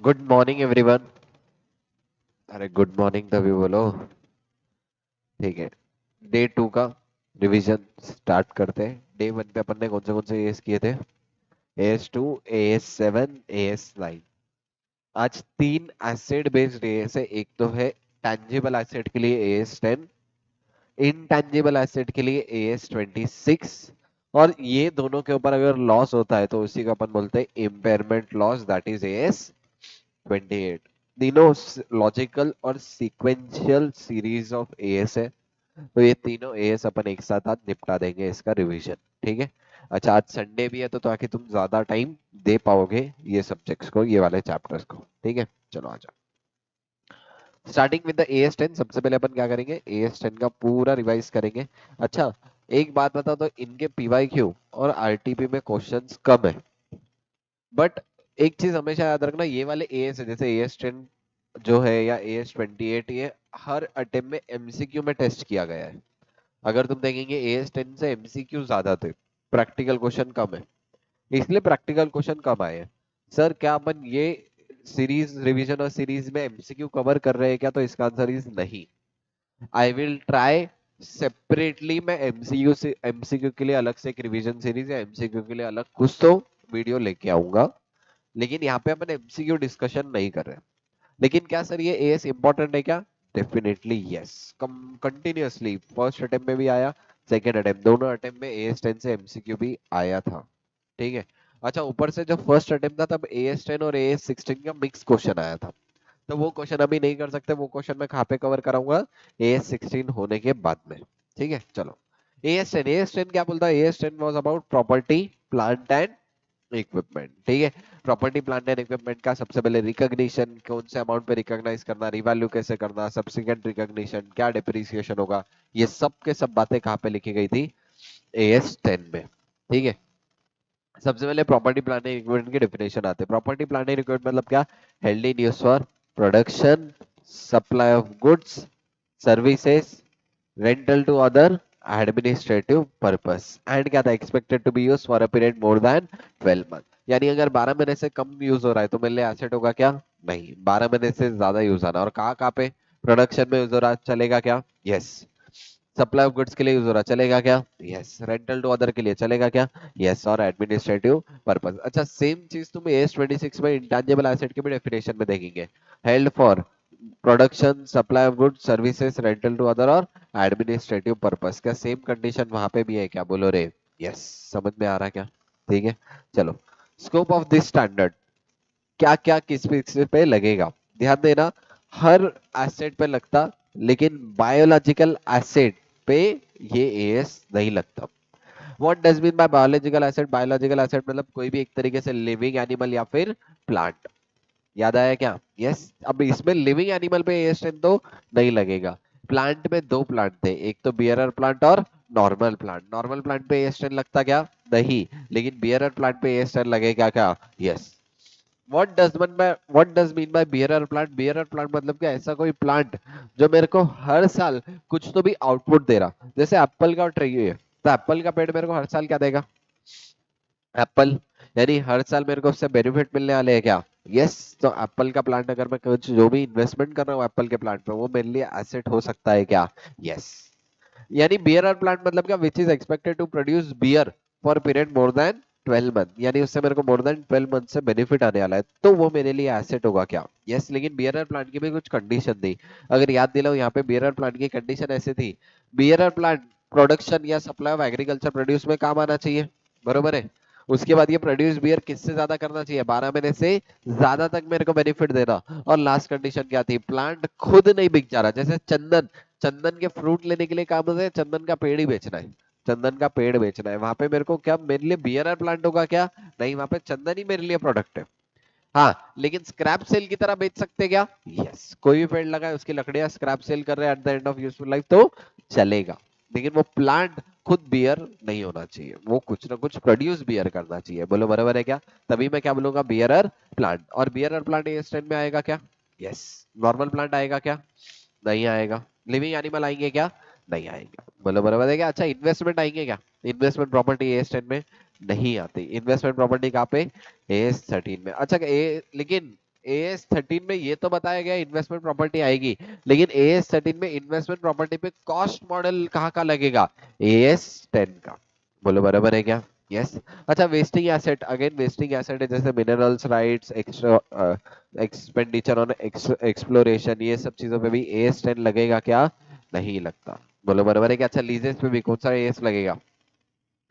Good morning everyone. अरे good morning तभी बोलो। ठीक है। डे टू का रिवीजन स्टार्ट करते हैं। डे वन पे अपन ने कौन से एएस किए थे? AS two, AS 7, AS 9। आज तीन एसिड बेस्ड एएस है। एक तो है टैंजिबल एसिड के लिए एएस 10, इनटैंजिबल एसिड के लिए एएस 26। और ये दोनों के ऊपर अगर लॉस होता है तो उसी को अपन बोलते हैं impairment loss, that is as 28। तीनों लॉजिकल और सीक्वेंशियल सीरीज ऑफ एएस है। तो ये तीनों एएस अपन एक साथ आज निपटा देंगे इसका रिवीजन। ठीक है। अच्छा, आज संडे भी है तो ताकि तुम ज्यादा टाइम दे पाओगे ये सब्जेक्ट्स को, ये वाले चैप्टर्स को। ठीक है, चलो आ जाओ। Starting with the as 10। सबसे पहले अपन क्या करेंगे, एएस 10 का पूरा रिवाइज करेंगे। अच्छा, एक बात बताओ तो इनके पीवाईक्यू और आरटीपी में क्वेश्चंस कम है, बट एक चीज हमेशा याद रखना, ये वाले एएस है जैसे एएस 10 जो है या एएस 28, ये हर अटेम्प्ट में एमसीक्यू में टेस्ट किया गया है। अगर तुम देखेंगे एएस 10 से एमसीक्यू ज्यादा थे, प्रैक्टिकल क्वेश्चन कम है। इसलिए प्रैक्टिकल क्वेश्चन कम आए हैं। सर क्या अपन ये सीरीज रिवीजन और सीरीज में एमसीक्यू कवर कर रहे हैं क्या? तो इसका आंसर इज नहीं। I will try separately. मैं एमसीक्यू से एमसीक्यू के लिए अलग से एक रिवीजन सीरीज या एमसीक्यू के लिए अलग कुछ तो वीडियो लेके आऊंगा। लेकिन यहाँ पे अपन एमसीक्यू डिस्कशन नहीं कर रहे। लेकिन क्या सर ये एएस इंपॉर्टेंट है क्या? Definitely yes. Continuously first attempt में भी आया, सेकंड अटेम्प्ट, दोनों अटेम्प्ट में एएस 10 से एमसीक्यू भी आया था। ठीक है। अच्छा, ऊपर से जब फर्स्ट अटेम्प्ट था तब एएस 10 और एएस 16 का मिक्स क्वेश्चन आया था। तो वो क्वेश्चन अभी नहीं कर सकते, वो क्वेश्चन मैं कहाँ पे कवर कराऊंगा? एएस 16 होने के बाद में। ठीक है, चलो। एएस 10 क्या बोलता है? As 10 was about property, plant and equipment. ठीक है। प्रॉपर्टी, प्लांट एंड इक्विपमेंट का सबसे पहले रिकॉग्निशन, कौन से अमाउंट पे रिकॉग्नाइज करना, रिवैल्यू कैसे करना, सब्सिक्वेंट रिकॉग्निशन, क्या डिप्रिसिएशन होगा, ये सब के सब बातें कहाँ पे लिखी गई थी? एएस 10 में। ठीक है। सबसे पहले प्रॉपर्टी, प्लांट एंड इक्विपमेंट की डेफिनेशन आते हैं। प्रॉपर्टी, प्लांट एंड इक्विपमेंट मतलब क्या? Held in use for production, supply of goods, services, rental to other administrative purpose, and क्या था? Expected to be use for a period more than 12 month. यानी अगर 12 महीने से कम यूज हो रहा है तो मेरे लिए एसेट होगा क्या? नहीं, 12 महीने से ज्यादा यूज आना। और कहाँ कहाँ पे? प्रोडक्शन में यूज हो रहा, चलेगा क्या? यस। सप्लाई ऑफ गुड्स के लिए यूज हो रहा, चलेगा क्या? यस। रेंटल टू अदर के लिए चलेगा क्या? यस। और एडमिनिस्ट्रेटिव पर्पस। अच्छा, सेम चीज तुम एस 26 में इंटेंजिबल एसेट के भी डेफिनेशन में देखेंगे। Held for production, supply of goods, services, rental to other और एडमिनिस्ट्रेटिव पर्पस। क्या सेम कंडीशन वहां पे भी है क्या? बोलो रे। यस। समझ में आ रहा क्या? ठीक है, चलो। स्कोप ऑफ दिस स्टैंडर्ड, क्या क्या किस पे लगेगा? ध्यान देना, हर एसेट पे लगता, लेकिन बायोलॉजिकल एसेट पे ये एएस नहीं लगता। What does mean bye biological asset? Biological asset मतलब कोई भी एक तरीके से लिविंग एनिमल या फिर प्लांट। याद आया क्या? यस। अब इसमें लिविंग एनिमल पे एएस 10 तो नहीं लगेगा। प्लांट में दो प्लांट थे, एक तो बियरर प्लांट और नॉर्मल प्लांट। नॉर्मल प्लांट पे एएस 10 लगता क्या? नहीं। लेकिन बियरर प्लांट पे एएस 10 लगेगा क्या? Yes. What does mean bye bearer plant? Bearer plant मतलब क्या? ऐसा कोई प्लांट जो मेरे को हर साल कुछ तो भी आउटपुट दे रहा। जैसे एप्पल का ट्री है, तो एप्पल का पेड़ मेरे को हर साल क्या देगा? एप्पल। यानी हर साल मेरे को उससे बेनिफिट मिलने वाले हैं क्या? यस। तो एप्पल का प्लांट अगर मैं कुछ जो भी इन्वेस्टमेंट कर रहा हूँ एप्पल के प्लांट पे, वो मेरे लिए एसेट हो सकता है क्या? यस। यानी बियर प्लांट मतलब क्या? Which is expected to produce beer for period more than 12 month. यानी उससे मेरे को मोर देन 12 मंथ से बेनिफिट आने वाला है, तो वो मेरे लिए एसेट होगा क्या? यस। लेकिन बियर प्लांट की भी कुछ कंडीशन थी। अगर याद दिलाओ, यहाँ पे बियर प्लांट की कंडीशन ऐसी थी, बियर प्लांट प्रोडक्शन या सप्लाई ऑफ एग्रीकल्चर प्रोड्यूस में काम आना चाहिए, बरोबर है। उसके बाद ये प्रोड्यूस बियर किससे ज्यादा करना चाहिए? 12 महीने से ज्यादा तक मेरे को बेनिफिट देना। और लास्ट कंडीशन क्या थी? प्लांट खुद नहीं बिक जा रहा। जैसे चंदन, चंदन के फ्रूट लेने के लिए काम होता है, चंदन का पेड़ ही बेचना है, चंदन का पेड़ बेचना है। वहां पे मेरे को क्या, मेरे लिए बियर प्लांट होगा क्या? नहीं, वहां पे चंदन ही मेरे लिए प्रोडक्ट है। हाँ, लेकिन स्क्रैप सेल की तरह बेच सकते क्या? यस। कोई भी पेड़ लगा है उसकी लकड़ियां स्क्रैप सेल कर रहे हैं eight the end of useful life, तो चलेगा। लेकिन वो प्लांट खुद बियर नहीं होना चाहिए, वो कुछ ना कुछ प्रोड्यूस बियर करना चाहिए। बोलो बराबर है क्या? तभी मैं क्या बोलूंगा? Bearer plant. और बियरर प्लांट ये स्टैंड में आएगा क्या? यस। नॉर्मल प्लांट आएगा क्या? नहीं आएगा। लिविंग एनिमल आएंगे क्या? नहीं आएंगे। बोलो बराबर है क्या? अच्छा, इन्वेस्टमेंट आएंगे क्या? इन्वेस्टमेंट प्रॉपर्टी ए स्टैंड में नहीं आती। इन्वेस्टमेंट प्रॉपर्टी कहाँ पे? एस 13 में। अच्छा, लेकिन एएस 13 में ये तो बताया गया इन्वेस्टमेंट प्रॉपर्टी आएगी, लेकिन एएस 13 में इन्वेस्टमेंट प्रॉपर्टी पे कॉस्ट मॉडल कहाँ का लगेगा? एएस 10 का। बोलो बराबर है क्या? यस। अच्छा, wasting asset, again wasting asset है जैसे minerals rights, extra expenditure on exploration, ये सब चीजों पे भी एएस 10 लगेगा क्या? नहीं लगता। बोलो बराबर है क्या? अच्छा, लीजेस पे भी कौन सा एएस लगेगा?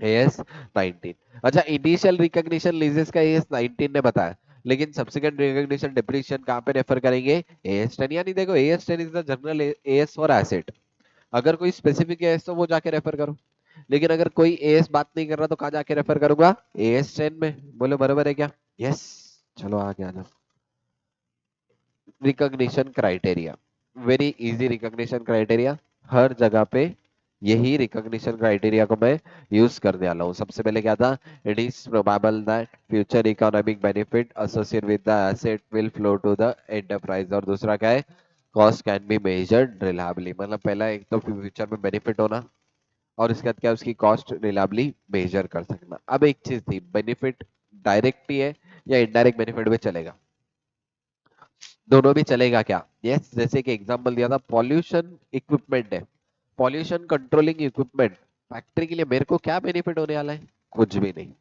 एएस 19। अच्छा, इनिशियल रिकॉग्निशन लीजेस का एएस 19 ने बताया, लेकिन सब्सिक्वेंट रिकॉग्निशन डिप्रीशिएशन कहाँ पे रेफर करेंगे? एएस 10। यानी देखो, as 10 is the general as for asset. अगर कोई स्पेसिफिक एएस तो वो जाके रेफर करो, लेकिन अगर कोई एएस बात नहीं कर रहा तो कहाँ जाके रेफर करूंगा? एएस 10 में। बोलो बराबर है क्या? यस। चलो आगे आना। Recognition criteria, very easy recognition criteria, हर जगह पे यही रिकॉग्निशन क्राइटेरिया को मैं यूज करने वाला हूँ। सबसे पहले क्या था? It is probable that future economic benefit associated with the asset will flow to the enterprise. और दूसरा क्या है? Cost can be measured reliably. मतलब पहला एक तो फ्यूचर में बेनिफिट होना, और इसके बाद क्या? उसकी कॉस्ट रिलायबली मेजर कर सकना। अब एक चीज थी, बेनिफिट डायरेक्ट ही है या इनडायरेक्ट बेनिफिट भी चलेगा? दोनों भी चलेगा क्या? यस। जैसे कि एग्जांपल दिया था, पॉल्यूशन इक्विपमेंट है, पॉल्यूशन कंट्रोलिंग इक्विपमेंट, फैक्ट्री के लिए मेरे को क्या बेनिफिट होने वाला है? कुछ भी नहीं।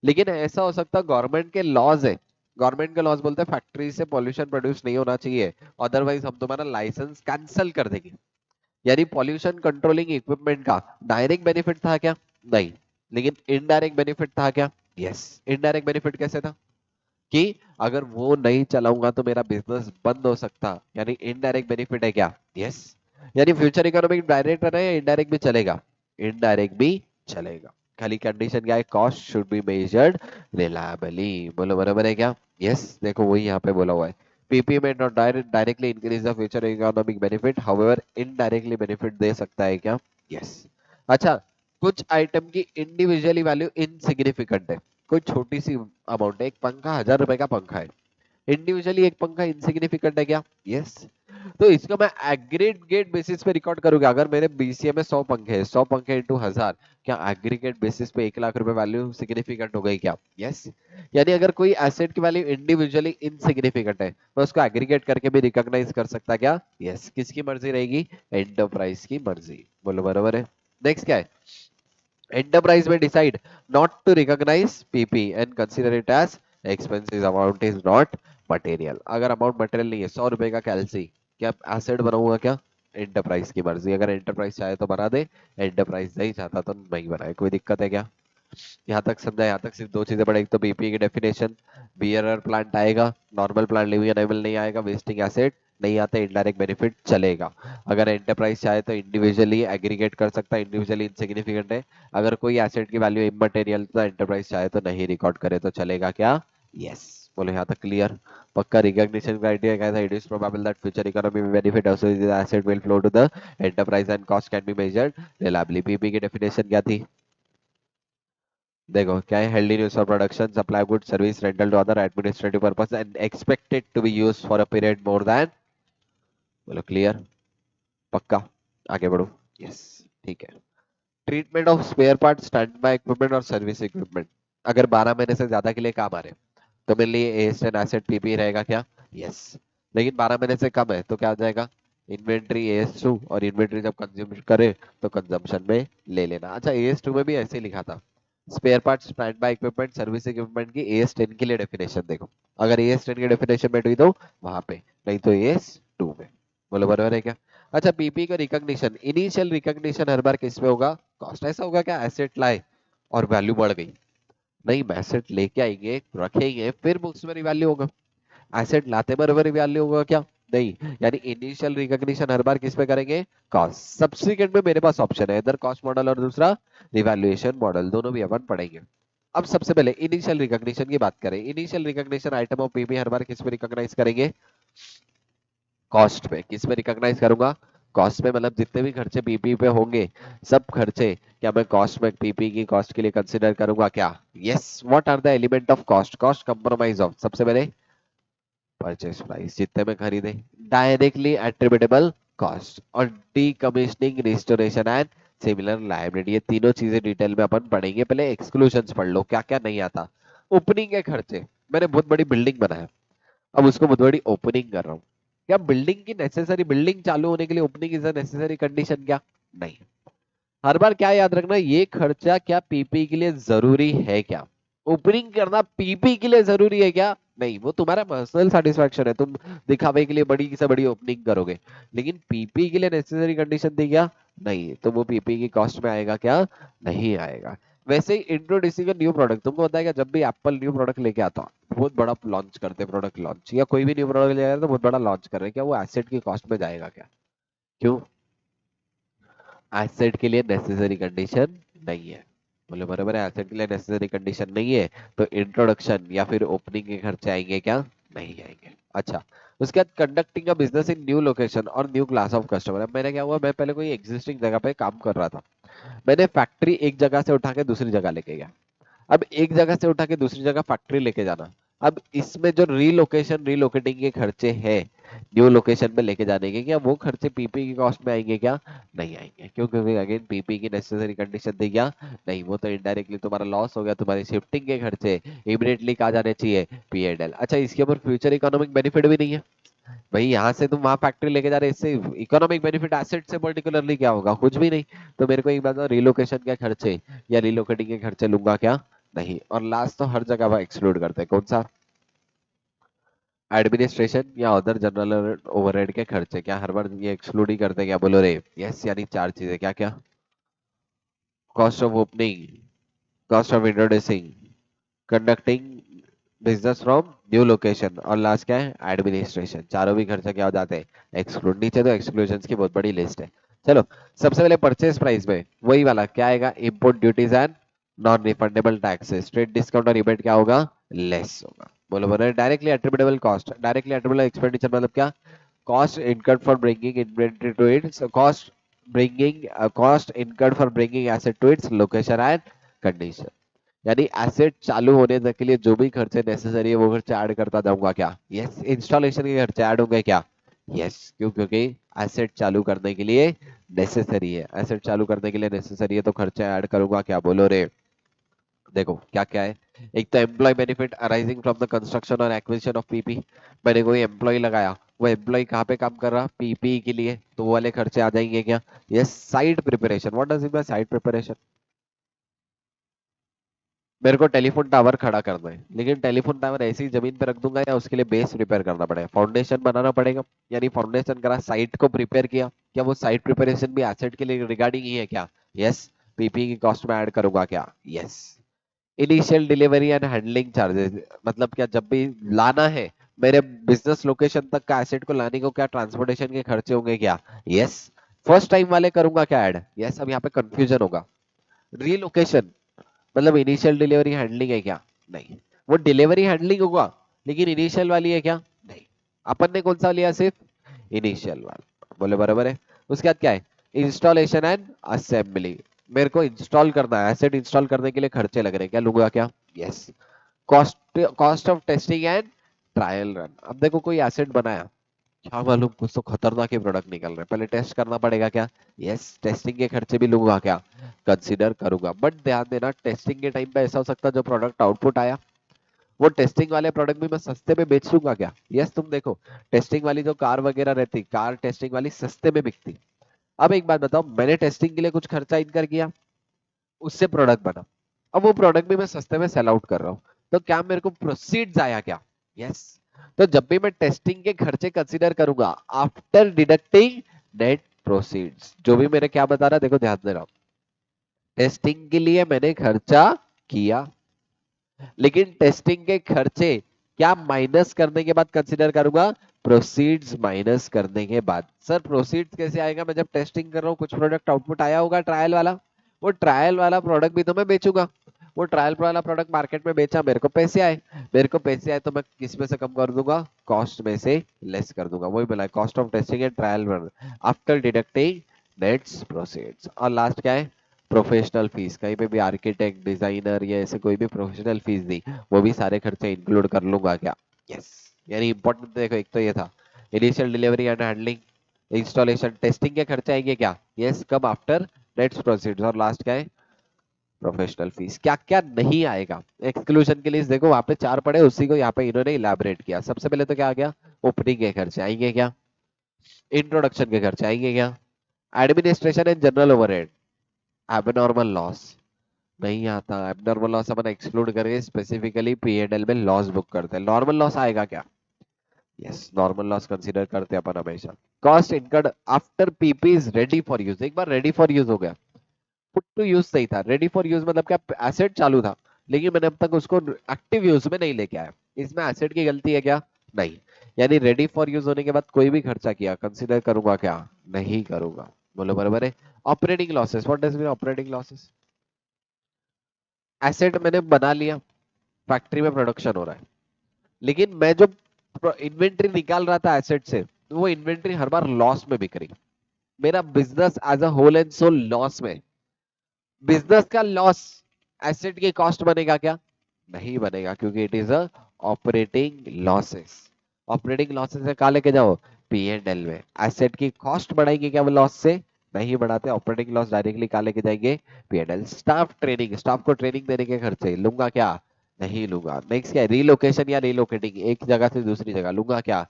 लेकिन ऐसा हो सकता है गवर्नमेंट के लॉज है, गवर्नमेंट के लॉज बोलते हैं फैक्ट्री से पॉल्यूशन प्रोड्यूस नहीं होना चाहिए, अदरवाइज हम तुम्हारा लाइसेंस कैंसिल कर देंगे। यानी पॉल्यूशन कंट्रोलिंग इक्विपमेंट का डायरेक्ट बेनिफिट था क्या? नहीं। लेकिन इनडायरेक्ट बेनिफिट था क्या? यस। इनडायरेक्ट बेनिफिट कैसे था? कि अगर वो नहीं चलाऊंगा तो मेरा बिजनेस बंद हो सकता, यानी इनडायरेक्ट बेनिफिट है क्या? यस। यानी फ्यूचर इकोनॉमिक डायरेक्ट है या इनडायरेक्ट भी चलेगा? इनडायरेक्ट भी चलेगा। खाली कंडीशन क्या है? Cost should be measured reliably. बोलो बराबर है क्या? यस। देखो वही यहाँ पे बोला हुआ है, पीपी में not directly increase the future economic benefit, however indirectly benefit दे सकता है क्या? यस। अच्छा, कुछ आइटम की इंडिविजुअली वैल्यू इनसिग्निफिकेंट है, कोई छोटी सी अमाउंट है, एक पंखा 1000 रुपए का पंखा है, इंडिविजुअली एक पंखा इंसिग्निफिकेंट है क्या? यस। तो इसको मैं एग्रीगेट बेसिस पे रिकॉर्ड करूंगा। अगर मेरे बीसीए में 100 पंखे हैं, 100 पंखे इंटू 1000, क्या एग्रीगेट बेसिस पे 1 लाख रुपए वैल्यू सिग्निफिकेंट हो गई क्या? यस। यानी अगर कोई एसेट की वैल्यू इंडिविजुअली इनसिग्निफिकेंट है, मैं उसको एग्रीगेट करके भी रिकॉग्नाइज कर सकता क्या? यस। किसकी मर्जी रहेगी? एंटरप्राइज की मर्जी। बोलो बराबर है। नेक्स्ट क्या है? Enterprise may decide not to recognize PP and consider it as expenses, amount is not material। अगर अमाउंट मटेरियल नहीं है, 100 रुपए का कैलसी, क्या एसेट बनाऊंगा क्या? एंटरप्राइज की मर्जी। अगर एंटरप्राइज चाहे तो बना दे, एंटरप्राइज नहीं चाहता तो नहीं बनाए। कोई दिक्कत है क्या? यहाँ तक समझा? यहाँ तक सिर्फ दो चीजें पढ़े, एक तो बीपी की डेफिनेशन, बियरर प्लांट आएगा, नॉर्मल प्लांट लिविंग एनिमल नहीं आएगा, वेस्टिंग एसेट नहीं आता, इनडायरेक्ट बेनिफिट चलेगा। अगर एंटरप्राइज चाहे तो इंडिविजुअली एग्रीगेट कर सकता है, इंडिविजुअली इनसिग्निफिकेंट है। अगर कोई एसेट की वैल्यू इमटेरियल तो एंटरप्राइज चाहे तो नहीं रिकॉर्ड करे तो चलेगा क्या? यस। बोलो यहाँ तक क्लियर? पक्का। रिकॉग्निशन क्राइटेरिया क्या था? It is probable that future economy में benefit of the asset will flow to the enterprise and cost can be measured reliably. PP की डेफिनेशन क्या थी? देखो क्या है? Held in use for production, supply good service, rental to other administrative purpose and expected to be used for a period more than. बोलो clear? पक्का? आगे बढ़ो। यस। ठीक है। Treatment of spare part, standby equipment और service equipment, अगर 12 महीने से ज्यादा के लिए काम आ रहे हैं तो मेरे लिए एएस एंड एसेट पीपी रहेगा क्या? यस। लेकिन 12 महीने से कम है तो क्या हो जाएगा? इन्वेंट्री एएस2, और इन्वेंट्री जब कंज्यूम करे तो कंजम्पशन में ले लेना। अच्छा, एएस2 में भी ऐसे ही लिखा था, spare part, standby equipment, service equipment की एएस10 के लिए डेफिनेशन देखो, अगर एएस10 की डेफिनेशन में हुई तो वहां पे, नहीं तो एएस2 में। बोलो बराबर है क्या? अच्छा, पीपी का रिकॉग्निशन, इनिशियल रिकॉग्निशन हर बार किस में होगा? कॉस्ट। ऐसा होगा क्या एसेट लाए और वैल्यू बढ़ गई? नहीं, एसेट लेके आएंगे, रखेंगे, फिर उसमें रिवैल्यू होगा। एसेट लाते बराबर रिवैल्यू होगा क्या? नहीं। यानी इनिशियल रिकॉग्निशन हर बार किस पे करेंगे? कॉस्ट। सब्सिक्वेंट में मेरे पास ऑप्शन है, इधर कॉस्ट मॉडल और दूसरा रिवैल्यूएशन मॉडल, दोनों भी अपन पढ़ेंगे। अब सबसे पहले इनिशियल रिकॉग्निशन की बात करें। Initial recognition item of PP हर बार किस पे रिकॉग्नाइज करेंगे? कॉस्ट पे। किस पे रिकॉग्नाइज करूंगा? कॉस्ट पे। मतलब जितने भी खर्चे पीपी पे होंगे, सब खर्चे क्या मैं कॉस्ट में पीपी की कॉस्ट के लिए कंसीडर करूंगा क्या? Yes. What are the element of cost? Cost compromise of, सबसे पहले परचेस प्राइस, जितने में खरीदे, डायरेक्टली एट्रिब्यूटेबल कॉस्ट, और decommissioning, restoration and similar liability. ये तीनों चीजें डिटेल में अपन पढ़ेंगे। पहले एक्सक्लूजन्स पढ़ लो, क्या क्या नहीं आता। ओपनिंग के खर्चे, मैंने बहुत बड़ी बिल्डिंग बनाया, अब उसको बहुत बड़ी ओपनिंग कर रहा हूँ, क्या बिल्डिंग की नेसेसरी, बिल्डिंग चालू होने के लिए opening is a necessary condition क्या? नहीं। हर बार क्या याद रखना, ये खर्चा क्या पीपी के लिए जरूरी है क्या? ओपनिंग करना पीपी के लिए जरूरी है क्या? नहीं, वो तुम्हारा पर्सनल सेटिस्फेक्शन है, तुम दिखावे के लिए बड़ी से बड़ी ओपनिंग करोगे, लेकिन पीपी के लिए नेसेसरी कंडीशन थी क्या? नहीं, तो वो पीपी की कॉस्ट में आएगा क्या? नहीं आएगा। वैसे ही इंट्रोड्यूसिंग न्यू प्रोडक्ट, तुमको पता है क्या, जब भी एप्पल न्यू प्रोडक्ट लेके आता है बहुत बड़ा लॉन्च करते हैं, प्रोडक्ट लॉन्च या कोई भी न्यू प्रोडक्ट लेके आता है तो बहुत बड़ा लॉन्च कर रहे हैं, क्या वो एसेट की कॉस्ट में जाएगा क्या? क्यों? एसेट के लिए नेसेसरी कंडीशन नहीं है। बोले बराबर है, एसेट के लिए नेसेसरी कंडीशन नहीं है, तो इंट्रोडक्शन या फिर ओपनिंग के खर्चे आएंगे क्या? नहीं आएंगे। अच्छा, उसके बाद conducting a business in new location और न्यू क्लास ऑफ कस्टमर। अब मैंने क्या हुआ, मैं पहले कोई एग्जिस्टिंग जगह पे काम कर रहा था, मैंने फैक्ट्री एक जगह से उठा के दूसरी जगह लेके गया। अब एक जगह से उठा के दूसरी जगह फैक्ट्री लेके जाना, अब इसमें जो रीलोकेशन रीलोकेटिंग के खर्चे हैं न्यू लोकेशन में लेके जाने के, क्या वो खर्चे पीपी की कॉस्ट में आएंगे क्या? नहीं आएंगे। क्यों? क्योंकि अगेन पीपी की नेसेसरी कंडीशन थी क्या? नहीं, वो तो इनडायरेक्टली तुम्हारा लॉस हो गया, तुम्हारी शिफ्टिंग के खर्चे इमीडिएटली कहा जाने चाहिए पीएडएल। अच्छा, इसके ऊपर फ्यूचर इकोनॉमिक बेनिफिट भी नहीं है भाई, यहाँ से तुम वहां फैक्ट्री लेके जा रहे, इससे इकोनॉमिक बेनिफिट एसेट से पर्टिकुलरली क्या होगा? कुछ भी नहीं। तो मेरे को एक बात, रिलोकेशन के खर्चे या रिलोकेटिंग के खर्चे लूंगा क्या? नहीं। और लास्ट तो हर जगह वह एक्सक्लूड करते हैं, कौन सा? एडमिनिस्ट्रेशन या अदर जनरल ओवरहेड के खर्चे, क्या हर बार ये एक्सक्लूड ही करते हैं क्या? बोलो रे यस, यानी चार चीजें क्या क्या? Cost of opening, cost of introducing, conducting business from new location, और लास्ट क्या है? एडमिनिस्ट्रेशन। चारों भी खर्चा क्या हो जाते हैं? एक्सक्लूड। नीचे तो एक्सक्लूजन की बहुत बड़ी लिस्ट है। चलो, सबसे पहले परचेज प्राइस में वही वाला क्या आएगा? Import duties and non refundable taxes, trade discount और रिबेट क्या होगा? लेस होगा। बोलो बोलो। Directly attributable cost, directly attributable expenditure मतलब क्या? Cost incurred for bringing inventory to its cost, bringing cost incurred for bringing asset to its location and condition. यानी asset चालू होने तक के लिए जो भी खर्चे नेसेसरी है वो खर्चे ऐड करता जाऊंगा क्या? यस। इंस्टॉलेशन के खर्चे ऐड होंगे क्या? यस। क्यों? क्योंकि एसेट चालू करने के लिए नेसेसरी है, एसेट चालू करने के लिए नेसेसरी है तो खर्चे ऐड करूंगा क्या? बोलो रे। देखो क्या क्या है। एक तो employ benefit arising from the construction और एक्विजिशन ऑफ पीपी। मैंने कोई एम्प्लॉय लगाया, वो एम्प्लॉय कहाँ पे काम कर रहा? पीपी के लिए, तो वो वाले खर्चे आ जाएंगे क्या? Yes. Site preparation, what does it mean site preparation? मेरे को टेलीफोन टावर खड़ा करना है, लेकिन टेलीफोन टावर ऐसी ही जमीन पे रख दूंगा या उसके लिए बेस प्रिपेयर करना पड़ेगा, फाउंडेशन बनाना पड़ेगा? यानी फाउंडेशन करा, साइट को प्रिपेयर किया, क्या वो साइट प्रिपरेशन भी एसेट के लिए रिगार्डिंग ही है क्या? यस। पीपी की कॉस्ट में ऐड करूंगा क्या? Yes. Initial delivery and handling charges, मतलब क्या जब भी लाना है मेरे बिजनेस लोकेशन तक का एसेट को लाने को, क्या ट्रांसपोर्टेशन के खर्चे होंगे क्या? यस। फर्स्ट टाइम वाले करूंगा क्या ऐड? यस। अब यहाँ पे कंफ्यूजन होगा। रीलोकेशन मतलब इनिशियल डिलीवरी हैंडलिंग है क्या? नहीं। वो डिलीवरी हैंडलिंग होगा, लेकिन इनिशियल वाली है क्या? नहीं। अपन ने कौन सा लिया? सिर्फ इनिशियल वाला। बोले बराबर है। उसके बाद क्या है? Installation and assembly. मेरे को इंस्टॉल करना है, एसेट इंस्टॉल करने के लिए खर्चे लग रहे हैं, क्या लूंगा क्या? Yes. Cost, cost of testing and trial run. अब देखो कोई एसेट बनाया, क्या मालूम कुछ तो खतरनाक ही प्रोडक्ट निकल रहा है, पहले टेस्ट करना पड़ेगा क्या? यस। टेस्टिंग के खर्चे भी लूंगा क्या? कंसीडर करूंगा। बट ध्यान देना, टेस्टिंग के टाइम पे ऐसा हो सकता है जो प्रोडक्ट आउटपुट आया वो टेस्टिंग वाले प्रोडक्ट भी मैं सस्ते में बेच दूंगा क्या? यस। तुम देखो, टेस्टिंग वाली जो कार वगैरह रहती, कार टेस्टिंग वाली सस्ते में बिकती। अब एक बात बताओ, मैंने टेस्टिंग के लिए कुछ खर्चा इनकर किया, उससे प्रोडक्ट बना, अब वो प्रोडक्ट भी मैं सस्ते में सेल आउट कर रहा हूँ, तो क्या मेरे को प्रोसीड्स आया क्या? यस। तो जब भी मैं टेस्टिंग के खर्चे कंसीडर करूंगा आफ्टर डिडक्टिंग नेट प्रोसीड्स, जो भी मेरे क्या बता रहा देखो ध्यान दे रहा हूं, टेस्टिंग के लिए मैंने खर्चा किया, लेकिन टेस्टिंग के खर्चे क्या माइनस करने के बाद कंसीडर करूंगा? प्रोसीड्स माइनस करने के बाद। सर प्रोसीड्स कैसे आएगा? मैं जब टेस्टिंग कर रहा हूँ कुछ प्रोडक्ट आउटपुट आया होगा ट्रायल वाला, वो ट्रायल वाला प्रोडक्ट भी तो मैं बेचूंगा, वो ट्रायल वाला प्रोडक्ट मार्केट में बेचा, मेरे को पैसे आए, मेरे को पैसे आए तो मैं किस में से कम कर दूंगा? कॉस्ट में से लेस कर दूंगा। वही बोला cost of testing and trial run after deducting nets proceeds. और लास्ट क्या है? प्रोफेशनल फीस, कहीं पे भी आर्किटेक्ट डिजाइनर या ऐसे कोई भी प्रोफेशनल फीस दी, वो भी सारे खर्चे इंक्लूड कर लूंगा क्या? यस। यानी इंपॉर्टेंट देखो, एक तो ये था initial delivery and handling, installation, testing के खर्चे आएंगे क्या? यस। कब? After nets proceeds. और लास्ट क्या है? प्रोफेशनल फीस क्या क्या नहीं आएगा एक्सक्लूजन की लिस्ट देखो, वहां पे चार पड़े, उसी को यहाँ पे इन्होंने इलाबरेट किया। सबसे पहले तो क्या आ गया, ओपनिंग के खर्चे आएंगे क्या, इंट्रोडक्शन के खर्चे आएंगे क्या, administration and general overhead, abnormal loss नहीं आता। एबनॉर्मल लॉस अपन एक्सक्लूड करके स्पेसिफिकली पीएनएल में लॉस बुक करते हैं। नॉर्मल लॉस आएगा क्या, यस नॉर्मल लॉस कंसीडर करते हैं अपन हमेशा। Cost incurred after PP is ready for use, एक बार रेडी फॉर यूज हो गया, पुट टू यूज सही था, रेडी फॉर यूज मतलब क्या, एसेट चालू था लेकिन मैंने अब तक उसको एक्टिव यूज में नहीं लेके आया, इसमें एसेट की गलती है क्या, नहीं। यानी रेडी फॉर यूज होने के बाद कोई भी खर्चा किया कंसीडर करूंगा क्या, नहीं करूंगा। बोलो बराबर है। Operating losses, what does mean operating losses, asset मैंने बना लिया, फैक्ट्री में प्रोडक्शन हो रहा है, लेकिन मैं जो इन्वेंट्री निकाल रहा था एसेट से, तो वो इन्वेंट्री हर बार लॉस में बिक रही, मेरा business as a whole and sole loss में। बिजनेस का लॉस एसेट की कॉस्ट बनेगा क्या, नहीं बनेगा, क्योंकि it is a operating losses. Operating losses से कहा लेके जाओ, पीएनएल में। एसेट की कॉस्ट बढ़ाएंगे क्या वो लॉस से, नहीं बढ़ाते। ऑपरेटिंग लॉस डायरेक्टली कहा लेके जाएंगे, पीएनएल। स्टाफ ट्रेनिंग, स्टाफ को ट्रेनिंग देने के खर्चे लूंगा क्या, नहीं लूंगा। नेक्स्ट क्या है, रीलोकेशन या रीलोकेटिंग, एक जगह से दूसरी जगह, लूंगा क्या,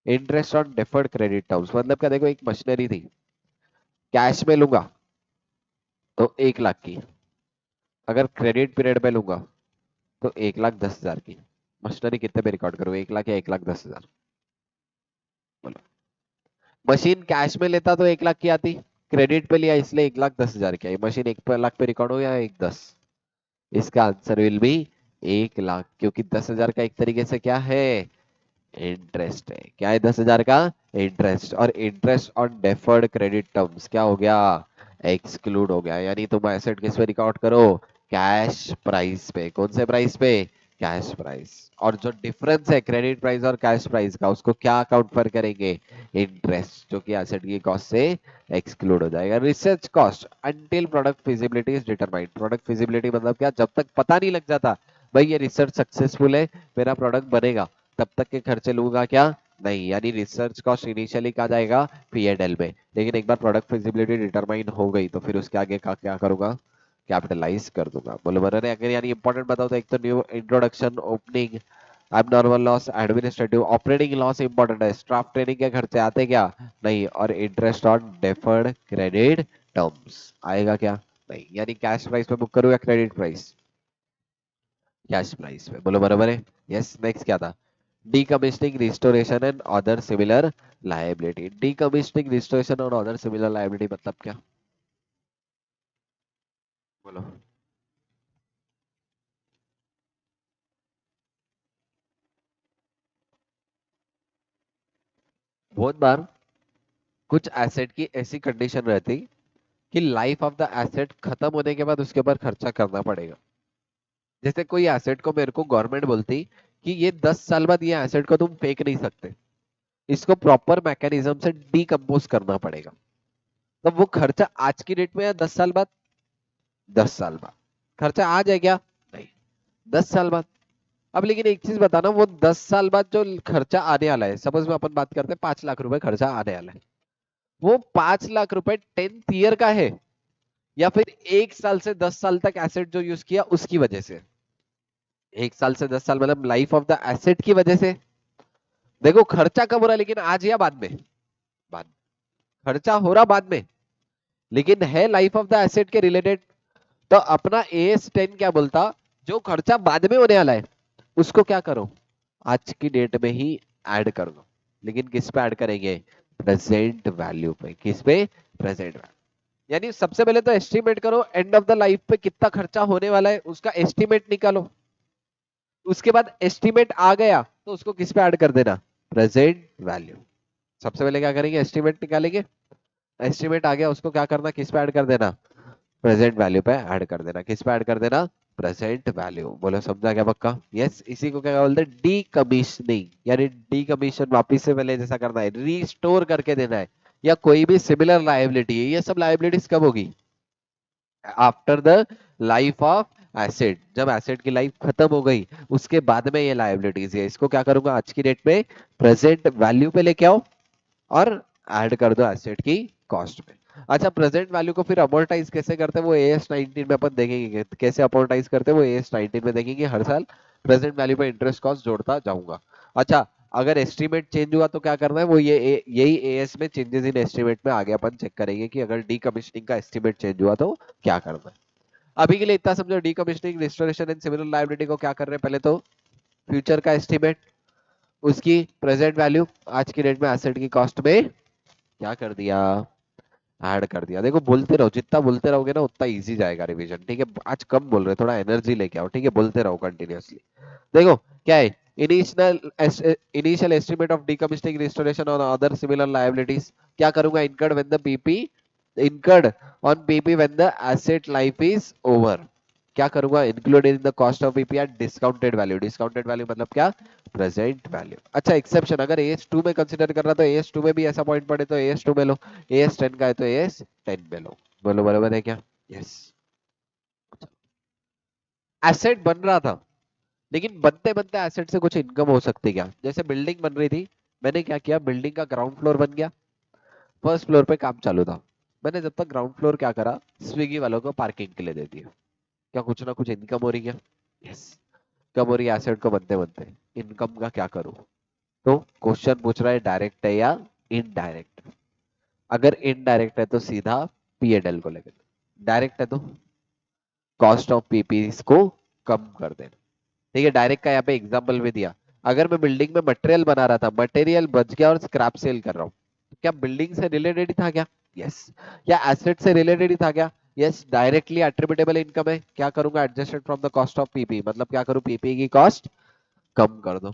interest on deferred credit terms. मतलब क्या, देखो एक मशीनरी थी, कैश में लूंगा तो 1 लाख की, अगर क्रेडिट पीरियड में लूंगा तो 1,10,000 की। मशीनरी कितने पे रिकॉर्ड करूँ, 1 लाख या 1,10,000, बोलो। मशीन कैश में लेता तो 1 लाख की आती, क्रेडिट पे लिया इसलिए 1,10,000 की आई। मशीन 1 लाख पे रिकॉर्ड हो या 1,10, इसका आंसर विल बी 1 लाख, क्योंकि 10,000 का एक तरीके से क्या है, इंटरेस्ट है। क्या है 10,000 का, इंटरेस्ट। और interest on deferred credit terms क्या हो गया, एक्सक्लूड हो गया। यानी तुम एसेट किस पे रिकॉर्ड करो, कैश प्राइस पे। कौन से प्राइस पे, कैश प्राइस। और जो डिफरेंस है क्रेडिट प्राइस और कैश प्राइस का, उसको क्या अकाउंट पर करेंगे, इंटरेस्ट, जो कि एसेट की कॉस्ट से एक्सक्लूड हो जाएगा। Research cost until product feasibility is determined. Product feasibility मतलब क्या, जब तक पता नहीं लग जाता भाई ये रिसर्च सक्सेसफुल है, मेरा प्रोडक्ट बनेगा, तब तक के खर्चे लूंगा क्या, नहीं। यानी रिसर्च कॉस्ट इनिशियली कहा जाएगा पीएनएल में, लेकिन एक बार प्रोडक्ट फिजिबिलिटी डिटरमाइन हो गई तो फिर उसके आगे का क्या करूंगा, कैपिटलाइज कर दूंगा। बोलो बराबर है। अगर यानी इंपॉर्टेंट बताओ तो एक तो new introduction, opening, abnormal loss, administrative, operating loss important है। स्टाफ ट्रेनिंग के खर्चे आते क्या, नहीं। और interest on deferred credit terms आएगा क्या, नहीं। यानी कैश प्राइस पे बुक करूँ या क्रेडिट प्राइस, कैश प्राइस पे। बोलो बराबर है। यस नेक्स्ट क्या था, decommissioning restoration and other similar liability। decommissioning restoration और other similar liability मतलब क्या, बोलो। बहुत बार कुछ एसेट की ऐसी कंडीशन रहती कि लाइफ ऑफ द एसेट खत्म होने के बाद उसके ऊपर खर्चा करना पड़ेगा। जैसे कोई एसेट को मेरे को गवर्नमेंट बोलती कि ये 10 साल बाद ये एसेट को तुम फेंक नहीं सकते, इसको प्रॉपर मैकेनिज्म से डीकम्पोज करना पड़ेगा। तो वो खर्चा आज की डेट में या 10 साल बाद, 10 साल बाद। खर्चा आ जाए क्या, नहीं, 10 साल बाद। अब लेकिन एक चीज बताना, वो 10 साल बाद जो खर्चा आने वाला है, सपोज में अपन बात करते हैं 5 लाख रुपए खर्चा आने वाला है, वो 5 लाख रुपए 10th ईयर का है या फिर 1 साल से 10 साल तक एसेट जो यूज किया उसकी वजह से। 1 साल से 10 साल मतलब लाइफ ऑफ द एसेट की वजह से। देखो खर्चा कब हो रहा है, लेकिन आज या बाद में, बाद में। खर्चा हो रहा बाद में, लेकिन है लाइफ ऑफ द एसेट के रिलेटेड। तो अपना AS10 क्या बोलता, जो खर्चा बाद में होने वाला है उसको क्या करो, आज की डेट में ही ऐड कर दो। लेकिन किस पे ऐड करेंगे, प्रेजेंट वैल्यू पे। किस पे, प्रेजेंट वैल्यू। यानी सबसे पहले तो एस्टिमेट करो एंड ऑफ द लाइफ पे कितना खर्चा होने वाला है, उसका एस्टिमेट निकालो। उसके बाद एस्टिमेट आ गया तो उसको किस पे ऐड कर देना, प्रेजेंट वैल्यू। सबसे पहले क्या करेंगे, एस्टिमेट निकालेंगे। एस्टिमेट आ गया, उसको क्या करना, किस पे ऐड कर देना, प्रेजेंट वैल्यू पे ऐड कर देना। किस पे ऐड कर देना, प्रेजेंट वैल्यू। बोलो समझा क्या पक्का, यस। इसी को क्या बोलते हैं, डीकमीशनिंग। यानी डीकमीशन वापिस से पहले जैसा करना है, रीस्टोर करके देना है। या कोई भी सिमिलर लायबिलिटी है, ये सब लायबिलिटीज कब होगी, after the life of asset. जब एसेट की लाइफ खत्म हो गई उसके बाद में ये लायबिलिटीज है। इसको क्या करूंगा, आज की डेट में प्रेजेंट वैल्यू पे लेके आओ और ऐड कर दो एसेट की कॉस्ट में। अच्छा, प्रेजेंट वैल्यू को फिर अमोर्टाइज कैसे करते हैं वो एएस 19 में अपन देखेंगे, कैसे अमोर्टाइज करते हैं वो एएस 19 में देखेंगे। हर साल प्रेजेंट वैल्यू पे इंटरेस्ट कॉस्ट जोड़ता जाऊंगा। अच्छा, अगर एस्टिमेट चेंज हुआ तो क्या करना है, वो यही एएस में चेंजेस इन एस्टिमेट में आगे अपन चेक करेंगे कि अगर डीकमिश्निंग का एस्टिमेट चेंज हुआ तो क्या करना है। अभी के लिए इतना समझो, डीकमिश्निंग, रिस्टोरेशन एंड सिमिलर लायबिलिटी को क्या कर रहे हैं, पहले तो फ्यूचर का एस्टिमेट, उसकी प्रेजेंट वैल्यू आज की डेट में एसेट की कॉस्ट में क्या कर दिया, ऐड कर दिया। देखो बोलते रहो, जितना बोलते रहोगे ना उतना इजी जाएगा रिवीजन, ठीक है। आज कम बोल रहे, थोड़ा एनर्जी लेके आओ, ठीक है, बोलते रहो कंटिन्यूअसली। देखो क्या है, इनिशियल एस्टिमेट ऑफ डीकमिश्निंग, रिस्टोरेशन और अदर सिमिलर लायबिलिटीज, क्या करूंगा, incurred when the PP, incurred on PP when the asset life is over, क्या करूंगा, included in the cost of PP eight discounted value. Discounted value मतलब क्या, present value. अच्छा, exception, अगर as 2 में consider कर रहा तो एएस 2 में भी ऐसा पॉइंट पड़े तो एएस 2 में लो, एएस 10 का है तो एएस 10 में लो। बोलो बराबर है क्या? यस। एसेट बन रहा था, लेकिन बनते बनते एसेट से कुछ इनकम हो सकती क्या, जैसे बिल्डिंग बन रही थी, मैंने क्या किया, बिल्डिंग का ग्राउंड फ्लोर बन गया, फर्स्ट फ्लोर पे काम चालू था, मैंने जब तक ग्राउंड फ्लोर क्या करा, स्विगी वालों को पार्किंग के लिए दे दिया। क्या कुछ ना कुछ इनकम हो रही है? यस। कब हो रही है? एसेट को बनते बनते। इनकम का क्या करूं? तो क्वेश्चन पूछ रहा है डायरेक्ट है या इनडायरेक्ट। अगर इनडायरेक्ट है तो सीधा पीएनएल को लेकर, डायरेक्ट है तो कॉस्ट ऑफ पीपी को कम कर देना। ठीक है, डायरेक्ट का यहाँ पे एग्जांपल भी दिया। अगर मैं बिल्डिंग में मटेरियल बना रहा था, मटेरियल बच गया और स्क्रैप सेल कर रहा हूँ, तो क्या बिल्डिंग से रिलेटेड ही था क्या? यस। या एसेट से रिलेटेड ही था क्या? यस। डायरेक्टली एट्रिब्यूटेबल इनकम है, क्या करूंगा, adjusted from the cost of PP, मतलब क्या करूं, पीपी की कॉस्ट कम कर दो।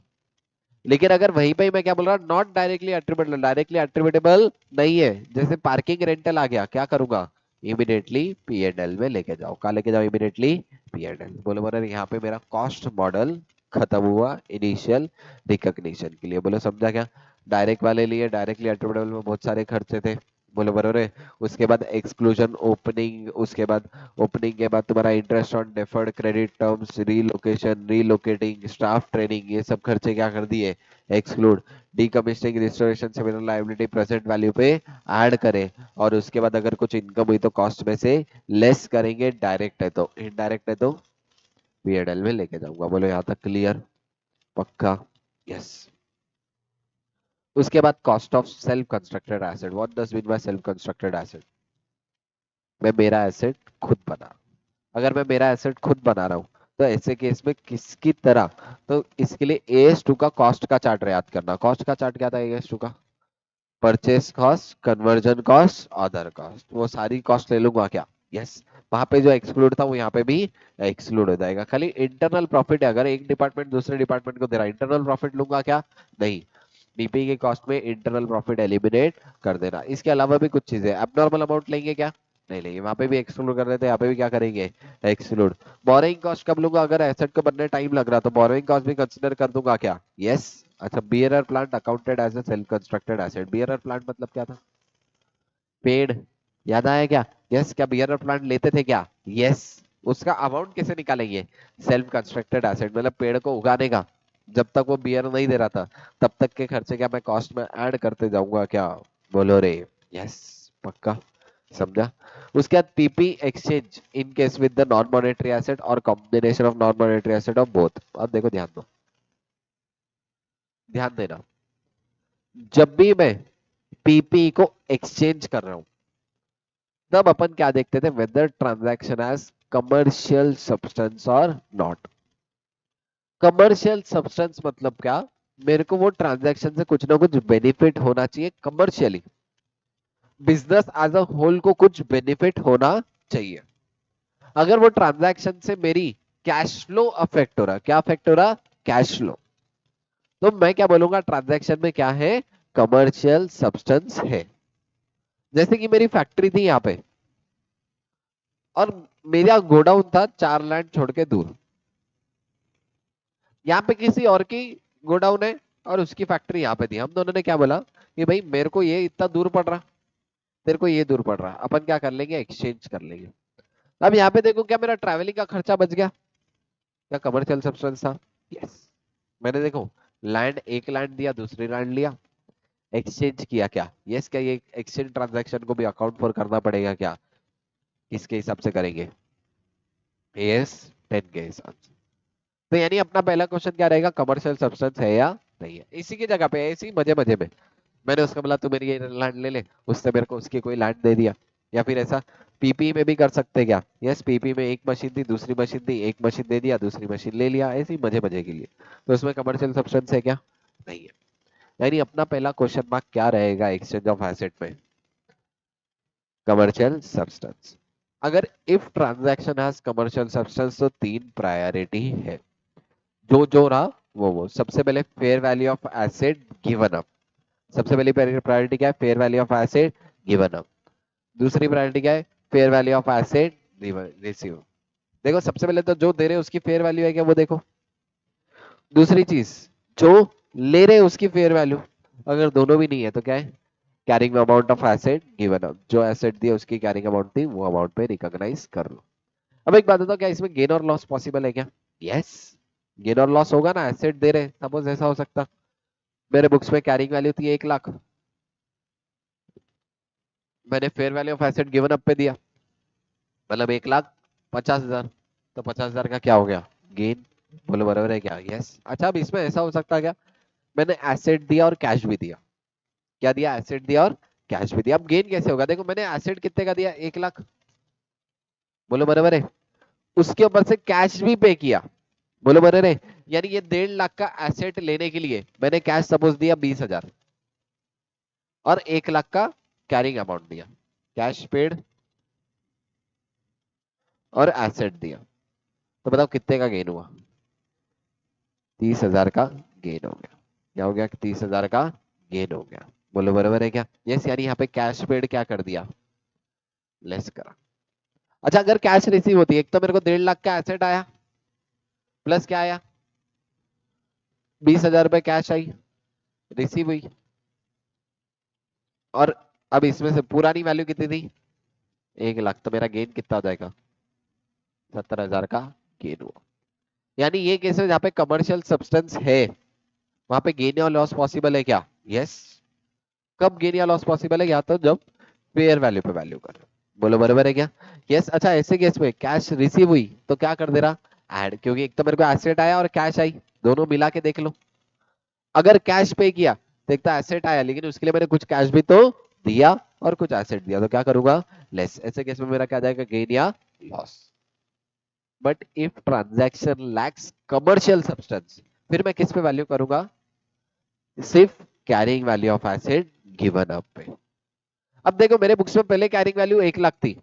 लेकिन अगर वहीं पे ही मैं क्या बोल रहा हूँ, not directly attributable, directly attributable नहीं है, जैसे पार्किंग रेंटल आ गया, क्या करूंगा, इमीडिएटली पीएनएल में लेके जाओ। कहा लेके जाओ? Immediately PNL. बोलो बोलो, यहाँ पे मेरा कॉस्ट मॉडल खत्म हुआ इनिशियल रिकॉग्निशन के लिए। बोलो समझा क्या? डायरेक्ट वाले लिए डायरेक्टली एट्रीब्यूटेबल में बहुत सारे खर्चे थे, बोलो बरोबर है। उसके बाद एक्सक्लूजन ओपनिंग, उसके बाद ओपनिंग के बाद तुम्हारा interest on deferred credit terms, relocation, relocating, staff training, ये सब खर्चे क्या कर दिए, exclude. Decommissioning, restoration, similar liability present value पे ऐड करें, और उसके बाद अगर कुछ इनकम हुई तो कॉस्ट में से लेस करेंगे। डायरेक्ट है तो, इनडायरेक्ट है तो पीएनएल में लेके जाऊंगा। बोलो यहाँ तक क्लियर? पक्का? यस। उसके बाद cost of self constructed asset. What does mean by self constructed asset? मैं मेरा एसेट खुद बना रहा हूं। अगर मैं मेरा एसेट खुद बना रहा हूँ तो ऐसे केस में किसकी तरह, तो इसके लिए एएस 2 का कॉस्ट का चार्ट याद करना। कॉस्ट का चार्ट क्या था एएस 2 का? Purchase cost, conversion cost, other cost, वो सारी कॉस्ट ले लूंगा क्या? यस। वहां पे जो एक्सक्लूड था वो यहाँ पे भी एक्सक्लूड हो जाएगा। खाली इंटरनल प्रॉफिट है, अगर एक डिपार्टमेंट दूसरे डिपार्टमेंट को दे रहा है, इंटरनल प्रॉफिट लूंगा क्या? नहीं। डीपी के कॉस्ट में इंटरनल प्रॉफिट एलिमिनेट कर देना। इसके अलावा भी कुछ चीजें, एबनॉर्मल अमाउंट लेंगे क्या? नहीं लेंगे, वहां पे भी एक्सक्लूड कर देते हैं, यहाँ पे भी क्या करेंगे, एक्सक्लूड। बोरोइंग कॉस्ट कब लूंगा? अगर एसेट को बनने टाइम लग रहा तो बोरोइंग कॉस्ट भी कंसिडर कर दूंगा क्या? यस। अच्छा, bearer plant accounted as a self constructed asset. Bearer plant मतलब क्या था? पेड़, याद आया क्या? यस। क्या बियरर प्लांट लेते थे क्या? यस। उसका अमाउंट कैसे निकालेंगे? सेल्फ कंस्ट्रक्टेड एसेट, मतलब पेड़ को उगाने का, जब तक वो बियर नहीं दे रहा था तब तक के खर्चे क्या मैं कॉस्ट में ऐड करते जाऊंगा क्या? बोलो रे। यस। पक्का? समझा? उसके बाद PP exchange in case with the non monetary asset or combination of non monetary asset of both. अब देखो ध्यान दो, ध्यान देना, जब भी मैं पीपी को एक्सचेंज कर रहा हूं तब अपन क्या देखते थे, whether transaction as commercial substance और नॉट। कमर्शियल सब्सटेंस मतलब क्या, मेरे को वो ट्रांजैक्शन से कुछ ना कुछ बेनिफिट होना चाहिए commercially, business as a whole को कुछ बेनिफिट होना चाहिए। अगर वो ट्रांजैक्शन से मेरी कैश फ्लो अफेक्ट हो रहा, क्या अफेक्ट हो रहा, कैश फ्लो, तो मैं क्या बोलूंगा, ट्रांजैक्शन में क्या है, कमर्शियल सब्सटेंस है। जैसे कि मेरी फैक्ट्री थी यहाँ पे और मेरा गोडाउन था 4 लैंड छोड़ के दूर, यहाँ पे किसी और की गोडाउन है और उसकी फैक्ट्री यहाँ पे थी। हम दोनों ने क्या बोला कि भाई मेरे को ये इतना दूर पड़ रहा, तेरे को ये दूर पड़ रहा, अपन क्या कर लेंगे, एक्सचेंज कर लेंगे। अब यहाँ पे देखो क्या मेरा ट्रैवलिंग का खर्चा बच गया, क्या कमर्शियल सब्सटेंस था? यस। मैंने देखो लैंड, एक लैंड दिया, दूसरी लैंड लिया, एक्सचेंज किया क्या? यस, क्या ये एक्सचेंज ट्रांजैक्शन को भी अकाउंट फॉर करना पड़ेगा क्या? किसके हिसाब से करेंगे? यस, 10 के हिसाब से। तो यानी अपना पहला क्वेश्चन क्या रहेगा, कमर्शियल सब्सटेंस है या नहीं है। इसी की जगह पे ऐसी मजे मजे में मैंने उसका बोला तू मेरी ये लैंड ले ले, उसने मेरे को उसकी कोई लैंड दे दिया। या फिर ऐसा पीपी में भी कर सकते क्या? यस, पीपी में एक मशीन थी, दूसरी मशीन थी, एक मशीन दे दिया, दूसरी मशीन ले लिया, ऐसे ही मजे मजे के लिए। तो उसमें कमर्शियल सब्सटेंस है क्या? नहीं है। यानी अपना पहला क्वेश्चन मार्क क्या रहेगा एक्सचेंज ऑफ एसेट में? Commercial substance. अगर if transaction has commercial substance तो तीन प्रायोरिटी है, जो जो रहा वो सबसे पहले fair value of asset given up. सबसे पहली प्रायोरिटी क्या है? Fair value of asset given up. दूसरी प्रायोरिटी क्या है? Fair value of asset receive. देखो सबसे पहले तो जो दे रहे उसकी फेयर वैल्यू है क्या, वो देखो। दूसरी चीज, जो ले रहे उसकी फेयर वैल्यू। अगर दोनों भी नहीं है तो क्या है? Carrying amount of asset given up, जो एसेट दिया उसकी कैरिंग अमाउंट थी वो अमाउंट पे रिकॉग्नाइज कर लो। अब एक बात बताओ, क्या इसमें गेन और लॉस पॉसिबल है क्या? यस, गेन और लॉस होगा ना, एसेट दे रहे। सपोज ऐसा हो सकता, मेरे बुक्स में कैरिंग वैल्यू थी 1 लाख, मैंने fair value of asset given up पे दिया, मतलब 1,50,000। तो 50,000 का क्या हो गया? गेन। बोलो बराबर है क्या? यस। अच्छा, अब इसमें ऐसा हो सकता है क्या, मैंने एसेट दिया और कैश भी दिया। क्या दिया? एसेट दिया और कैश भी दिया। अब गेन कैसे होगा? देखो मैंने एसेट कितने का दिया? 1 लाख। बोलो बराबर है। उसके ऊपर से कैश भी पे किया। बोलो बराबर है। यानी ये 1.5 लाख का एसेट लेने के लिए मैंने कैश सपोज दिया 20,000 और 1 लाख का कैरिंग अमाउंट दिया। कैश पेड और एसेट दिया। तो बताओ कितने का गेन हुआ? 30,000 का गेन हो गया। क्या हो गया? 30,000 का गेन हो गया। बोलो बराबर है क्या? यस, यानी यहाँ पे कैश पेड क्या कर दिया? लेस करा। अच्छा, अगर कैश रिसीव होती, एक तो मेरे को 1.5 लाख का एसेट आया, प्लस क्या आया? 20,000 रुपए कैश आई, रिसीव हुई। और अब इसमें से पुरानी वैल्यू कितनी थी? 1 लाख। तो मेरा गेन कितना हो जाएगा? 70,000 का गेन हुआ। यानी ये केस है जहाँ पे कमर्शियल सब्सटेंस है, वहां पे गेन या लॉस पॉसिबल है क्या? यस। कब गेन या लॉस पॉसिबल है? या तो जब फेयर वैल्यू पे वैल्यू कर। बोलो बराबर है क्या? यस। अच्छा, ऐसे केस में कैश रिसीव हुई तो क्या कर दे रहा? ऐड, क्योंकि एक तो मेरे को एसेट आया और कैश आई, दोनों मिला के देख लो। अगर कैश पे किया तो एक तो एसेट आया, लेकिन उसके लिए मैंने कुछ कैश भी तो दिया और कुछ एसेट दिया, तो क्या करूंगा? लेस। ऐसे केस में मेरा क्या जाएगा? गेन या loss. But if transaction lakhs commercial substance, फिर मैं किस पे वैल्यू करूंगा? सिर्फ carrying value of asset given up पे। अब देखो मेरे बुक्स में पहले कैरिंग वैल्यू 1 लाख थी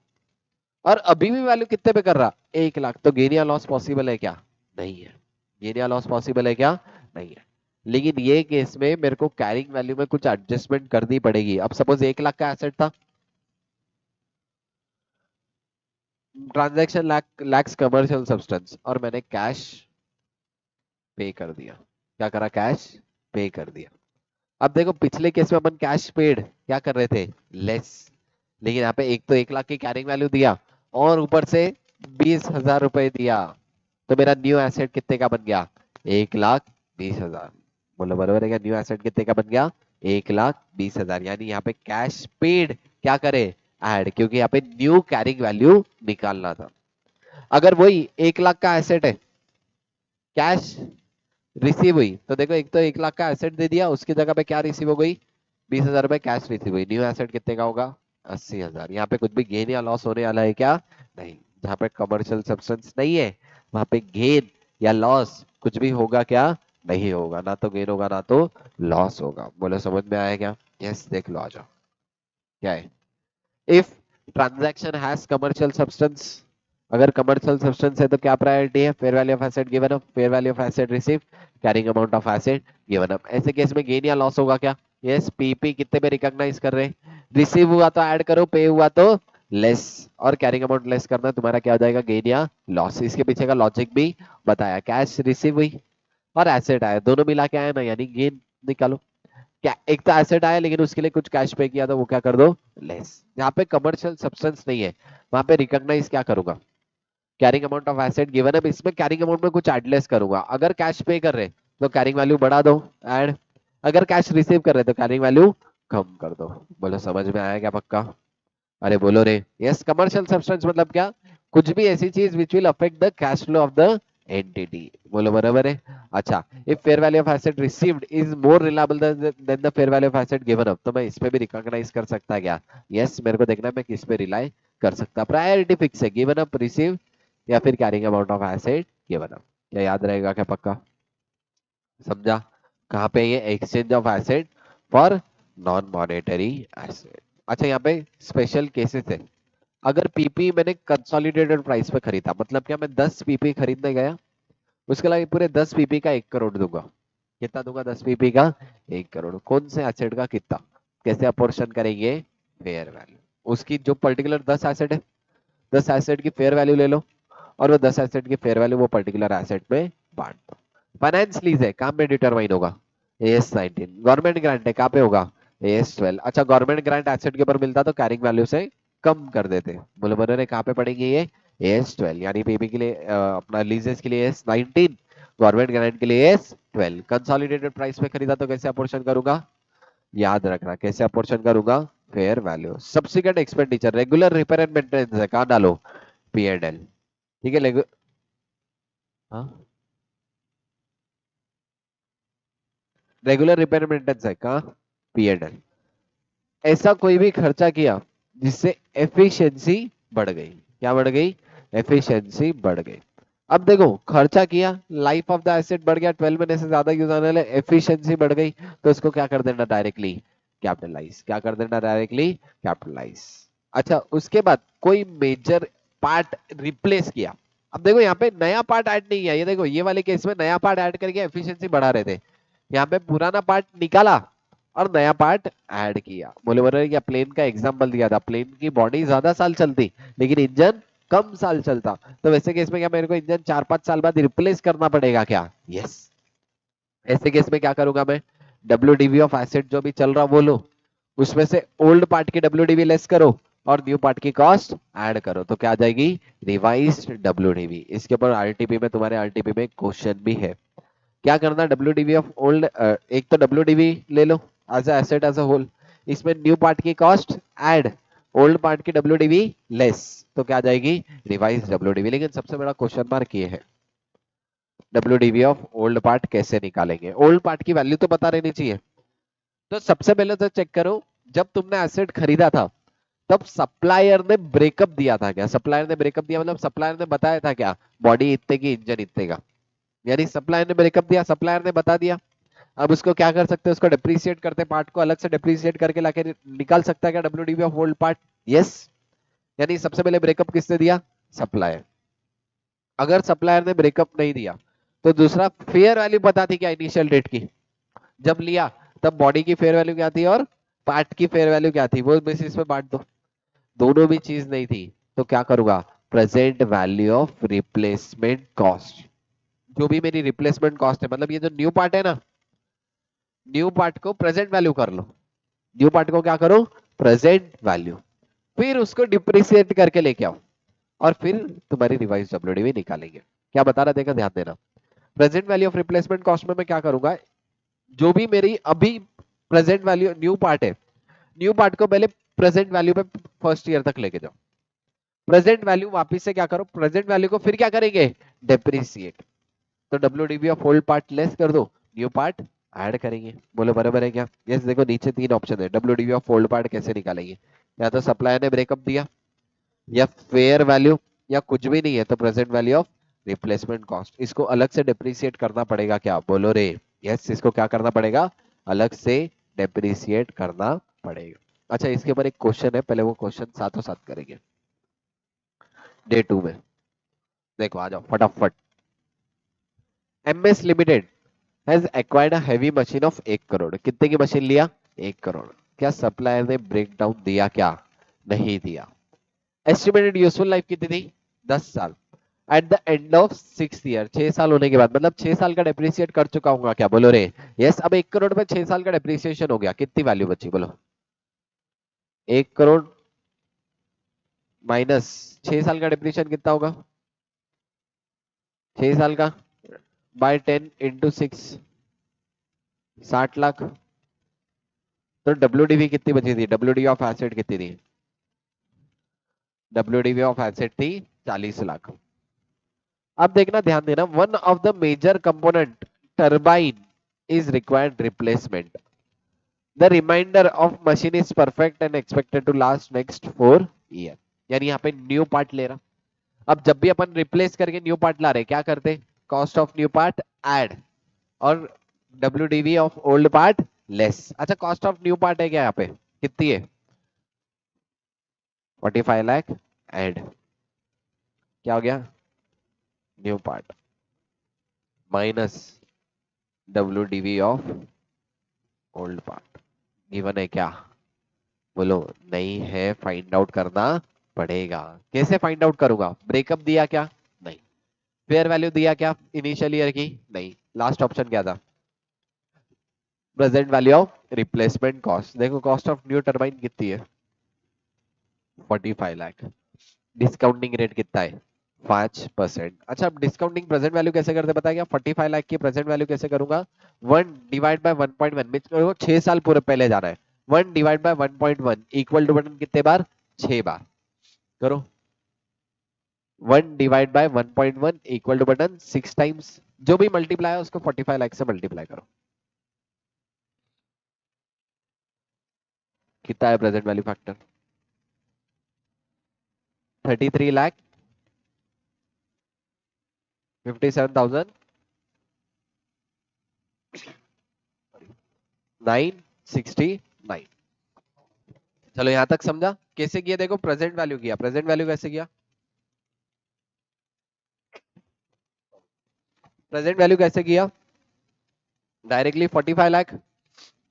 और अभी भी वैल्यू कितने पे कर रहा? 1 लाख। तो गेन या लॉस पॉसिबल है क्या? नहीं है। गेन या लॉस पॉसिबल है क्या? नहीं है। लेकिन ये केस में मेरे को कैरिंग वैल्यू में कुछ एडजस्टमेंट करनी पड़ेगी। अब सपोज 1 लाख का एसेट था, ट्रांजैक्शन लैक्स कमर्शियल सब्सटेंस, और मैंने कैश पे कर दिया। क्या करा? कैश पे कर दिया। अब देखो पिछले केस में अपन कैश पेड क्या कर रहे थे? लेस। लेकिन यहाँ पे एक तो 1 लाख की कैरिंग वैल्यू दिया और ऊपर से 20,000 रुपए दिया, तो मेरा न्यू एसेट कितने का बन गया? 1,20,000। बोलो बराबर है क्या? न्यू एसेट कितने का बन गया? 1,20,000। यानी यहाँ पे कैश पेड क्या करे? ऐड, क्योंकि यहाँ पे न्यू कैरिंग वैल्यू निकालना था। अगर वही 1 लाख का एसेट है, कैश रिसीव हुई, तो देखो एक तो 1 लाख का एसेट दे दिया, उसकी जगह पे क्या रिसीव हो गई? 20,000 रुपए कैश रिसीव हुई। न्यू एसेट कितने का होगा? 80,000। यहाँ पे कुछ भी गेन या लॉस होने वाला है क्या? नहीं। जहाँ पे कमर्शियल सब्सटेंस नहीं है वहां पे गेन या लॉस कुछ भी होगा क्या? नहीं होगा। ना तो गेन होगा ना तो लॉस होगा। बोलो समझ में आया क्या? यस, देख लो आ जाओ। क्या है? If transaction has commercial substance, अगर कमर्शियल सब्सटेंस है तो क्या प्रायोरिटी है? Fair value of asset given up, fair value of asset receive, carrying amount of asset given up. ऐसे केस में गेन या लॉस होगा क्या? यस, पीपी कितने पे रिकॉग्नाइज कर रहे हैं? रिसीव हुआ तो ऐड करो, पे हुआ तो लेस, और कैरिंग अमाउंट लेस करना, तुम्हारा क्या हो जाएगा? गेन या लॉस। इसके पीछे का लॉजिक भी बताया। कैश रिसीव हुई और एसेट आया, दोनों मिला के आया ना, यानी गेन निकालो। क्या एक तो एसेट आया लेकिन उसके लिए कुछ कैश पे किया, तो वो क्या कर दो? लेस। जहाँ पे कमर्शियल सब्सटेंस नहीं है वहां पे रिकॉग्नाइज क्या करूंगा? Carrying amount of asset given है, इसमें कैरिंग अमाउंट में कुछ एडलेस करूंगा। अगर कैश पे कर रहे तो कैरिंग वैल्यू बढ़ा दो, ऐड। अगर कैश रिसीव कर रहे तो कैरिंग वैल्यू कम कर दो। बोलो समझ में आया क्या पक्का? अरे बोलो रे। यस, कमर्शियल सब्सटेंस मतलब क्या? कुछ भी ऐसी चीज which will affect the cash flow of the entity. बोलो बराबर है। अच्छा, if fair value of asset received is more reliable then the fair value of asset given up, तो मैं इस पे भी रिकॉग्नाइज कर सकता है क्या? यस, मेरे को देखना है मैं किस पे रिलाई कर सकता। प्रायोरिटी फिक्स है, गिवन अप, रिसीव, या फिर carrying amount of asset given up. क्या याद रहेगा क्या पक्का? समझा? कहाँ पे ये exchange of asset for non monetary asset. अच्छा, यहाँ पे स्पेशल केसेस है। अगर पीपी मैंने कंसोलिडेटेड प्राइस पे खरीदा, मतलब क्या, मैं 10 पीपी खरीदने गया, उसके अलावा पूरे 10 पीपी का 1 करोड़ दूंगा। कितना दूंगा? 10 पीपी का 1 करोड़। कौन से एसेट का कितना? कैसे अपोर्शन करेंगे? Fair value. उसकी जो पर्टिकुलर 10 एसेट है, 10 एसेट की फेयर वैल्यू ले लो, और वो 10 एसेट की फेयर वैल्यू वो पर्टिकुलर एसेट में बांट दो। फाइनेंस लीज है, कहाँ पे डिटरमाइन होगा? AS 19। गवर्नमेंट ग्रांट है, कहाँ पे होगा? AS 12। अच्छा, गवर्नमेंट ग्रांट एसेट के ऊपर मिलता तो कैरिंग वैल्यू से कम कर देते। बोलो बोलो रे, कहाँ पे पड़ेंगे ये? AS 12। यानी पीपी के लिए अपना लीजेस के लिए AS 19, गवर्नमेंट ग्रांट के लिए AS 12। कंसोलिडेटेड प्राइस पे खरीदा तो कैसे अपोर्शन करूंगा? याद रखना कैसे अपोर्शन करूंगा? Fair value. Subsequent expenditure, regular repair and maintenance है, कहाँ डालो? P&L। ठीक है, हाँ, रेगुलर रिपेयर मेंटेनेंस है, कहाँ? P&L। ऐसा कोई भी खर्चा किया जिससे एफिशिएंसी बढ़ गई। क्या बढ़ गई? एफिशिएंसी बढ़ गई। अब देखो, खर्चा किया, लाइफ ऑफ द एसेट बढ़ गया, 12 महीने से ज्यादा यूज आने वाले, एफिशिएंसी बढ़ गई, तो इसको क्या कर देना? Directly capitalise. क्या कर देना? Directly capitalise. अच्छा, उसके बाद कोई मेजर पार्ट रिप्लेस किया। अब देखो यहाँ पे नया पार्ट ऐड नहीं किया, ये देखो ये वाले केस में नया पार्ट ऐड करके एफिशिएंसी बढ़ा रहे थे। यहाँ पे पुराना पार्ट निकाला और नया पार्ट ऐड किया। बोले बोल रहे क्या? प्लेन का एग्जांपल दिया था, प्लेन की बॉडी ज्यादा साल चलती लेकिन इंजन कम साल चलता, तो वैसे केस में क्या मेरे को इंजन 4-5 साल बाद रिप्लेस करना पड़ेगा क्या? यस। ऐसे केस में क्या करूंगा मैं? WDV ऑफ एसेट जो भी चल रहा वो लो, उसमें से ओल्ड पार्ट की WDV लेस करो और न्यू पार्ट की कॉस्ट ऐड करो, तो क्या आ जाएगी? Revised WDV। इसके ऊपर आरटीपी में, तुम्हारे आरटीपी में क्वेश्चन भी है। क्या करना? WDV ऑफ ओल्ड, एक तो WDV ले लो as asset as a whole, इसमें न्यू पार्ट की कॉस्ट ऐड, ओल्ड पार्ट की WDV लेस, तो क्या आ जाएगी? Revise WDV। लेकिन सबसे बड़ा क्वेश्चन मार्क ये है, WDV ऑफ ओल्ड पार्ट कैसे निकालेंगे? ओल्ड पार्ट की वैल्यू तो पता रहनी चाहिए। तो सबसे पहले तो चेक करो, जब तुमने एसेट खरीदा था तब सप्लायर ने ब्रेकअप दिया था क्या? सप्लायर ने ब्रेकअप दिया मतलब सप्लायर ने बताया था क्या? बॉडी इतने की, इंजन इतने का। यानी सप्लायर ने ब्रेकअप दिया, सप्लायर ने बता दिया। अब उसको क्या कर सकते हैं? उसको डिप्रिशिएट करते, पार्ट को अलग से डिप्रिशिएट करके लाके निकाल सकता है क्या WDV of old part? Yes. यानी सबसे पहले ब्रेकअप किसने दिया? सप्लायर। अगर सप्लायर ने ब्रेकअप नहीं दिया तो दूसरा फेयर वैल्यू बता दी क्या इनिशियल डेट की? जब लिया तब बॉडी की फेयर वैल्यू क्या थी और पार्ट की फेयर वैल्यू क्या थी, वो बेसिस पे बांट दो। दोनों भी चीज नहीं थी तो क्या करूंगा? Present value of replacement cost. जो भी मेरी रिप्लेसमेंट कॉस्ट है, मतलब ये जो न्यू पार्ट है ना, न्यू पार्ट को प्रेजेंट वैल्यू कर लो। न्यू पार्ट को क्या करो? Present value. फिर उसको डिप्रिसिएट करके लेके आओ और फिर तुम्हारी रिवाइज WDV निकालेंगे। क्या बता रहा देखा, ध्यान देना। Present value of replacement cost में मैं क्या करूंगा? जो भी मेरी अभी प्रेजेंट वैल्यू न्यू पार्ट है, न्यू पार्ट को पहले प्रेजेंट वैल्यू पे फर्स्ट ईयर तक लेके जाओ। प्रेजेंट वैल्यू वापिस से क्या करो? प्रेजेंट वैल्यू को फिर क्या करेंगे? डिप्रिसिएट। तो WDV of old part less कर दो, न्यू पार्ट ऐड करेंगे। बोलो बराबर है क्या? यस। देखो नीचे 3 ऑप्शन है, WDV ऑफ ओल्ड पार्ट कैसे निकालेंगे? या तो सप्लायर ने ब्रेकअप दिया, या फेयर वैल्यू, या कुछ भी नहीं है तो present value of replacement cost. इसको अलग से डिप्रिशिएट करना पड़ेगा क्या? बोलो रे। यस, इसको क्या करना पड़ेगा? अलग से डिप्रिशिएट करना पड़ेगा। अच्छा, इसके ऊपर एक क्वेश्चन है, पहले वो क्वेश्चन साथों साथ करेंगे डे 2 में। देखो आ जाओ फटाफट। MS limited has acquired a heavy machine of 1 crore. कितने की मशीन लिया? 1 करोड़। क्या सप्लायर ने ब्रेक डाउन दिया क्या? नहीं दिया। एस्टिमेटेड यूजफुल लाइफ कितनी थी? 10 साल। Eight the end of 6 year, 6 साल होने के बाद, मतलब 6 साल का डेप्रिसिएट कर चुका हूँ क्या? बोलो रे। यस। अब 1 करोड़ में 6 साल का डेप्रिसिएशन हो गया, कितनी वैल्यू बची? बोलो। 1 करोड़ माइनस 6 साल का डेप्रिसिएशन कितना होगा? 6 साल का बाय 10 इंटू 6, 60 लाख। तो WDV कितनी बची थी? WDV ऑफ एसेट कितनी थी? WDV ऑफ एसेट थी 40 लाख। अब देखना, ध्यान देना, one of the major component turbine is required replacement. The remainder of machine is perfect and expected to last next 4 year. यानी यहाँ पे न्यू पार्ट ले रहा। अब जब भी अपन रिप्लेस करके न्यू पार्ट ला रहे क्या करते? Cost of new part add और WDV of old part less. अच्छा, कॉस्ट ऑफ न्यू पार्ट है क्या यहाँ पे? कितनी है? 45 लाख ऐड, क्या हो गया? New part minus WDV of old part. Given है क्या? बोलो। नहीं है, फाइंड आउट करना पड़ेगा। कैसे फाइंड आउट करूंगा? ब्रेकअप दिया क्या? नहीं। फेयर वैल्यू दिया क्या इनिशियल ईयर की? नहीं। लास्ट ऑप्शन क्या था? Present value of replacement cost. देखो कॉस्ट ऑफ न्यू टर्बाइन कितनी है? 45 लाख। डिस्काउंटिंग रेट कितना है? 5%। अच्छा, अब डिस्काउंटिंग प्रेजेंट वैल्यू कैसे करते पता है क्या? 45 लाख की प्रेजेंट वैल्यू कैसे करूंगा? 1/1.1 में 6 साल पूरे पहले जाना है। 1/1.1 इक्वल टू बटन कितने बार? 6 बार। करो। 1/1.1 इक्वल टू बटन 6 टाइम्स। जो भी मल्टीप्लाई है उसको 45 लाख से मल्टीप्लाई करो। कितना है प्रेजेंट वैल्यू फैक्टर? 33,57,969। चलो यहां तक समझा? कैसे किया देखो, प्रेजेंट वैल्यू किया। प्रेजेंट वैल्यू कैसे किया? प्रेजेंट वैल्यू कैसे किया? डायरेक्टली 45 लाख,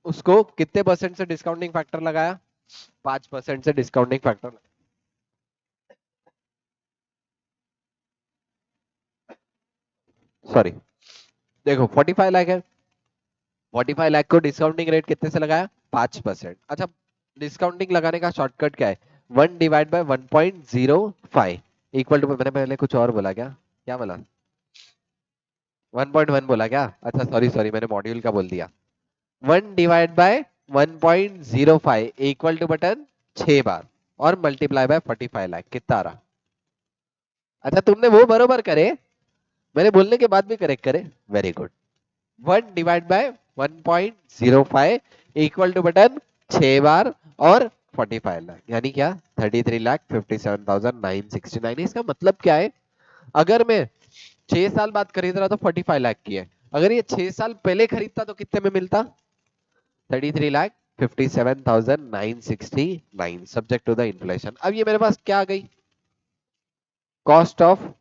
उसको कितने परसेंट से डिस्काउंटिंग फैक्टर लगाया? 5% से डिस्काउंटिंग फैक्टर। सॉरी, देखो 45 लाख है। 45 लाख को डिस्काउंटिंग रेट कितने से लगाया? 5%। अच्छा, डिस्काउंटिंग लगाने का शॉर्टकट क्या है? 1/1.05 इक्वल टू, मैंने पहले कुछ और बोला क्या? क्या बोला? 1.1 बोला क्या? अच्छा सॉरी सॉरी, मैंने मॉड्यूल का बोल दिया। 1/1.05 इक्वल टू बटन 6 बार और मल्टीप्लाई बाय 45 लाख। कितना आ रहा? अच्छा, तुमने वो बरोबर करे, मैंने बोलने के बाद भी करेक्ट करे। Very good. 1/1.05 equal to button 6 बार और 45 लाख, यानी क्या? 33,57,969। इसका मतलब क्या है? अगर मैं 6 साल बाद खरीद रहा तो 45 लाख की है। अगर ये 6 साल पहले खरीदता तो कितने में मिलता? 33,57,969 सब्जेक्ट टू द इन्फ्लेशन। अब ये मेरे पास क्या आ गई? Cost of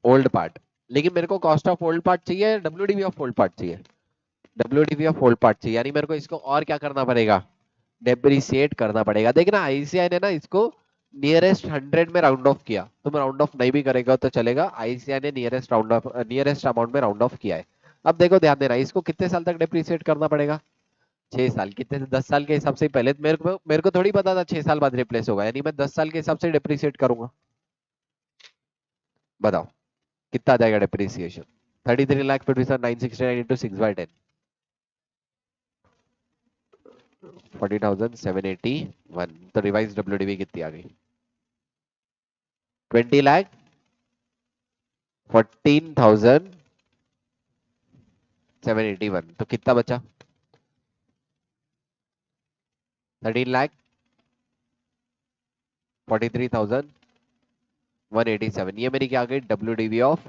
old part. लेकिन मेरे को कॉस्ट ऑफ ओल्ड पार्ट चाहिए, WDV ऑफ ओल्ड पार्ट चाहिए? WDV ऑफ ओल्ड पार्ट चाहिए, यानी मेरे को इसको और क्या करना पड़ेगा? डेप्रिसिएट करना पड़ेगा। देखना ICI ने ना इसको नियरेस्ट 100 में राउंड ऑफ किया। तुम राउंड ऑफ नहीं भी करेगा तो चलेगा। ICI ने नियरेस्ट अमाउंट में राउंड ऑफ किया है। अब देखो ध्यान देना, इसको कितने साल तक डेप्रिसिएट करना पड़ेगा? 6 साल। कितने से? 10 साल के हिसाब से। पहले मेरे को थोड़ी पता था 6 साल बाद रिप्लेस होगा, यानी मैं 10 साल के हिसाब से डेप्रिसिएट करूंगा। बताओ कितना आ जाएगा डेप्रिसिएशन? 33,57,969 इंटू 6/10, 40,781। तो रिवाइज WDV कितनी आ गई? 20,14,781। तो कितना बचा? 13,43,187। ये मेरी क्या आ गई? WDV of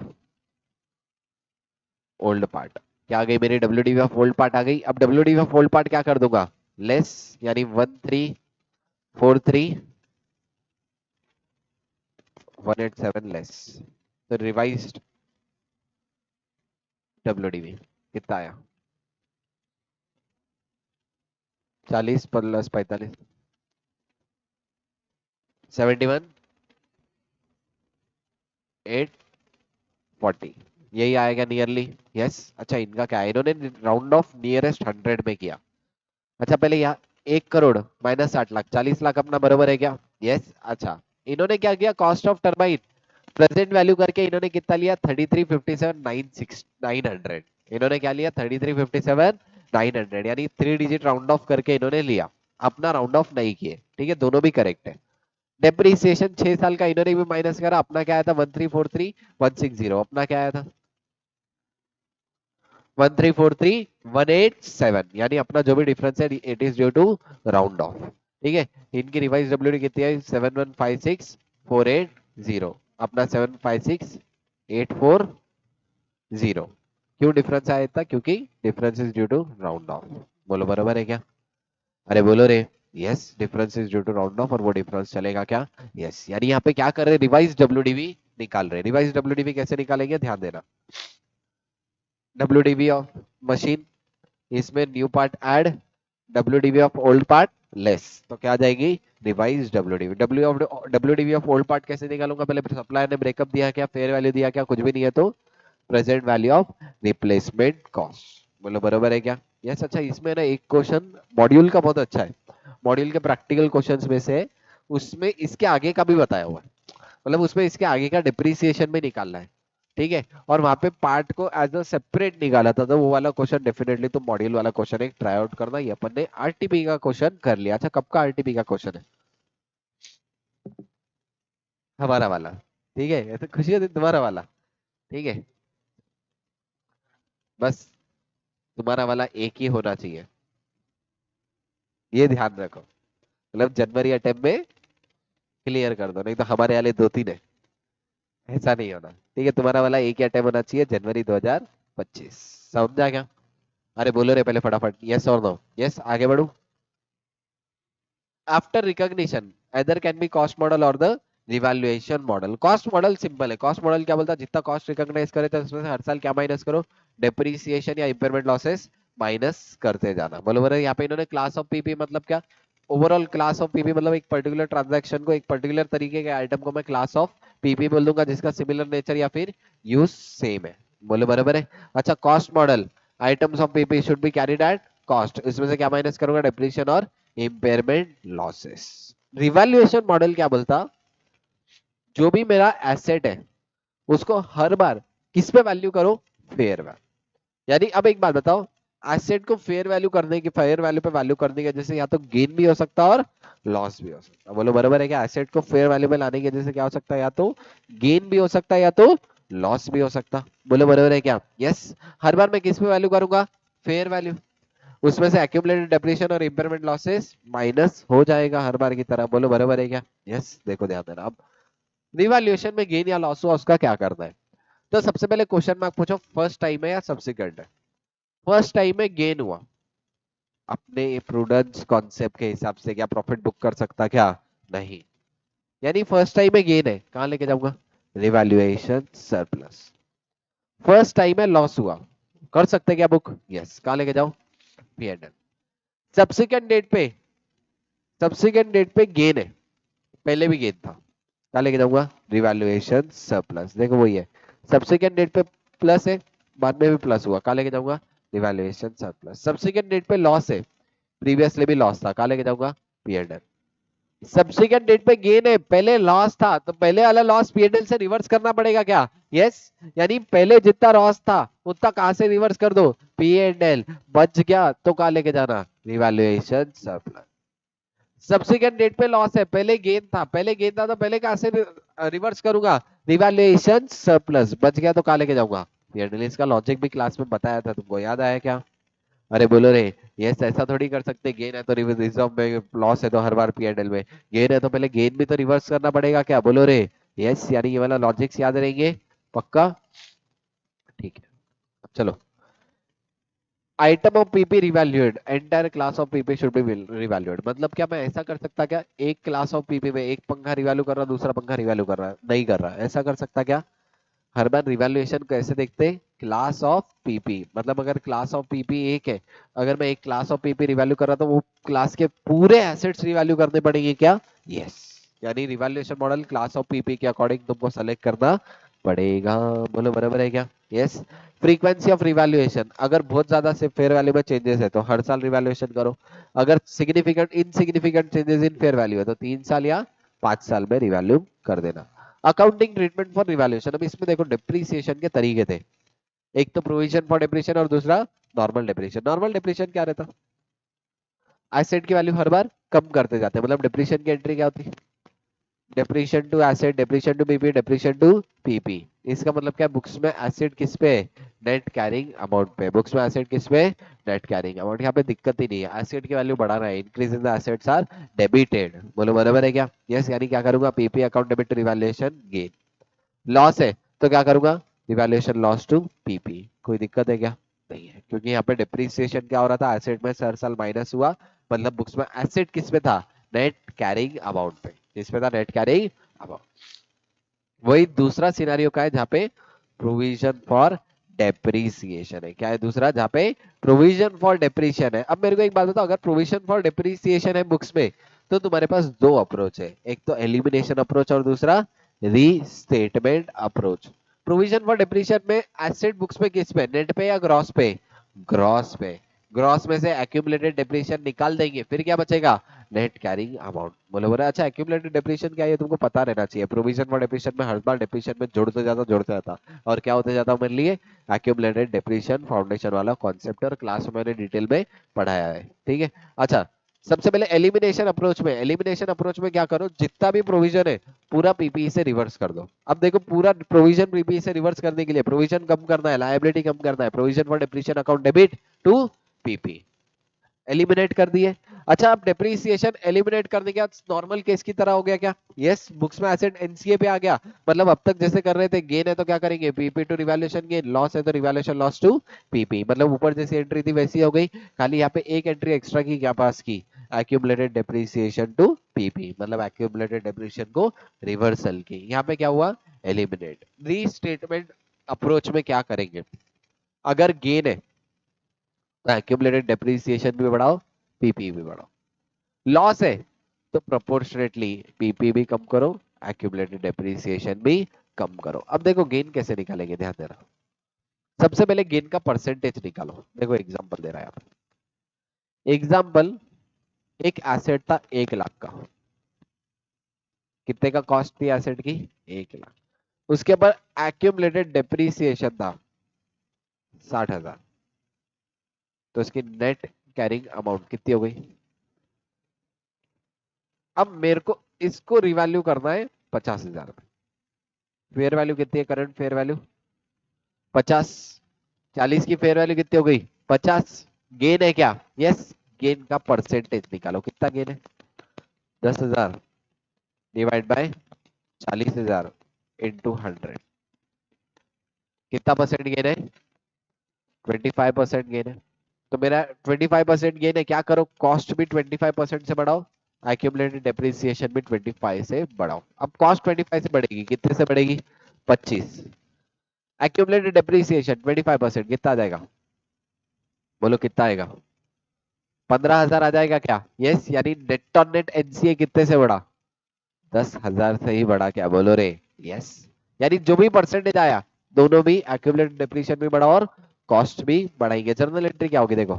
old part. क्या आ गई मेरी? WDV ऑफ ओल्ड पार्ट आ गई। अब WDV ऑफ ओल्ड पार्ट क्या कर दूंगा? लेस, यानी 13,43,187 लेस। तो रिवाइज्ड WDV कितना आया? 40 प्लस 45, 71,840। यही आएगा नियरली। यस। अच्छा, इनका क्या है? इन्होंने राउंड ऑफ नियरेस्ट 100 में किया। अच्छा, पहले यहाँ 1 करोड़ माइनस 60 लाख, 40 लाख अपना बराबर है क्या? यस। अच्छा, इन्होंने क्या किया? Cost of turbine present value करके इन्होंने कितना लिया? 33,57,900। इन्होंने क्या लिया? 33,57,900 900, यानी 3 डिजिट राउंड ऑफ करके इन्होंने लिया, अपना राउंड ऑफ नहीं किए, ठीक है, दोनों भी करेक्ट है। डेप्रीसिएशन 6 साल का इन्होंने भी माइनस करा, अपना क्या आया था 1343160, अपना क्या आया था 1343187, यानी अपना जो भी डिफरेंस है it is due to round off, ठीक है। इनकी रिवाइज डब्ल्यूडी कितनी है 7156480, अपना 756840। क्यों डिफरेंस आया इतना, क्योंकि difference is due to round off. बोलो बराबर है क्या, अरे बोलो रे, yes difference is due to round off, और वो डिफरेंस चलेगा क्या, यस। यानी यहाँ पे क्या कर रहे, रिवाइज डब्ल्यूडीवी निकाल रहे। रिवाइज डब्ल्यूडीवी कैसे निकालेंगे, ध्यान देना। डब्ल्यूडीवी ऑफ मशीन, इसमें new part add, WDV of old part less, तो क्या आ जाएगी revise WDV. WDV of old part कैसे निकालूंगा, पहले सप्लायर ने ब्रेकअप दिया क्या, फेयर वैल्यू दिया क्या, कुछ भी नहीं है तो present value of replacement cost. बोलो बरोबर है क्या, यस। अच्छा इसमें ना एक क्वेश्चन मॉड्यूल का बहुत अच्छा है, मॉड्यूल के प्रैक्टिकल क्वेश्चंस में से, उसमें इसके आगे का भी बताया हुआ है, मतलब उसमें इसके आगे का डिप्रिसिएशन भी निकालना है, ठीक है। और वहां पे पार्ट को एज अ सेपरेट निकाला था, तो वो वाला क्वेश्चन डेफिनेटली तो मॉड्यूल वाला क्वेश्चन एक ट्राई आउट करना। ये अपन ने आरटीपी का क्वेश्चन कर लिया। अच्छा कब का आरटीपी का क्वेश्चन है, हमारा वाला, ठीक है, ये तो खुशी है तुम्हारा वाला, ठीक है। बस तुम्हारा वाला एक ही होना चाहिए, ये ध्यान रखो, मतलब जनवरी अटेम्प में क्लियर कर दो, नहीं तो हमारे वाले 2-3 है, ऐसा नहीं होना, ठीक है। तुम्हारा वाला एक ही अटेम्प होना चाहिए जनवरी 2025, समझा क्या। अरे बोलो रे पहले फटाफट, यस और नो, यस आगे बढ़ू। After recognition either can be cost model और the revaluation model. Cost model simple है, कॉस्ट मॉडल क्या बोलता है, जितना कॉस्ट रिकॉग्नाइज करे तो उसमें से हर साल क्या माइनस करो, डेप्रिसिएशन या इंपेयरमेंट लॉसेस माइनस करते जाना। बोलो बोलो, यहाँ पे इन्होंने क्लास ऑफ पीपी मतलब क्या, ओवरऑल क्लास ऑफ पीपी मतलब एक पर्टिकुलर ट्रांजैक्शन को, एक पर्टिकुलर तरीके के आइटम को मैं क्लास ऑफ पीपी बोल दूंगा जिसका सिमिलर नेचर या फिर यूज सेम है। बोलो बराबर है। अच्छा cost model, items of PP should be carried at cost, इसमें से क्या माइनस करूंगा, डेप्रिसिएशन और इम्पेयरमेंट लॉसेस। रिवैल्यूएशन मॉडल क्या बोलता, जो भी मेरा एसेट है उसको हर बार किस पे वैल्यू करो, फेयर वैल्यू। यानी अब एक बात बताओ, एसेट को फेयर वैल्यू करने की, फेयर वैल्यू पे वैल्यू करने की वजह से या तो गेन भी हो सकता है और लॉस भी हो सकता है। बोलो बराबर है क्या, एसेट को फेयर वैल्यू पे लाने की वजह से क्या हो सकता है, या तो गेन भी हो सकता है या तो लॉस भी हो सकता है। बोलो बराबर है क्या, यस। हर बार मैं किस पे वैल्यू करूंगा, फेयर वैल्यू, उसमें से एक्यूमुलेटेड डेप्रिसिएशन और इम्पेयरमेंट लॉसेस माइनस हो जाएगा हर बार की तरह। बोलो बराबर है क्या, यस। देखो ध्यान देना, अब रिवैल्यूएशन में गेन या लॉस हुआ उसका क्या करना है। तो सबसे पहले क्वेश्चन मार्क पूछो, फर्स्ट टाइम है या सब्सिक्वेंट है। फर्स्ट टाइम में गेन हुआ, अपने प्रूडेंस कॉन्सेप्ट के हिसाब से क्या प्रॉफिट बुक कर सकता, क्या नहीं, यानी फर्स्ट टाइम में गेन है, कहां लेके जाऊंगा, रिवैल्यूएशन सरप्लस। फर्स्ट टाइम में लॉस हुआ, कर सकते क्या बुक, यस, कहां लेके जाओ, P&L। सब्सिक्वेंट डेट पे, सब्सिक्वेंट डेट पे गेन है, पहले भी गेन था, क्या लेके जाऊंगा, रिवैल्यूएशन सरप्लस। देखो वही है, सब्सिक्वेंट डेट पे प्लस है, बाद में भी प्लस हुआ, क्या लेके जाऊंगा, रिवैल्यूएशन सरप्लस। सब्सिक्वेंट डेट पे लॉस है, प्रीवियसली भी लॉस था, क्या लेके जाऊंगा, P&L। सब्सिक्वेंट डेट पे गेन है, पहले लॉस था, तो पहले वाला लॉस P&L से रिवर्स करना पड़ेगा क्या, यस। यानी पहले जितना लॉस था उतना कहां से रिवर्स कर दो, P&L, बच गया तो कहां लेके जाना, रिवैल्यूएशन सरप्लस। सब्सिक्वेंट डेट पे लॉस है, पहले गेन था, पहले गेन था तो पहले कहां से रिवर्स करूंगा, रिवैल्यूएशन सरप्लस, बच गया तो कहां लेके जाऊंगा, P&L। इसका लॉजिक भी क्लास में बताया था, तुमको याद आया क्या, अरे बोलो रे, यस। ऐसा थोड़ी कर सकते, गेन है तो रिजर्व में, लॉस है तो हर बार P&L में, गेन है तो पहले गेन भी तो रिवर्स करना पड़ेगा क्या, बोलो रे, यस। यानी ये वाला लॉजिक्स याद रहेंगे, पक्का, ठीक है। अब चलो, item of PP revalued, entire class of PP should be revalued, मतलब क्या मैं ऐसा कर सकता क्या, एक क्लास ऑफ पीपी में एक पंखा रिवैल्यू कर रहा, दूसरा पंखा रिवैल्यू कर रहा है, नहीं कर रहा, ऐसा कर सकता क्या। हर बार रिवैल्यूएशन कैसे देखते हैं, क्लास ऑफ पीपी, मतलब अगर क्लास ऑफ पीपी एक है, अगर मैं एक क्लास ऑफ पीपी रिवैल्यू कर रहा तो वो क्लास के पूरे एसेट्स रिवैल्यू करने पड़ेंगे क्या, यस। यानी revaluation model class of PP के अकॉर्डिंग तुमको सेलेक्ट करना पड़ेगा। बोलो बराबर है क्या, यस। फ्रीक्वेंसी ऑफ रिवैल्यूएशन, अगर बहुत ज्यादा से फेयर वैल्यू में चेंजेस है तो हर साल रिवैल्यूएशन करो, अगर significant insignificant changes in fair value है तो 3 साल या 5 साल में रिवैल्यू कर देना। अकाउंटिंग ट्रीटमेंट फॉर रिवैल्यूएशन, अब इसमें देखो डिप्रिसिएशन के तरीके थे, एक तो प्रोविजन फॉर डिप्रिसिएशन और दूसरा नॉर्मल डिप्रीशिएशन क्या रहता? एसेट की वैल्यू हर बार कम करते जाते हैं, मतलब डिप्रीशिएशन की एंट्री क्या होती है? Depreciation to asset, depreciation to PP, depreciation to PP. इसका मतलब क्या, बुक्स में एसेट किस पे? नेट कैरिंग अमाउंट पे। बुक्स में एसेट किस पे? Net carrying amount. यहाँ पे दिक्कत ही नहीं है, एसेट की वैल्यू बढ़ा रहा है, increase in the assets are debited. बोलो बराबर है क्या? यस, यानी क्या करूंगा, PP account debit to revaluation gain. Loss है तो क्या करूंगा, रिवैल्यूएशन लॉस टू पीपी। कोई दिक्कत है क्या? नहीं है, क्योंकि यहाँ पे डिप्रिसिएशन क्या हो रहा था, एसेट में हर साल माइनस हुआ, मतलब बुक्स में एसेट किस पे था? नेट कैरिंग अमाउंट पे। किस पे था? Net carrying amount. वही दूसरा सिनेरियो का है जहाँ पे प्रोविजन फॉर डेप्रिसिएशन है। क्या है दूसरा? जहाँ पे प्रोविजन फॉर डेप्रिसिएशन है। अब मेरे को एक बात बताओ, अगर प्रोविजन फॉर डेप्रिसिएशन है बुक्स में, तो तुम्हारे पास दो अप्रोच है, एक तो एलिमिनेशन अप्रोच और दूसरा restatement approach. Provision for depreciation में एसेट बुक्स में किस पे? नेट पे या ग्रॉस पे? ग्रॉस पे। ग्रॉस में से एक्यूमुलेटेड डेप्रिसिएशन निकाल देंगे, फिर क्या बचेगा? Net carrying amount. बोलो बोला अच्छा, एक्यूमुलेटेड डेप्रिसिएशन क्या है ये तुमको पता रहना चाहिए। प्रोविजन फॉर डेप्रिसिएशन में हर बार डेप्रिसिएशन में जोड़ते जाता और क्या होते जाता मेरे लिए? एक्यूमुलेटेड डेप्रिसिएशन फाउंडेशन वाला कॉन्सेप्ट और क्लास में मैंने डिटेल में पढ़ाया है, ठीक है। अच्छा, सबसे पहले एलिमिनेशन अप्रोच में क्या करो, जितना भी प्रोविजन है पूरा पीपी से रिवर्स कर दो। अब देखो, पूरा प्रोविजन पीपी से रिवर्स करने के लिए प्रोविजन कम करना है, लायबिलिटी कम करना है, provision for depreciation account debit to PP eliminate कर दिए। अच्छा, अब डेप्रिसिएशन एलिमिनेट करने के बाद नॉर्मल केस की तरह हो गया क्या? यस, बुक्स में एसेट एनसीए पे आ गया। मतलब अब तक जैसे कर रहे थे, गेन है तो क्या करेंगे, PP two revaluation gain, loss है तो रिवैल्यूएशन लॉस टू पीपी। मतलब ऊपर जैसी एंट्री थी वैसी हो गई, खाली यहाँ पे एक एंट्री एक्स्ट्रा की, क्या पास की? एक्यूमुलेटेड डेप्रिसिएशन टू पीपी, मतलब एक्यूमुलेटेड डेप्रिसिएशन को रिवर्सल की। यहाँ पे क्या हुआ? एलिमिनेट। रीस्टेटमेंट अप्रोच में क्या करेंगे, अगर गेन है तो एक्यूमुलेटेड डेप्रिसिएशन भी बढ़ाओ, पीपी भी बढ़ाओ। लॉस है तो प्रोपोर्शनेटली पीपी भी कम करो, एक्यूमुलेटेड डेप्रिसिएशन भी कम करो। अब देखो गेन कैसे निकालेंगे, ध्यान देना। सबसे पहले गेन का परसेंटेज निकालो। देखो एग्जांपल दे रहा है यहाँ पे। एग्जांपल, एक एसेट था 1 लाख का। कितने का कॉस्ट थी एसेट की? 1 लाख। उसके बाद एक्यूमुलेटेड डेप्रिसिएशन था 60,000। तो इसकी नेट कैरिंग अमाउंट कितनी हो गई? अब मेरे को इसको रिवैल्यू करना है 50,000 में। फेयर वैल्यू कितनी है? Current fair value 50। 40 की फेयर वैल्यू कितनी हो गई? 50। गेन है क्या? यस। गेन का परसेंटेज निकालो, कितना गेन है? 10,000 डिवाइड बाय 40,000 इंटू 100। कितना परसेंट गेन है? 25% गेन है। तो मेरा 25% गेन है, क्या करो, कॉस्ट भी 25% से बढ़ाओ, एक्यूमुलेटेड डेप्रिसिएशन भी 25 से बढ़ाओ। अब कॉस्ट 25 से बढ़ेगी, कितने से बढ़ेगी? 25। एक्यूमुलेटेड डेप्रिसिएशन 25% कितना आ जाएगा? बोलो कितना आएगा? 15,000 आ जाएगा क्या? यस, यानी नेट ऑन नेट एनसीए कितने से बढ़ा? 10,000 से ही बढ़ा क्या? बोलो रे। यस, यानी जो भी परसेंटेज आया, दोनों भी एक्यूमुलेटेड डेप्रिसिएशन भी बढ़ा और कॉस्ट भी बढ़ाएंगे। जर्नल एंट्री क्या होगी देखो,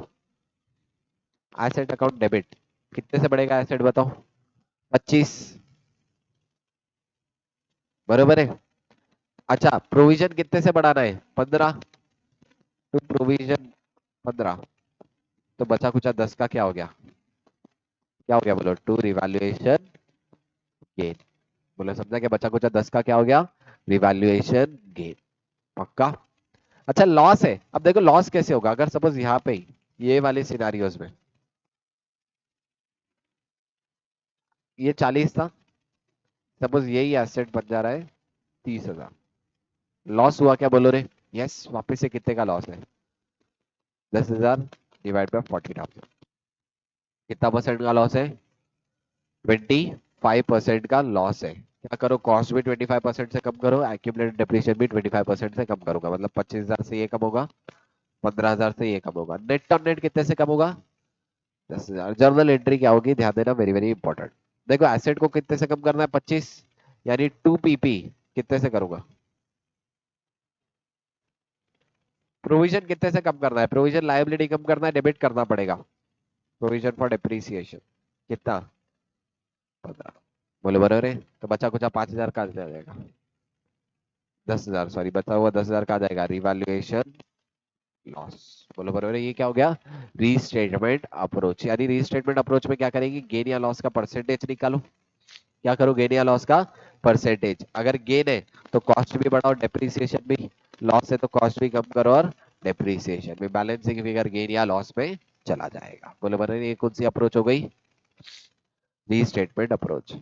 एसेट अकाउंट डेबिट, कितने से बढ़ेगा एसेट बताओ? 25। बरोबर है। अच्छा, प्रोविजन कितने से बढ़ाना है? 15। तो प्रोविजन 15, तो बचा कुछ 10 का क्या हो गया? क्या हो गया बोलो? To revaluation gain. बोलो समझा क्या? बचा कुछ 10 का क्या हो गया? Revaluation gain. पक्का? अच्छा, लॉस है। अब देखो लॉस कैसे होगा, अगर सपोज यहाँ पे ही ये वाले सिनारियोज में ये 40 था, सपोज यही एसेट बन जा रहा है 30,000। लॉस हुआ क्या? बोलो रे। यस, वापस से कितने का लॉस है? 10,000 डिवाइड बाय 40,000। कितना परसेंट का लॉस है? 25% का लॉस है। क्या करो, कॉस्ट भी 25% से कम करो, एक्यूमुलेटेड डेप्रिसिएशन भी 25% से कम करूंगा, मतलब 25,000 से ये कम होगा, 15,000 से ये कम होगा। नेट ऑन नेट कितने से कम होगा? 10,000। जर्नल एंट्री क्या होगी, ध्यान देना, वेरी वेरी इंपॉर्टेंट। देखो एसेट को कितने से कम करना है? 25, यानी 2 पीपी कितने से करूंगा? प्रोविजन कितने से कम करना है? प्रोविजन लायबिलिटी कम करना है, डेबिट करना पड़ेगा। प्रोविजन फॉर डेप्रिसिएशन कितना? 15। बोले बराबर है। तो बचा कुछ 5,000 का आ जाएगा, 10,000, सॉरी, बचा हुआ 10,000 का आ जाएगा रिवैल्यूएशन लॉस। बोलो बरोबर है, ये क्या हो गया, रीस्टेटमेंट अप्रोच। यानी रीस्टेटमेंट अप्रोच में क्या करेंगे, गेन या लॉस का परसेंटेज निकालो। क्या करो, गेन या लॉस का परसेंटेज। अगर गेन है तो कॉस्ट भी बढ़ाओ, डेप्रिसिएशन भी, लॉस है तो कॉस्ट भी कम करो और डेप्रिसिएशन भी, बैलेंसिंग फिगर गेन या लॉस में चला जाएगा। बोलो बरोबर, ये कौन सी अप्रोच हो गई, restatement approach.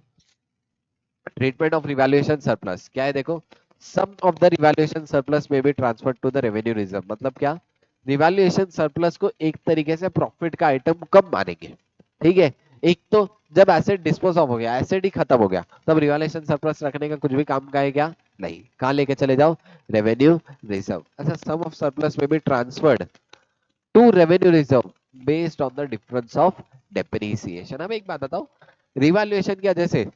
Treatment of revaluation surplus क्या है, देखो, sum of the revaluation surplus may be transfer to the revenue reserve. मतलब क्या, रिवैल्यूएशन सरप्लस को एक तरीके से प्रॉफिट का आइटम कब मानेंगे, ठीक है। एक तो जब एसेट डिस्पोज ऑफ हो गया, एसेट ही खत्म हो गया, तब रिवैल्यूएशन सरप्लस रखने का कुछ भी काम का है क्या, नहीं। कहां लेके चले जाओ, रेवेन्यू रिजर्व। अच्छा, sum of surplus may be transferred to revenue reserve based on the difference of depreciation. अब एक बात बताओ, रिवैल्यूएशन की वजह से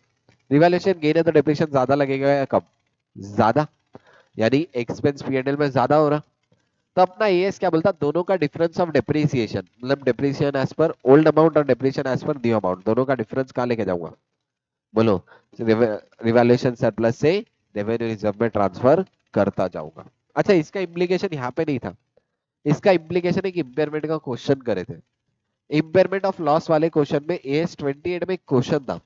रिवैल्यूएशन गेन है तो डेप्रिसिएशन ज्यादा लगेगा या कम, ज्यादा, यानी एक्सपेंस पीएनएल में ज्यादा हो रहा। तो अपना एएस क्या बोलता, दोनों का डिफरेंस ऑफ डेप्रिसिएशन, मतलब depreciation as per old amount और depreciation as per new amount, दोनों का डिफरेंस कहां लेके जाऊंगा, बोलो, रिवैल्यूएशन सरप्लस से रेवेन्यू रिजर्व में ट्रांसफर करता जाऊंगा। अच्छा, इसका इम्प्लीकेशन यहाँ पे नहीं था, इसका इम्प्लीकेशन एक इंपेयरमेंट का क्वेश्चन करे थे। इंपेयरमेंट ऑफ लॉस वाले क्वेश्चन में एएस 28 में एक क्वेश्चन था,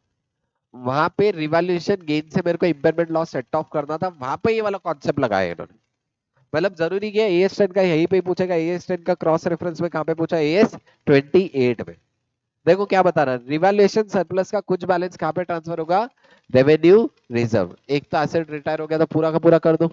वहां पे रिवैल्यूएशन गेन से मेरे को इंपेयरमेंट लॉस सेट ऑफ करना था, वहां पे ये वाला कॉन्सेप्ट लगाया इन्होंने। मतलब जरूरी क्या है, एएस 10 का यहीं पे ही पूछेगा, एएस 10 का क्रॉस रेफरेंस में कहां पे पूछा, एएस 28 में। देखो क्या बता रहा है, रिवैल्यूएशन सरप्लस का कुछ बैलेंस कहां पे ट्रांसफर होगा, रेवेन्यू रिजर्व। एक तो एसेट रिटायर हो गया तो पूरा का पूरा कर दो,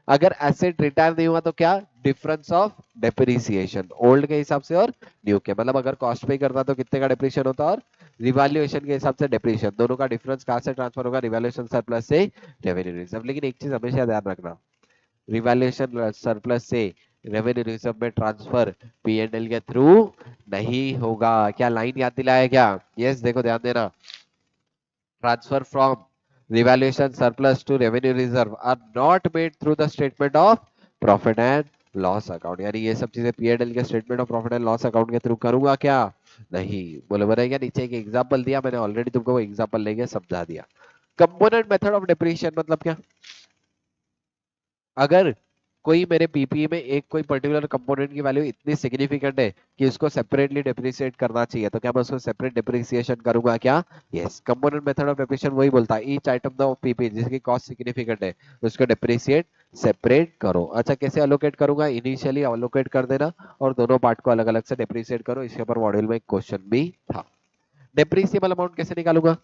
अगर एसेट रिटायर नहीं हुआ तो क्या, डिफरेंस ऑफ डेप्रिसिएशन ओल्ड के हिसाब से और न्यू के, मतलब अगर कॉस्ट पे करता तो कितने का डेप्रिसिएशन होता और रिवैल्यूएशन के हिसाब से डेप्रिसिएशन, दोनों का डिफरेंस कहां से ट्रांसफर होगा, रिवैल्यूएशन सरप्लस से रेवेन्यू रिजर्व। लेकिन एक चीज हमेशा ध्यान रखना, रिवैल्यूएशन सरप्लस से रेवेन्यू रिजर्व में ट्रांसफर पीएनएल के थ्रू नहीं होगा। क्या लाइन याद दिलाया क्या, यस, देखो ध्यान देना, transfer from revaluation surplus to revenue reserve are not made through the statement of profit and loss account. यानी ये सब चीजें पीएनएल के statement of profit and loss account के थ्रू करूंगा क्या, नहीं। बोले बने क्या, नीचे एक एग्जांपल दिया मैंने ऑलरेडी तुमको, वो एग्जांपल लेके समझा दिया। कंपोनेंट मेथड ऑफ डिप्रीशिएशन मतलब क्या, अगर कोई मेरे पीपीई में एक कोई पर्टिकुलर कंपोनेंट की वैल्यू इतनी सिग्निफिकेंट है कि उसको सेपरेटली डिप्रिसिएट करना चाहिए, तो क्या मैं उसको सेपरेट डिप्रिसिएशन करूंगा क्या, yes. Component method of depreciation वही बोलता है, ईच आइटम द पीपी जिसकी कॉस्ट सिग्निफिकेंट है उसको डिप्रिसिएट सेपरेट करो। अच्छा, कैसे अलोकेट करूंगा, इनिशियली अलोकेट कर देना और दोनों पार्ट को अलग अलग से डिप्रिसिएट करो। इसके ऊपर मॉड्यूल में एक क्वेश्चन भी था। डिप्रिसिएबल अमाउंट कैसे निकालूंगा,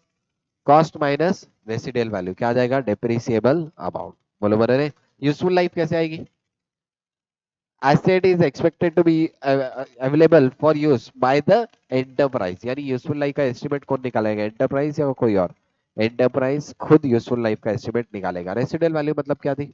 कॉस्ट माइनस रेसिडियल वैल्यू, क्या आ जाएगा, डिप्रिसिएबल अमाउंट। बोलो बने, यूजफुल लाइफ कैसे आएगी, asset is expected to be available for use by the enterprise। यानी यूजफुल लाइफ का एस्टिमेट कौन निकालेगा, एंटरप्राइज या कोई और, एंटरप्राइज खुद यूजफुल लाइफ का एस्टिमेट निकालेगा। रेसिडुअल वैल्यू मतलब क्या थी,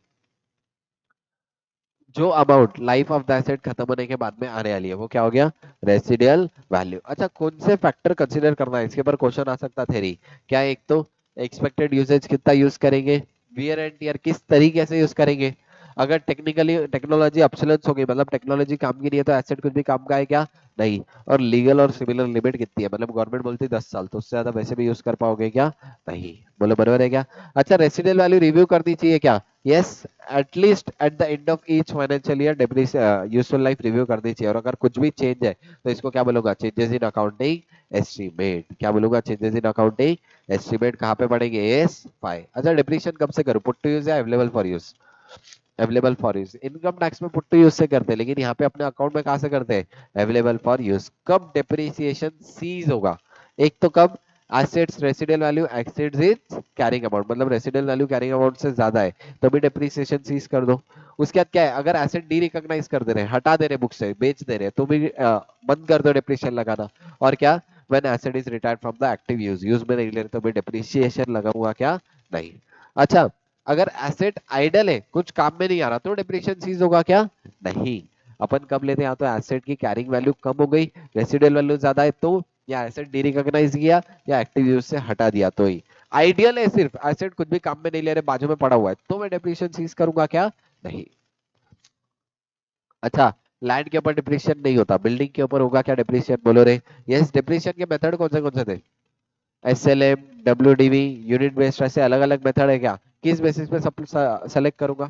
जो amount life of the asset खत्म होने के बाद में आने वाली है वो क्या हो गया, रेसिडुअल वैल्यू। अच्छा, कौन से फैक्टर कंसीडर करना है, इसके ऊपर क्वेश्चन आ सकता थे क्या, एक तो एक्सपेक्टेड यूसेज कितना यूज करेंगे, वियर एंड टीयर किस तरीके से यूज करेंगे, अगर टेक्निकली टेक्नोलॉजी ऑब्सोलेंस हो गई, मतलब टेक्नोलॉजी काम की नहीं है तो एसेट कुछ भी काम का है क्या, नहीं। और लीगल और सिमिलर लिमिट कितनी है, मतलब गवर्नमेंट बोलती है 10 साल, तो उससे ज्यादा वैसे भी यूज कर पाओगे क्या, नहीं। बोलो बराबर है क्या। अच्छा, रेसिडुअल वैल्यू रिव्यू करनी चाहिए क्या, yes, at least eight the end of each financial year useful life review करनी चाहिए। और अगर कुछ भी चेंज है तो इसको क्या बोलूंगा, चेंजेस इन अकाउंटिंग एस्टीमेट। क्या बोलूंगा, चेंजेस इन अकाउंटिंग एस्टीमेट। कहाँ पे पढ़ेंगे, एस 5। अच्छा, डिप्रीशिएशन कब से करूँ, पुट टू यूज या available for use, available for use. Income tax में पुट टू यूज से करते हैं, लेकिन यहाँ पे अपने अकाउंट में कहाँ से करते हैं, अवेलेबल फॉर यूज। कब डिप्रीसिएशन सीज होगा, एक तो कब, assets residual value exceeds its carrying amount, मतलब रेसिडुअल वैल्यू कैरिंग अमाउंट से ज्यादा है तो भी डिप्रीसिएशन सीज कर दो। उसके बाद क्या है, अगर एसेट डी रिकॉग्नाइज कर दे रहे हैं, हटा दे रहे बुक से, बेच दे रहे हैं, तो भी बंद कर दो डिप्रीशिएशन लगाना। और क्या, when asset is retired from the active use, use में नहीं ले रहे तो भी डिप्रीशिएशन लगा हुआ क्या, नहीं। अच्छा, अगर एसेट आइडल है, कुछ काम में नहीं आ रहा, तो डिप्रीशिएशन सीज होगा क्या, नहीं। अपन कब लेते हैं, या तो एसेट की कैरिंग वैल्यू कम हो गई, रेसिडुअल वैल्यू ज्यादा है तो, या एसेट डी रिकॉग्नाइज किया या एक्टिव यूज से हटा दिया तो ही। आइडियल है सिर्फ एसेट कुछ भी काम में नहीं ले रहे, बाजू में पड़ा हुआ है, तो मैं डिप्रीशिएशन सीज करूंगा क्या, नहीं। अच्छा, लैंड के ऊपर डिप्रीशिएशन नहीं होता, बिल्डिंग के ऊपर होगा क्या डिप्रीशिएशन, बोलो रे, यस। डिप्रीशिएशन के मेथड कौन से थे, एसएलएम, डब्ल्यूडीवी, यूनिट बेस्ड, ऐसे अलग अलग मेथड है क्या, किस बेसिस पे सब सेलेक्ट करूंगा,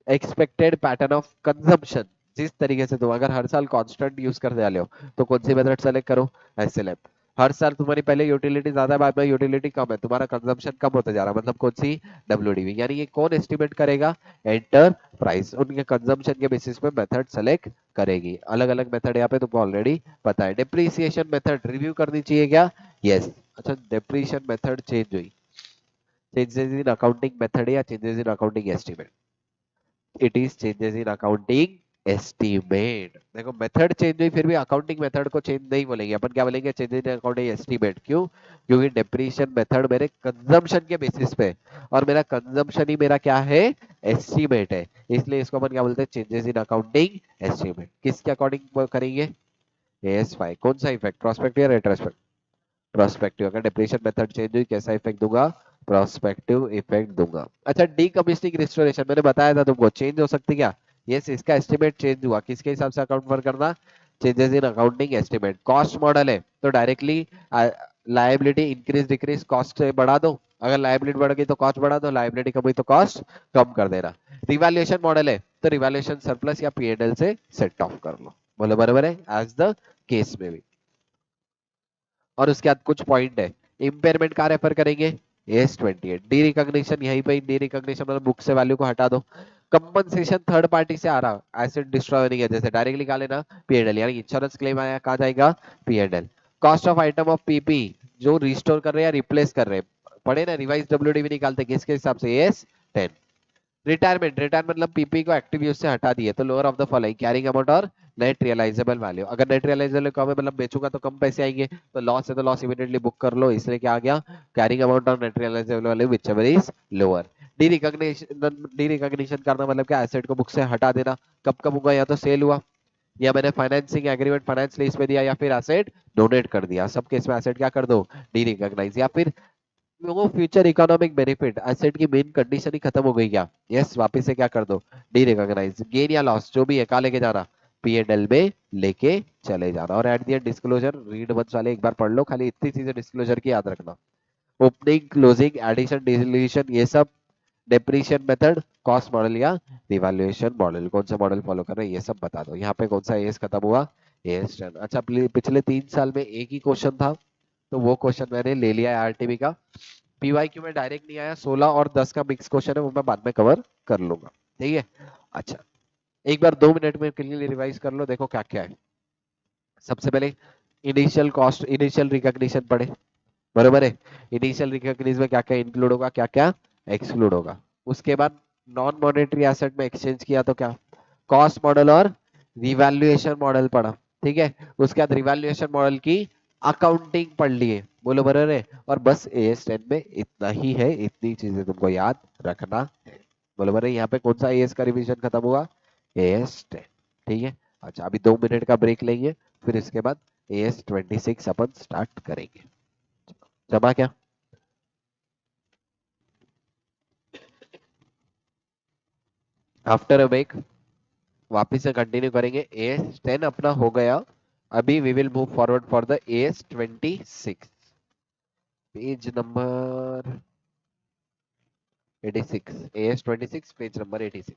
एक्सपेक्टेड पैटर्न ऑफ कंजम्पशन, जिस तरीके से तुम अगर हर साल कांस्टेंट यूज करने वाले हो तो कौन सी मेथड सेलेक्ट करो, एसएलएम। हर साल तुम्हारी पहले यूटिलिटी ज्यादा है, बाद में यूटिलिटी कम है, तुम्हारा कंजम्पशन कम होता जा रहा है, मतलब कौन सी, डब्ल्यूडीवी। यानी ये कौन एस्टिमेट करेगा, एंटरप्राइज उनके कंजम्पशन के बेसिस पे मेथड सेलेक्ट करेगी। अलग अलग मेथड यहाँ पे तुमको ऑलरेडी पता है। डिप्रिसिएशन मेथड रिव्यू करनी चाहिए क्या, यस। अच्छा, डिप्रिसिएशन मेथड चेंज हुई, चेंजेस इन अकाउंटिंग मेथड या changes in accounting estimate, it is changes in accounting estimate. देखो मेथड चेंज हुई फिर भी अकाउंटिंग मेथड को चेंज नहीं बोलेंगे अपन, क्या बोलेंगे, चेंजेस इन अकाउंटिंग एस्टीमेट। क्यों, क्योंकि डेप्रिसिएशन मेथड मेरे कंजम्पशन के बेसिस पे, और मेरा कंजम्पशन ही मेरा क्या है, एस्टीमेट है, इसलिए इसको अपन क्या बोलते हैं, चेंजेस इन अकाउंटिंग एस्टीमेट। किसके अकॉर्डिंग करेंगे, एएस5। कौन सा इफेक्ट, प्रोस्पेक्टिव या रेट्रोस्पेक्टिव, प्रोस्पेक्टिव। अगर डिप्रेशन मेथड चेंज हुई कैसा इफेक्ट दूंगा, प्रोस्पेक्टिव इफेक्ट दूंगा। अच्छा, डीकमिशनिंग रिस्टोरेशन मैंने बताया था तुमको, चेंज हो सकती क्या, यस, इसका एस्टिमेट चेंज हुआ, किसके हिसाब से अकाउंट पर करना, changes in accounting estimate. Cost model है तो directly liability increase decrease cost से बढ़ा दो, अगर लायबिलिटी बढ़ गई तो कॉस्ट बढ़ा दो, लायबिलिटी कम हुई तो कॉस्ट कम कर देना। रिवैल्यूएशन मॉडल है तो रिवैल्यूएशन सरप्लस या पीएनएल से सेट ऑफ कर लो, बोलो बराबर है, एज द केस में भी। और उसके बाद कुछ पॉइंट है, इंपेयरमेंट का रेफर करेंगे, एस 28। डी रिकॉग्निशन, यहीं पे डी रिकॉग्निशन मतलब बुक से वैल्यू को हटा दो। कंपनसेशन थर्ड पार्टी से आ रहा, एसेट डिस्ट्रॉय होने की, जैसे डायरेक्टली निकाले ना पीएनएल, यानी इंश्योरेंस क्लेम आया कहाँ जाएगा, PNL. Cost of item of PP, जो रिस्टोर कर रहे हैं या रिप्लेस कर रहे हैं, पढ़े ना, रिवाइज डब्ल्यूडीवी निकालते किसके हिसाब से, एस 10। रिटायरमेंट, रिटायरमेंट मतलब पीपी को एक्टिव यूज से हटा दिए तो lower of the following carrying amount और नेट रियलाइजेबल वैल्यू। अगर नेट रियलाइजेबल कम है मतलब बेचूंगा तो कम पैसे आएंगे, तो लॉस है तो लॉस इमीडिएटली बुक कर लो, इसलिए क्या आ गया, कैरिंग अमाउंट और net realisable value whichever is lower. Derecognition करना मतलब क्या, एसेट को बुक से हटा देना। कब कब हुआ, या तो सेल हुआ, या मैंने फाइनेंसिंग एग्रीमेंट फाइनेंस लीज पे दिया, या फिर एसेट डोनेट कर दिया, सब केस में एसेट क्या कर दो, डी रिकॉग्नाइज। या फिर वो फ्यूचर इकोनॉमिक बेनिफिट, एसेट की मेन कंडीशन ही खत्म हो गई क्या, यस, वापस से क्या कर दो, डी रिकॉग्नाइज। गेन या लॉस जो भी है कहाँ लेके जाना, पीएनएल में लेके चले जाना। और at the end disclosure, read once वाले एक बार पढ़ लो, खाली इतनी चीजें डिस्क्लोजर की याद रखना, ओपनिंग क्लोजिंग एडिशन डिलीशन ये सब, डेप्रिशिएशन मेथड, कॉस्ट मॉडल या रिवैल्यूएशन मॉडल, कौन सा मॉडल फॉलो कर रहे हैं ये सब बता दो। यहाँ पे कौन सा एस खत्म हुआ, एस 10। अच्छा, पिछले 3 साल में एक ही क्वेश्चन था तो वो क्वेश्चन मैंने ले लिया है आरटीबी का। पीवाईक्यू में डायरेक्ट नहीं आया, 16 और 10 का मिक्स क्वेश्चन है, वो मैं बाद में कवर कर लूंगा, ठीक है। अच्छा, एक बार 2 मिनट में क्लियरली रिवाइज कर लो, देखो क्या क्या है। सबसे पहले इनिशियल कॉस्ट, इनिशियल रिकॉग्निशन पढ़े, बरोबर है। इनिशियल रिकॉग्निशन में क्या क्या इंक्लूड होगा, क्या क्या एक्सक्लूड होगा। उसके बाद नॉन मॉनेटरी एसेट में एक्सचेंज किया तो क्या, कॉस्ट मॉडल और रिवैल्यूएशन मॉडल पढ़ा, ठीक है। उसके बाद रिवैल्यूएशन मॉडल की अकाउंटिंग पढ़ लिए, बोलो बराबर है। और बस एएस 10 में इतना ही है, इतनी चीजें तुमको याद रखना है, बोलो बराबर है। यहाँ पे कौन सा एएस का रिवीजन खत्म हुआ, एएस 10, ठीक है। अच्छा, अभी 2 मिनट का ब्रेक लेंगे, फिर इसके बाद AS 26 अपन स्टार्ट करेंगे। जमा क्या, आफ्टर अ ब्रेक वापिस से कंटिन्यू करेंगे। AS 10 अपना हो गया, अभी we will move forward for the AS 26, page number 86, AS 26 page number 86।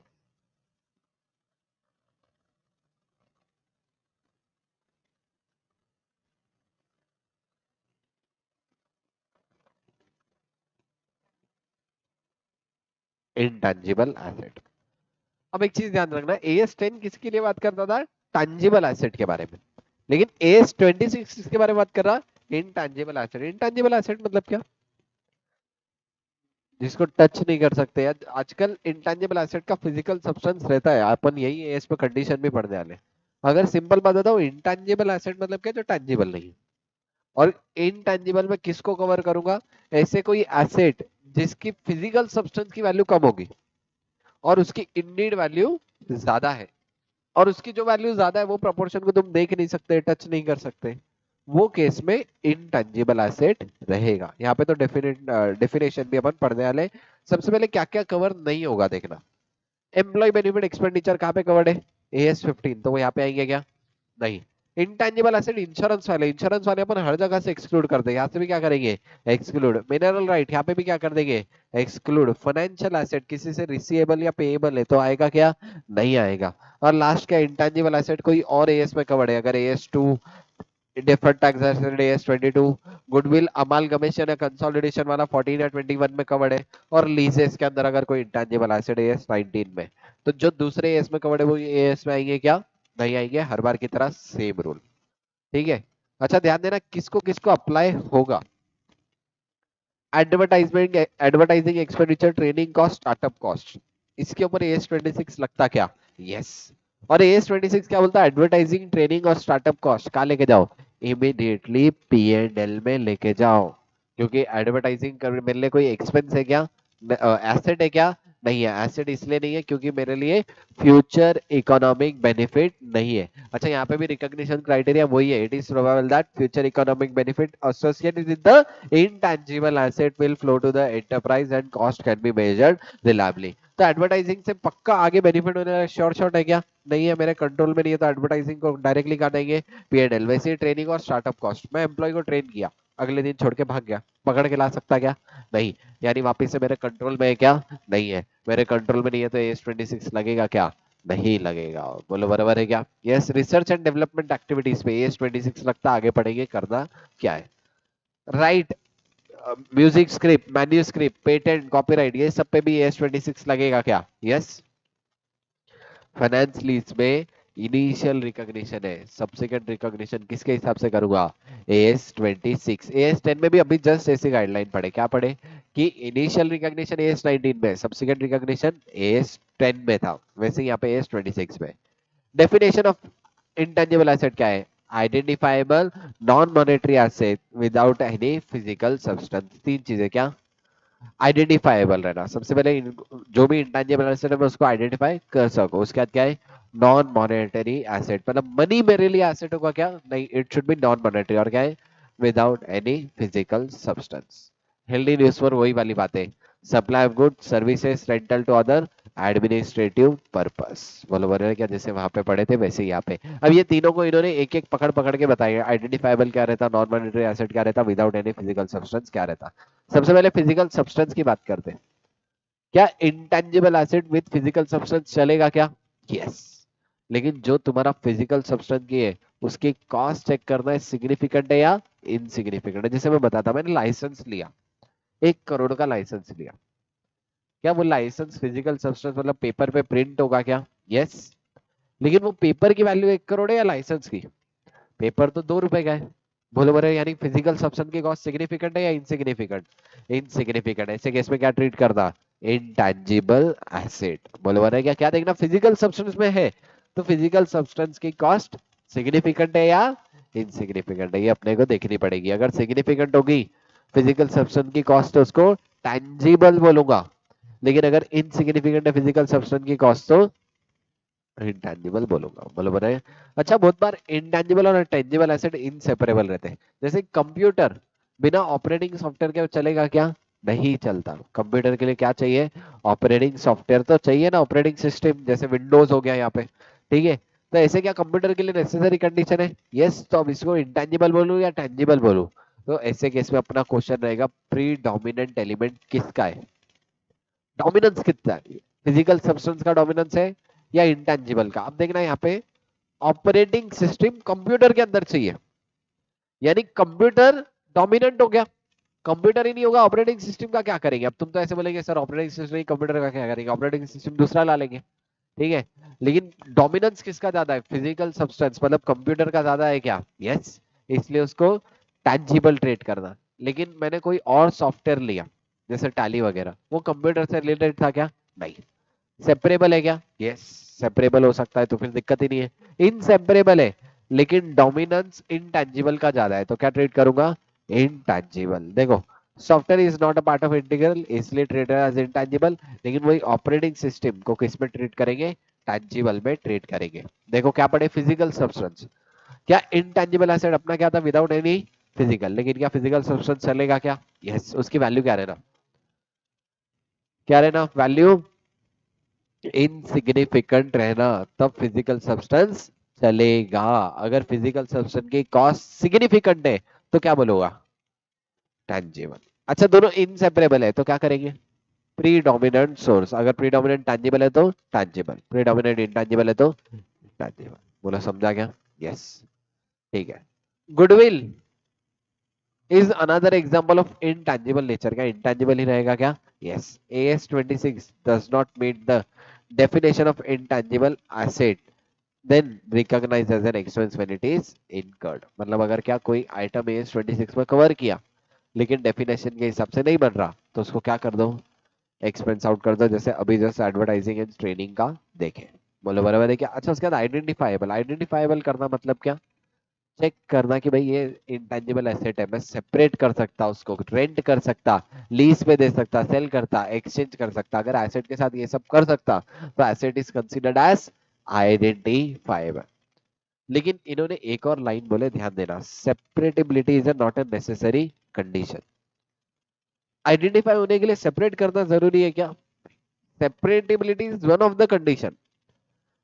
Intangible asset. अब एक चीज ध्यान रखना, AS 10 किसके लिए बात करता था, टैंजिबल एसेट के बारे में, लेकिन AS 26 किसके बारे में बात कर रहा, इंटेंजिबल एसेट। इंटेंजिबल एसेट मतलब क्या, जिसको टच नहीं कर सकते यार। आजकल इंटेंजिबल एसेट का फिजिकल सब्सटेंस रहता है, अपन यही एस पे कंडीशन भी पढ़ने वाले हैं। अगर सिंपल बात बताओ, इंटेंजिबल एसेट मतलब क्या, जो टेंजिबल नहीं है। और इनटेंजिबल में किसको कवर करूंगा, ऐसे कोई एसेट जिसकी फिजिकल सब्सटेंस की वैल्यू कम होगी और उसकी इंडीड वैल्यू ज्यादा है, और उसकी जो वैल्यू ज्यादा है वो प्रोपोर्शन को तुम देख नहीं सकते, टच नहीं कर सकते, वो केस में इनटेंजिबल एसेट रहेगा। यहाँ पे तो डेफिनेशन भी अपन पढ़ने वाले। सबसे पहले क्या क्या कवर नहीं होगा देखना, एम्प्लॉय बेनिफिट एक्सपेंडिचर कहाँ पे कवर्ड है, AS 15, तो वो यहाँ पे आएंगे क्या, नहीं। इंटेंजिबल एसेट इंश्योरेंस वाले अपन हर जगह से एक्सक्लूड कर देंगे, यहाँ से भी क्या करेंगे एक्सक्लूड। मिनरल राइट यहाँ पे भी क्या कर देंगे एक्सक्लूड। फाइनेंशियल एसेट किसी से रिसीवेबल या पेएबल है तो आएगा क्या, नहीं आएगा। और लास्ट क्या इंटेंजिबल एसेट कोई और एएस में कवर्ड है, अगर as 2 deferred tax asset as 22, goodwill amalgamation या कंसोलिडेशन वाला 14 या 21 में कवर्ड है, और लीजेस के अंदर अगर कोई इंटेंजिबल एसेट एएस 19 में, तो जो दूसरे एएस में कवर्ड है वो एएस में आएंगे क्या, नहीं आएंगे, हर बार की तरह सेम रूल। ठीक है। अच्छा ध्यान देना किसको किसको अप्लाई होगा। Advertising expenditure, training cost, startup cost, इसके ऊपर एएस 26 लगता क्या, यस। और एएस 26 क्या बोलता है, एडवर्टाइजिंग ट्रेनिंग और स्टार्टअप कॉस्ट कहाँ लेके जाओ, इमीडिएटली P&L में लेके जाओ। क्योंकि एडवर्टाइजिंग कर मेरे लिए कोई एक्सपेंस है क्या, एसेट है क्या, नहीं है। एसेट इसलिए नहीं है क्योंकि मेरे लिए फ्यूचर इकोनॉमिक बेनिफिट नहीं है। अच्छा यहाँ पे भी रिकॉग्निशन क्राइटेरिया वही है, it is probable that future economic benefit associated with the intangible asset will flow to the enterprise and cost can be measured reliably। तो एडवर्टाइजिंग से पक्का आगे बेनिफिट होने वाला श्योर शॉट है क्या, नहीं है, मेरे कंट्रोल में नहीं है, तो एडवर्टाइजिंग को डायरेक्टली कहा देंगे P&L। वैसे ही ट्रेनिंग और स्टार्टअप कॉस्ट, मैं एम्प्लॉय को ट्रेन किया, अगले दिन छोड़ के भाग गया, पकड़ के ला सकता क्या, नहीं, यानी वापिस से मेरे कंट्रोल में है क्या, नहीं है, मेरे कंट्रोल में नहीं है, तो एएस 26 लगेगा क्या, नहीं लगेगा। बोलो बराबर है क्या, yes. Research and development activities पे एएस 26 लगता, आगे पढ़ेंगे करना क्या है। Right, music script, manuscript, patent, copyright, ये सब पे भी एएस 26 लगेगा क्या, यस। फाइनेंस लीज में इनिशियल रिकॉग्निशन है, सब्सिक्वेंट रिकॉग्निशन किसके हिसाब से करूंगा, एएस 26। एएस 10 में भी अभी जस्ट ऐसी गाइडलाइन पढ़े, क्या पढ़े कि इनिशियल रिकॉग्निशन एएस 19 में, सब्सिक्वेंट रिकॉग्निशन एएस 10 में था, वैसे यहाँ पे एएस 26 में। डेफिनेशन ऑफ इंटेंजिबल एसेट क्या है, identifiable non monetary asset without any physical substance. तीन चीजें क्या, आइडेंटिफाइबल रहना, सबसे पहले जो भी इंटेंजिबल एसेट है मैं उसको आइडेंटिफाई कर सकूं। उसके बाद क्या है, नॉन मॉनेटरी एसेट, मतलब मनी मेरे लिए एसेट होगा क्या, नहीं, it should be non monetary, और क्या है without any physical substance. Held in use पर वही वाली बातें, supply of good services rental to other administrative purpose, बोलो बोल रहे क्या, जैसे वहां पे पढ़े थे वैसे यहाँ पे। अब ये तीनों को इन्होंने एक एक पकड़ पकड़ के बताया, आइडेंटिफाइबल क्या रहता, नॉन मॉनेटरी एसेट क्या रहता, विदाउट एनी फिजिकल सब्सटेंस क्या रहता। सबसे पहले फिजिकल सब्सटेंस की बात करते हैं, क्या intangible asset with physical substance चलेगा क्या, यस। लेकिन जो तुम्हारा फिजिकल सब्सटेंस की है उसकी कॉस्ट चेक करना है, सिग्निफिकेंट है या इनसिग्निफिकेंट है। जैसे मैं बताता, मैंने लाइसेंस लिया, 1 करोड़ का लाइसेंस लिया, क्या वो लाइसेंस फिजिकल सब्सटेंस मतलब पेपर पे प्रिंट होगा क्या, यस। लेकिन वो पेपर की वैल्यू 1 करोड़ है या लाइसेंस की, पेपर तो 2 रुपए का है, बोलो बोले, यानी फिजिकल सब्सटेंस की कॉस्ट सिग्निफिकेंट है या इनसिग्निफिकेंट, इनसिग्निफिकेंट। ऐसे केस में क्या ट्रीट करना, इंटेंजिबल एसेट, बोलो बोले क्या, क्या देखना फिजिकल सब्सटेंस में है तो फिजिकल सब्सटेंस की कॉस्ट सिग्निफिकेंट है या इनसिग्निफिकेंट है, ये अपने को देखनी पड़ेगी। अगर सिग्निफिकेंट होगी फिजिकल सब्सटेंस की कॉस्ट तो उसको टेंजिबल बोलूंगा, लेकिन अगर इनसिग्निफिकेंट है फिजिकल सब्सटेंस की कॉस्ट तो इंटेंजिबल बोलूंगा, बोलो बोले। अच्छा बहुत बार इंटेंजिबल और टेंजिबल एसेट इनसेपरेबल रहते हैं, जैसे कंप्यूटर बिना ऑपरेटिंग सॉफ्टवेयर के चलेगा क्या, नहीं चलता। कंप्यूटर के लिए क्या चाहिए, ऑपरेटिंग सॉफ्टवेयर तो चाहिए ना, ऑपरेटिंग सिस्टम, जैसे विंडोज हो गया यहाँ पे, ठीक है। तो ऐसे क्या कंप्यूटर के लिए नेसेसरी कंडीशन है, यस। तो अब इसको इंटेंजिबल बोलूं या टेंजिबल बोलूं, तो ऐसे केस में अपना क्वेश्चन रहेगा प्री डोमिनेंट एलिमेंट किसका है, डोमिनेंस कितना है, फिजिकल सब्सटेंस का डोमिनेंस है या इंटेंजिबल का। अब देखना यहाँ पे ऑपरेटिंग सिस्टम कंप्यूटर के अंदर चाहिए, यानी कंप्यूटर डोमिनेंट हो गया, कंप्यूटर ही नहीं होगा ऑपरेटिंग सिस्टम का क्या करेंगे। अब तुम तो ऐसे बोलेंगे सर ऑपरेटिंग सिस्टम नहीं कंप्यूटर का क्या करेंगे, ऑपरेटिंग सिस्टम दूसरा ला लेंगे, ठीक है। लेकिन डोमिनेंस किसका ज्यादा है, फिजिकल सब्सटेंस मतलब कंप्यूटर का ज्यादा है क्या, यस। इसलिए उसको टैंजिबल ट्रेट करना। लेकिन मैंने कोई और सॉफ्टवेयर लिया जैसे टैली वगैरह, वो कंप्यूटर से रिलेटेड था क्या, नहीं। सेपरेबल है क्या, यस। सेपरेबल हो सकता है तो फिर दिक्कत ही नहीं है। इनसेपरेबल है लेकिन डोमिनेंस इंटेंजिबल का ज्यादा है तो क्या ट्रीट करूंगा, इंटेंजिबल। देखो software is not a part of integral इसलिए ट्रीट एज इंटेंजिबल, लेकिन वही ऑपरेटिंग सिस्टम को किस में ट्रीट करेंगे, टैंजिबल में ट्रीट करेंगे। देखो क्या पढ़े, फिजिकल सब्सटेंस, क्या इंटेंजिबल एसेट अपना क्या था, विदाउट एनी फिजिकल, लेकिन क्या फिजिकल सब्सटेंस चलेगा क्या, यस। उसकी वैल्यू क्या रहना, क्या रहना वैल्यू, इनसिग्निफिकेंट रहना, तब फिजिकल सब्सटेंस चलेगा। अगर फिजिकल सब्सटेंस की कॉस्ट सिग्निफिकेंट है तो क्या बोलूंगा, टैंजिबल। अच्छा दोनों इनसेपरेबल है तो क्या करेंगे, प्रीडोमिनेंट सोर्स। अगर प्रीडोमिनेंट टैंजिबल है तो टैंजिबल, प्रीडोमिनेंट इंटैंजिबल है तो टैंजिबल। बोला समझा क्या, यस। ठीक है। Goodwill is another example of intangible nature. क्या इंटैंजिबल ही रहेगा क्या, yes. AS26 does not meet the definition of intangible asset then recognized as an expense when it is incurred। मतलब अगर क्या कोई आइटम AS26 में कवर किया लेकिन डेफिनेशन के हिसाब से नहीं बन रहा तो उसको क्या कर दो, एक्सपेंस आउट कर दो। जैसे अभी जैसे एडवर्टाइजिंग एंड ट्रेनिंग का देखें, बोलो बराबर है क्या। अच्छा उसके बाद आइडेंटिफाइबल, आइडेंटिफाइबल करना मतलब क्या, चेक करना कि भाई ये इंटेंजिबल एसेट है, मैं सेपरेट कर सकता, उसको रेंट कर सकता, लीज पे दे सकता, सेल करता, एक्सचेंज कर सकता। अगर एसेट के साथ ये सब कर सकता तो asset is considered as identifiable. लेकिन इन्होंने एक और लाइन बोले, ध्यान देना, separability is not a necessary condition. Identify होने के लिए सेपरेट करना जरूरी है क्या, separability is one of the condition.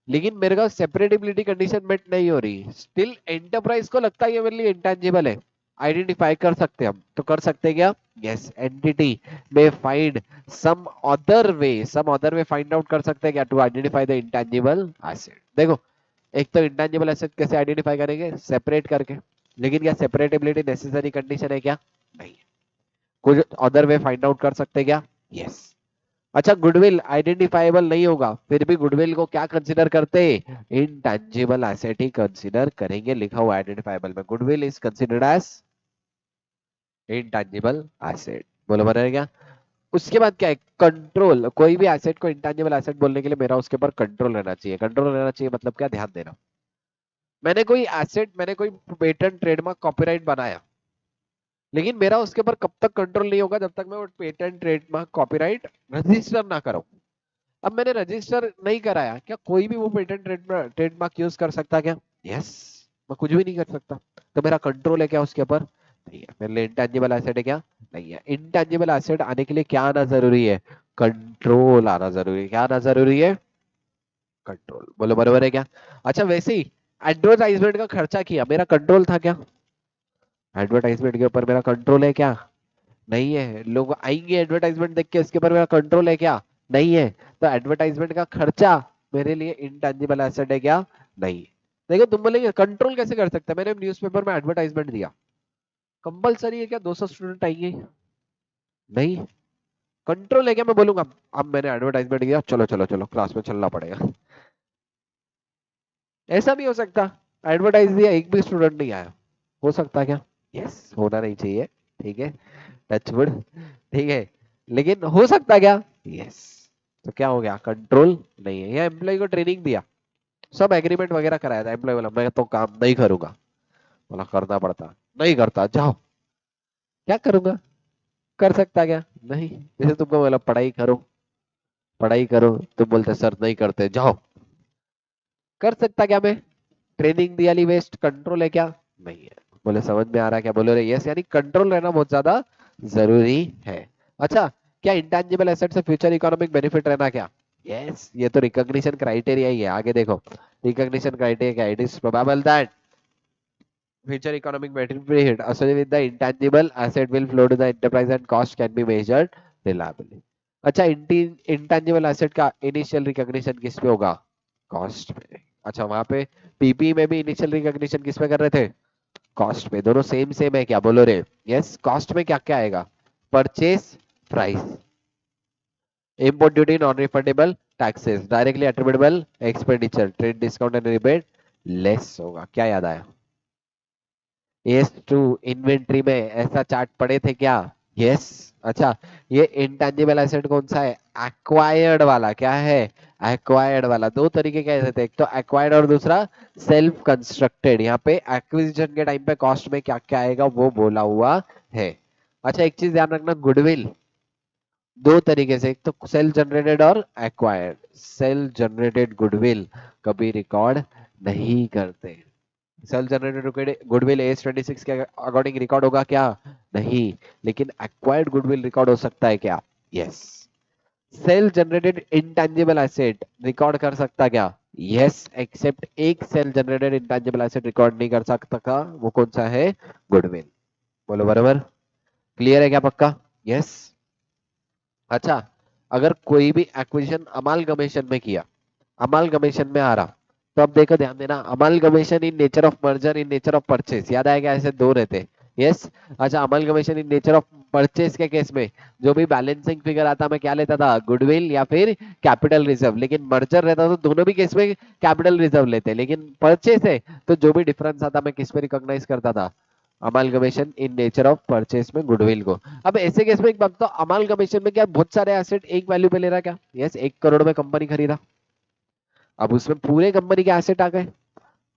लेकिन मेरे को सेपरेटेबिलिटी कंडीशन मेट नहीं हो रही, स्टिल एंटरप्राइज को लगता है ये मेरे लिए इंटेंजिबल है, आइडेंटिफाई कर सकते हम तो कर सकते क्या, यस। एंटिटी में find some other way find out कर सकते हैं क्या, to identify the intangible asset. देखो एक तो इंटेंजिबल एसेट कैसे आइडेंटिफाई करेंगे, सेपरेट करके। लेकिन क्या सेपरेटेबिलिटी नेसेसरी कंडीशन है क्या, नहीं। कुछ अदर वे फाइंड आउट कर सकते क्या, यस। अच्छा गुडविल आइडेंटिफाइबल नहीं होगा फिर भी गुडविल को क्या कंसीडर करते, इनटैंजिबल एसेट ही कंसीडर करेंगे। लिखा हुआ आइडेंटिफाइबल में, goodwill is considered as intangible asset. बोलो बना है क्या। उसके बाद क्या है, कंट्रोल। कोई भी एसेट को इंटैंजिबल एसेट बोलने के लिए मेरा उसके ऊपर कंट्रोल रहना चाहिए। कंट्रोल रहना चाहिए मतलब क्या, ध्यान देना। मैंने कोई पेटेंट ट्रेडमार्क कॉपीराइट बनाया, लेकिन मेरा उसके ऊपर कब तक कंट्रोल नहीं होगा, जब तक मैं वो पेटेंट ट्रेडमार्क कॉपीराइट रजिस्टर ना करूं। अब मैंने रजिस्टर नहीं कराया, क्या कोई भी वो पेटेंट ट्रेडमार्क यूज कर सकता क्या, यस। मैं कुछ भी नहीं कर सकता, तो मेरा कंट्रोल है क्या उसके ऊपर, नहीं है। मेरे लिए इंटेंजिबल एसेट है क्या, नहीं है। इंटेंजिबल एसेट आने के लिए क्या आना जरूरी है, कंट्रोल आना जरूरी है। क्या आना जरूरी है, कंट्रोल। बोलो बराबर है क्या। अच्छा वैसे ही एडवर्टाइजमेंट का खर्चा किया, मेरा कंट्रोल था क्या, एडवर्टाइजमेंट के ऊपर मेरा कंट्रोल है क्या, नहीं है। लोग आएंगे एडवर्टाइजमेंट देख के, इसके ऊपर मेरा कंट्रोल है क्या, नहीं है। तो एडवर्टाइजमेंट का खर्चा मेरे लिए इंटेंजिबल एसेट है क्या, नहीं। देखो तुम बोलेंगे कंट्रोल कैसे कर सकते हैं, मैंने न्यूज़पेपर में एडवर्टाइजमेंट दिया, कंपलसरी है क्या 200 स्टूडेंट आएंगे, नहीं। कंट्रोल है क्या, मैं बोलूंगा अब मैंने एडवर्टाइजमेंट दिया, चलो चलो चलो क्लास में चलना पड़ेगा। ऐसा भी हो सकता, एडवर्टाइज दिया एक भी स्टूडेंट नहीं आया, हो सकता क्या, यस। होना नहीं चाहिए, ठीक है, टचवुड, ठीक है। लेकिन हो सकता क्या, यस। तो क्या हो गया, कंट्रोल नहीं है। या एम्प्लॉय को ट्रेनिंग दिया, सब एग्रीमेंट वगैरह कराया था, एम्प्लॉय बोला मैं तो काम नहीं करूंगा, बोला करना पड़ता, नहीं करता, जाओ। क्या करूंगा, कर सकता क्या, नहीं। जैसे तुमको बोला पढ़ाई करो, पढ़ाई करो, तुम बोलते सर नहीं करते, जाओ। कर सकता क्या मैं, ट्रेनिंग दिया ली वेस्ट, कंट्रोल है क्या, नहीं है। बोले समझ में आ रहा है क्या, बोलो रे यस। यानी कंट्रोल रहना बहुत ज्यादा जरूरी है। अच्छा क्या इंटेंजिबल एसेट से फ्यूचर इकोनॉमिक बेनिफिट रहना क्या, यस। ये तो रिकॉग्निशन क्राइटेरिया ही है, आगे देखो। रिकॉग्निशन क्राइटेरिया क्या, it is probable that future economic benefit associated with the intangible asset will flow to the enterprise and cost can be measured reliably। अच्छा intangible asset का इनिशियल रिकॉग्निशन किस पे होगा, cost पे। अच्छा वहां पे पीपी में भी इनिशियल रिकॉग्निशन किस पे कर रहे थे, कॉस्ट पे। दोनों सेम सेम है क्या, बोलो रे यस। कॉस्ट में क्या क्या आएगा, purchase price, import duty, non refundable taxes, directly attributable expenditure, trade discount and rebate less होगा। क्या याद आया, यस टू। इन्वेंट्री में ऐसा चार्ट पड़े थे क्या, यस। अच्छा ये इंटेंजिबल एसेट कौन सा है, एक्वायर्ड वाला। क्या है, एक्वायर्ड वाला। दो तरीके के ऐसे थे, एक तो एक्वायर्ड और दूसरा सेल्फ कंस्ट्रक्टेड। यहाँ पे एक्विजिशन के टाइम पे कॉस्ट में क्या क्या आएगा वो बोला हुआ है। अच्छा एक चीज ध्यान रखना, गुडविल दो तरीके से, एक तो सेल्फ जनरेटेड और एक्वायर्ड। सेल्फ जनरेटेड गुडविल कभी रिकॉर्ड नहीं करते। सेल्फ जनरेटेड गुडविल AS26 के अकॉर्डिंग रिकॉर्ड होगा क्या, नहीं। लेकिन एक्वायर्ड गुडविल रिकॉर्ड हो सकता है क्या, yes. Self generated intangible asset record कर सकता क्या, यस, एक्सेप्ट एक self generated intangible asset record नहीं कर सकता का, वो कौन सा है? गुडविल। बोलो बराबर। क्लियर है क्या? पक्का? यस। अच्छा, अगर कोई भी एक्विजिशन अमालगमेशन में किया, अमालगमेशन में आ रहा, तो अब देखो ध्यान देना, amalgamation in nature of merger, in nature of purchase, याद आएगा? ऐसे दो रहते। यस। अच्छा, amalgamation in nature of purchase के केस में जो भी बैलेंसिंग फिगर आता, मैं क्या लेता था? गुडविल या फिर कैपिटल रिजर्व। लेकिन मर्जर रहता तो दोनों भी केस में कैपिटल रिजर्व लेते, लेकिन परचेस है तो जो भी डिफरेंस आता मैं किस पे रिकॉग्नाइज करता था? Amalgamation in nature of purchase में गुडविल को। अब ऐसे केस में एक बात तो, अमालगमेशन में क्या बहुत सारे एसेट एक वैल्यू पे ले रहा? क्या? यस, 1 करोड़ में कंपनी खरीदा, अब उसमें पूरे कंपनी के एसेट आ गए,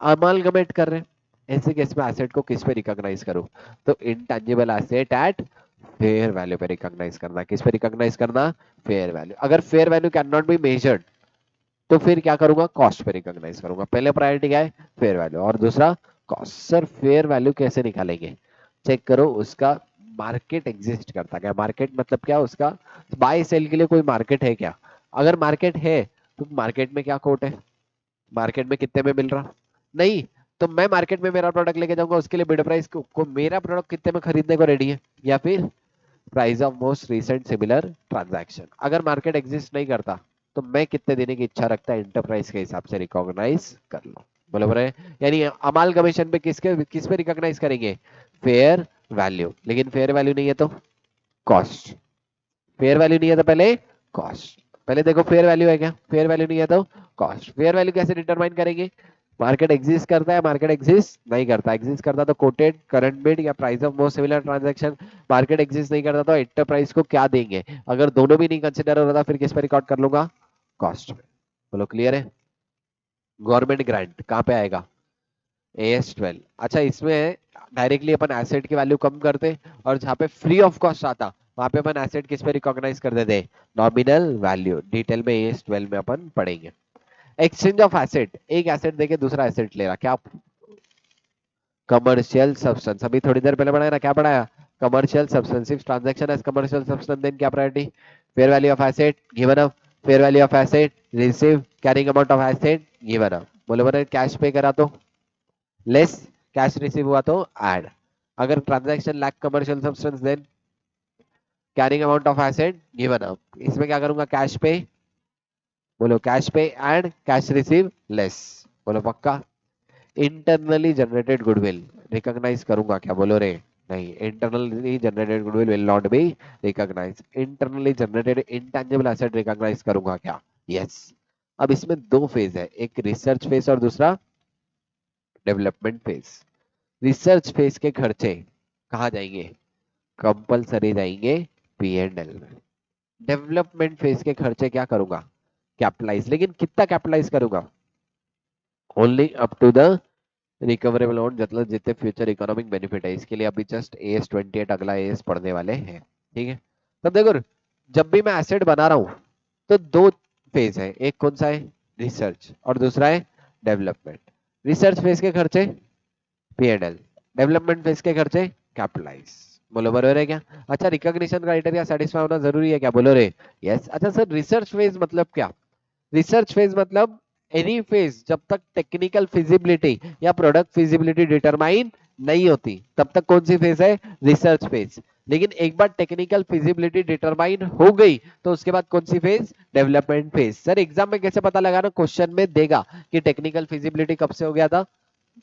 अमालगमेट कर रहे हैं। ऐसे केस में एसेट को किस पे रिकॉग्नाइज करूं? तो intangible asset at fair value पे रिकॉग्नाइज करना। किस पे रिकॉग्नाइज करना? Fair value. अगर fair value can not be measured तो फिर क्या करूंगा? कॉस्ट पे रिकॉग्नाइज करूंगा। पहले प्रायोरिटी क्या है? फेयर वैल्यू, और दूसरा कॉस्ट। सर फेयर वैल्यू कैसे निकालेंगे? चेक करो उसका मार्केट एग्जिस्ट करता क्या? मार्केट मतलब क्या? उसका बाय सेल के लिए कोई मार्केट है क्या? अगर मार्केट है तो मार्केट में क्या कोट है? मार्केट में कितने में मिल रहा? नहीं। तो मैं मार्केट में मेरा प्रोडक्ट लेके जाऊंगा, उसके लिए बिड प्राइस को मेरा प्रोडक्ट कितने में खरीदने को रेडी है, या फिर price of most recent similar transaction. अगर मार्केट एग्जिस्ट नहीं करता तो मैं कितने देने की इच्छा रखता है, इंटरप्राइज के हिसाब से रिकॉग्नाइज कर लो। बराबर है? यानी अमाल कमीशन पे किस पे रिकॉग्नाइज करेंगे? Fair value. लेकिन फेयर वैल्यू नहीं है तो कॉस्ट। फेयर वैल्यू नहीं है तो पहले कॉस्ट। पहले देखो फेयर वैल्यू है क्या? फेयर वैल्यू नहीं है तो कॉस्ट। फेयर वैल्यू कैसे डिटरमाइन करेंगे? मार्केट एग्जिस्ट करता है, मार्केट एग्जिस्ट नहीं करता, एग्जिस्ट करता तो कोटेड करंट बिड या price of most similar transaction, market exist नहीं करता तो एंटरप्राइज को क्या देंगे? अगर दोनों भी नहीं कंसिडर हो रहा था फिर किस पर रिकॉर्ड कर लूंगा? कॉस्ट में। बोलो क्लियर है? गवर्नमेंट ग्रांट कहाँ पे आएगा? AS12। अच्छा, इसमें डायरेक्टली अपन एसेट की वैल्यू कम करते, और जहाँ पे फ्री ऑफ कॉस्ट आता वहां पे अपन एसेट किस पे रिकॉग्नाइज कर देते? Nominal value. डिटेल में AS12 में अपन पढ़ेंगे। एक्सचेंज ऑफ एसेट, एक एसेट देके दूसरा एसेट ले रहा, क्या? Commercial substance. अभी थोड़ी देर पहले पढ़ाया ना, क्या पढ़ाया? Commercial substance. If transaction as commercial substance then क्या priority? Fair value of asset given up, fair value of asset receive, carrying amount of asset given up. बोले बोले कैश पे करा तो लेस, कैश रिसीव हुआ तो ऐड। अगर transaction lack commercial substance then carrying amount of asset given up. इसमें क्या करूंगा? कैश पे। बोलो कैश पे एंड कैश रिसीव लेस। बोलो पक्का? इंटरनली जनरेटेड गुडविल रिकॉग्नाइज करूंगा क्या? बोलो रे। नहीं, internally generated goodwill will not be recognise. Internally generated intangible asset recognise करूंगा क्या? यस। अब इसमें दो फेज है, एक रिसर्च फेज और दूसरा डेवलपमेंट फेज। रिसर्च फेज के खर्चे कहाँ जाएंगे? कंपलसरी जाएंगे P&L में। डेवलपमेंट फेज के खर्चे क्या करूंगा? कैपिटलाइज। लेकिन कितना कैपिटलाइज करूंगा? Only up to the recoverable amount, मतलब जितने फ्यूचर इकोनॉमिक बेनिफिट है। इसके लिए अभी जस्ट AS28 अगला AS पढ़ने वाले हैं। ठीक है? तब देखो, जब भी मैं एसेट बना रहा हूं तो दो फेज है, एक कौन सा है? रिसर्च, और दूसरा है डेवलपमेंट। रिसर्च फेज के खर्चे P&L, डेवलपमेंट फेज के खर्चे कैपिटलाइज। बोलो बरोबर है क्या? अच्छा, रिकॉग्निशन क्राइटेरिया सेटिस्फाई होना जरूरी है क्या? बोलो रे। यस। अच्छा सर, रिसर्च फेज मतलब क्या? रिसर्च फेज मतलब एनी फेज जब तक टेक्निकल फिजिबिलिटी या प्रोडक्ट फिजिबिलिटी डिटरमाइन नहीं होती तब तक कौन सी फेज है? Research phase. लेकिन एक बार टेक्निकल फिजिबिलिटी डिटरमाइन हो गई तो उसके बाद कौन सी phase? Development phase. Sir exam में कैसे पता लगाना? क्वेश्चन में देगा कि टेक्निकल फिजिबिलिटी कब से हो गया था।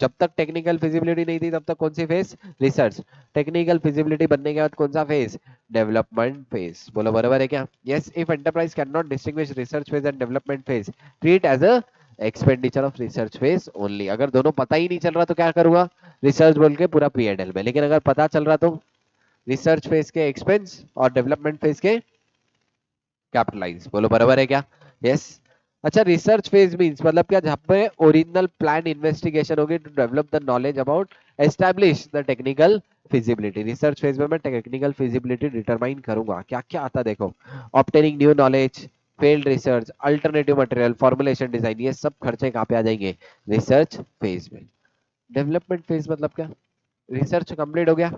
जब तक टेक्निकल फिजिबिलिटी नहीं थी तब तक कौन सी फेज? रिसर्च। टेक्निकल फिजिबिलिटी बनने के बाद कौन सा फेज? Development phase. बोलो बराबर है क्या? Yes. If enterprise can not distinguish research phase and development phase, treat as a expenditure of research phase only. अगर दोनों पता ही नहीं चल रहा तो क्या करूंगा? रिसर्च बोल के पूरा P&L में। लेकिन अगर पता चल रहा तो रिसर्च फेज के एक्सपेंस और डेवलपमेंट फेज के कैपिटलाइज। बोलो बराबर है क्या? यस। अच्छा, रिसर्च फेज मींस मतलब क्या? जहां पे ओरिजिनल प्लान इन्वेस्टिगेशन होगी to develop the knowledge about establish the technical feasibility. Research phase में मैं टेक्निकल फिजिबिलिटी डिटरमाइन करूंगा। क्या क्या आता देखो, obtaining new knowledge, failed research, alternative material, formulation design, ये सब खर्चे कहाँ पे आ जाएंगे? रिसर्च फेज में। डेवलपमेंट फेज मतलब क्या? रिसर्च कंप्लीट हो गया,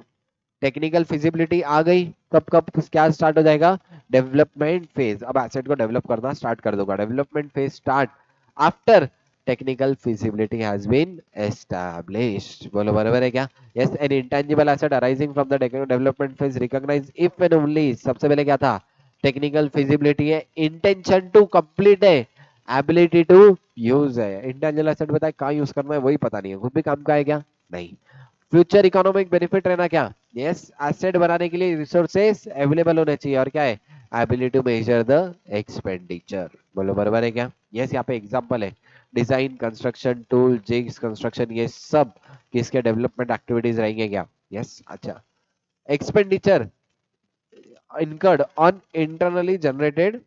टेक्निकल फिजिबिलिटी आ गई, कब कब क्या स्टार्ट हो जाएगा? Development phase. अब एसेट को डेवलप करना स्टार्ट कर दूंगा। Development phase start after technical feasibility has been established. बोलो बराबर है क्या? Yes, an intangible asset arising from the development phase recognise if and only, सबसे पहले क्या था? टेक्निकल फिजिबिलिटी है, इंटेंशन टू कंप्लीट है, एबिलिटी टू यूज है। इंटेंजिबल एसेट बताए कहाँ यूज करना है वही पता नहीं है, खुद भी काम का है क्या? नहीं। फ्यूचर इकोनॉमिक बेनिफिट रहना क्या? यस, एसेट बनाने के लिए रिसोर्सेस अवेलेबल होने चाहिए, और क्या है? Ability to measure the expenditure. बोलो बराबर है क्या? यस, यहाँ पे एग्जांपल है, design, construction, tool, jigs, construction, ये सब किसके डेवलपमेंट एक्टिविटीज रहेंगे क्या? यस, अच्छा। Expenditure incurred on internally generated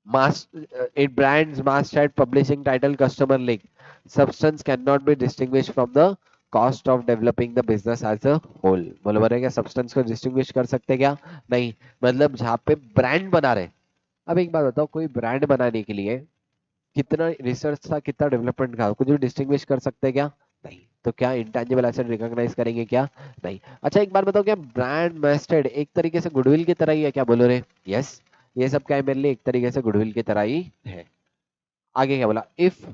mass it brands, masthead, publishing title, customer link. Substance cannot be distinguished from the cost of developing the business as a whole. बोलो बराबर है क्या? सब्सटेंस को distinguish कर सकते क्या? नहीं। मतलब जहाँ पे ब्रांड बना रहे, अब एक बात बताओ, कोई ब्रांड बनाने के लिए कितना रिसर्च था, कितना डेवलपमेंट था, कुछ भी डिस्टिंग्विश कर सकते हैं क्या? नहीं। तो क्या इंटेंजिबल एसेट रिकॉग्नाइज करेंगे क्या? नहीं। अच्छा एक बात बताओ, क्या ब्रांड मस्टर्ड एक तरीके से गुडविल की तरह ही है क्या? बोलो रे यस, ये सब क्या है मेरे लिए? एक तरीके से गुडविल की तरह ही है। आगे क्या बोला? If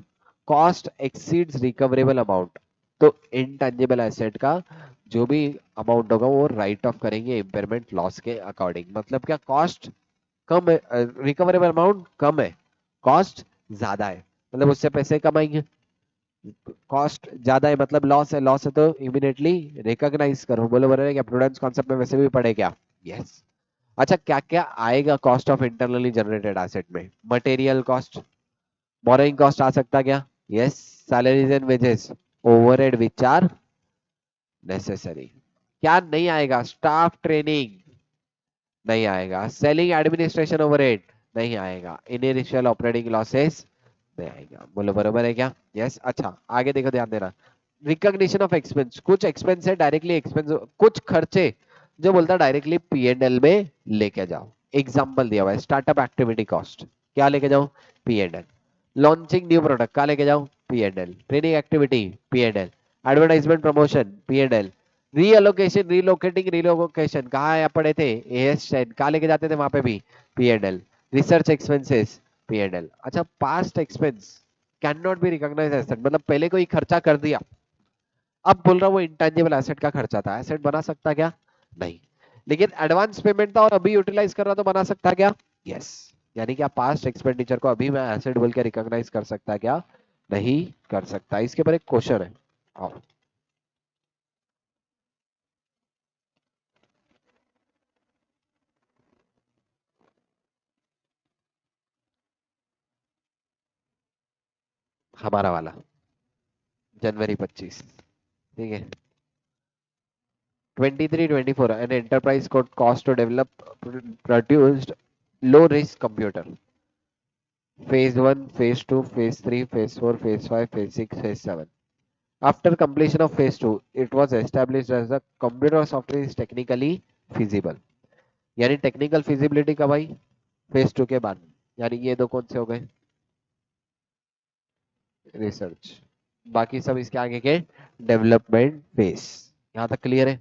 cost exceeds recoverable amount, तो इंटेंजिबल एसेट का जो भी अमाउंट होगा वो राइट ऑफ करेंगे इम्पेयरमेंट लॉस के अकॉर्डिंग। मतलब क्या, कॉस्ट कम है, रिकवरेबल अमाउंट कम है, कॉस्ट ज्यादा है, मतलब उससे पैसे कमाएंगे। कॉस्ट ज्यादा है मतलब लॉस है, लॉस है तो इमीडिएटली रिकॉग्नाइज करो। बोलो बराबर है क्या? प्रूडेंस कॉन्सेप्ट में वैसे भी पढ़े क्या? यस। अच्छा, क्या क्या आएगा cost of internally generated asset में? मटेरियल कॉस्ट, बोरोइंग कॉस्ट आ सकता क्या? Yes. Salaries and wages, overhead which are necessary. क्या नहीं आएगा? स्टाफ ट्रेनिंग नहीं आएगा, सेलिंग एडमिनिस्ट्रेशन ओवरहेड नहीं आएगा, इनिशियल ऑपरेटिंग लॉसेस नहीं आएगा। बोलो बरोबर है क्या? यस। अच्छा आगे देखो, ध्यान देना, रिकॉग्निशन ऑफ एक्सपेंस, कुछ एक्सपेंस है डायरेक्टली एक्सपेंस, कुछ खर्चे जो बोलता डायरेक्टली P&L में लेके जाओ। एग्जांपल दिया हुआ है, स्टार्टअप एक्टिविटी कॉस्ट क्या लेके जाओ? P&L। लॉन्चिंग न्यू प्रोडक्ट क्या लेके जाओ? P&L। Training activity P&L। Advertisement promotion P&L। Reallocation, relocating, relocation कहाँ है पढ़े थे? AS10 कहाँ लेके जाते थे? वहां पे भी P&L। Research expenses P&L। अच्छा, past expense can not be recognise asset, मतलब पहले कोई खर्चा कर दिया, अब बोल रहा हूँ वो इंटेंजिबल एसेट का खर्चा था, एसेट बना सकता क्या? नहीं। लेकिन एडवांस पेमेंट था और अभी यूटिलाइज कर रहा तो बना सकता क्या? यस। यानी क्या पास्ट एक्सपेंडिचर को अभी मैं एसेट बोल के रिकॉग्नाइज कर सकता क्या? नहीं कर सकता। इसके ऊपर एक क्वेश्चन है, आओ हमारा वाला जनवरी 25, ठीक है। 23-24 an enterprise could cost to develop produced low risk computer, phase 1, phase 2, phase 3, phase 4, phase 5, phase 6, phase 7. After completion of phase 2, it was established as the computer software is technically feasible. यानी technical feasibility कब आई? phase 2 के बाद। यानी ये दो कौन से हो गए? रिसर्च। बाकी सब इसके आगे के डेवलपमेंट फेज। यहाँ तक क्लियर है?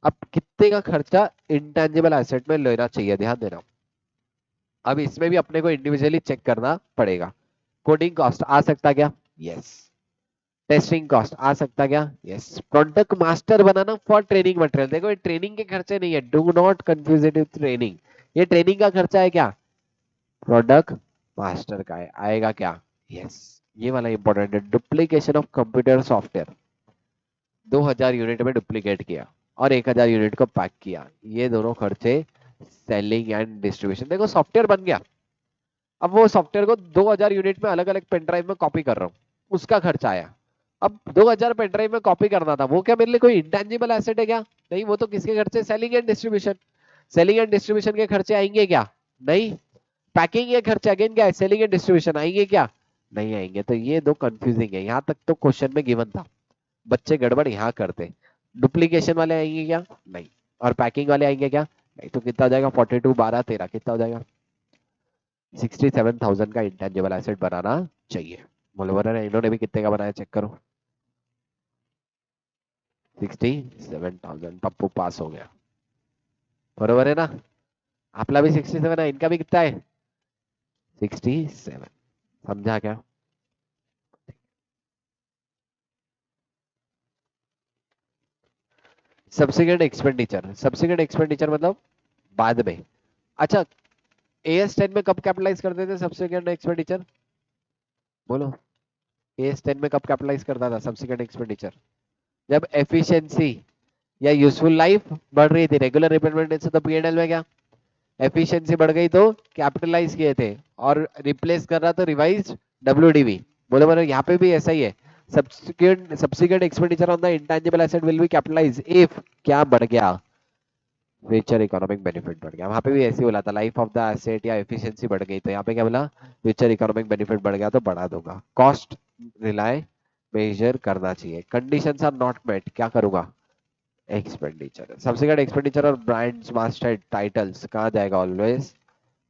अब कितने का खर्चा इंटेंजिबल एसेट में लेना चाहिए, ध्यान देना। अब इसमें भी अपने को इंडिविजुअली चेक करना पड़ेगा। कोडिंग कॉस्ट आ सकता क्या? यस। टेस्टिंग कॉस्ट आ सकता क्या? Yes. Product master banana for training material, देखो ये ट्रेनिंग के खर्चे नहीं है, do not confuse it with training. ये ट्रेनिंग का खर्चा है क्या? प्रोडक्ट मास्टर का है, आएगा क्या? यस। ये वाला इंपॉर्टेंट है, duplication of computer software, 2000 unit में डुप्लीकेट किया और 1000 यूनिट को पैक किया, ये दोनों खर्चे सेलिंग एंड डिस्ट्रीब्यूशन। देखो सॉफ्टवेयर बन गया, अब वो सॉफ्टवेयर को 2000 यूनिट में अलग अलग पेन ड्राइव में कॉपी कर रहा हूँ, उसका खर्चा आया। अब 2000 पेन ड्राइव में कॉपी करना था, वो क्या मेरे लिए कोई इंटेंजिबल एसेट है क्या? नहीं, वो तो किसके खर्चे? Selling and distribution. Selling and distribution के खर्चे आएंगे क्या? नहीं। पैकिंग के खर्चे अगेन क्या है? सेलिंग एंड डिस्ट्रीब्यूशन आएंगे क्या? नहीं आएंगे। तो ये दो कंफ्यूजिंग है, यहाँ तक तो क्वेश्चन में गिवन था, बच्चे गड़बड़ यहाँ करते। डुप्लीकेशन वाले आएंगे क्या? नहीं। और पैकिंग वाले आएंगे क्या? नहीं। तो कितना हो जाएगा? 42 12 13 कितना हो जाएगा? 67,000 का इंटेंजिबल एसेट बनाना चाहिए। बोलो बना इन्होंने भी कितने का बनाया, चेक करो। 67,000, पप्पू पास हो गया। बरोबर है ना? आपला भी 67 है, इनका भी कितना है? 67। समझा क्या? सब्सिक्वेंट एक्सपेंडिचर मतलब बाद में। अच्छा, AS10 में कब कैपिटलाइज करते थे सब्सिक्वेंट एक्सपेंडिचर? बोलो, AS10 में कब कैपिटलाइज करता था सब्सिक्वेंट एक्सपेंडिचर? जब एफिशिएंसी या यूजफुल लाइफ बढ़ रही थी। रेगुलर रिपेयरमेंट से तो P&L में क्या एफिशिएंसी बढ़ गई तो कैपिटलाइज किए थे, और रिप्लेस कर रहा तो रिवाइज WDV। बोलो बोलो, यहाँ पे भी ऐसा ही है। Subsequent expenditure on the intangible asset will be capitalise if क्या बढ़ गया, फ्यूचर इकोनॉमिक बेनिफिट बढ़ गया। वहां पे भी ऐसे ही बोला था, लाइफ ऑफ द एसेट या एफिशिएंसी बढ़ गई, तो यहाँ पे क्या बोला, फ्यूचर इकोनॉमिक बेनिफिट बढ़ गया तो बढ़ा दूंगा। कॉस्ट रिलाय मेजर करना चाहिए। कंडीशंस आर नॉट मेट, क्या करूंगा, एक्सपेंडिचर। सब्सिक्वेंट एक्सपेंडिचर और ब्रांड्स मास्टर टाइटल्स कहाँ जाएगा, ऑलवेज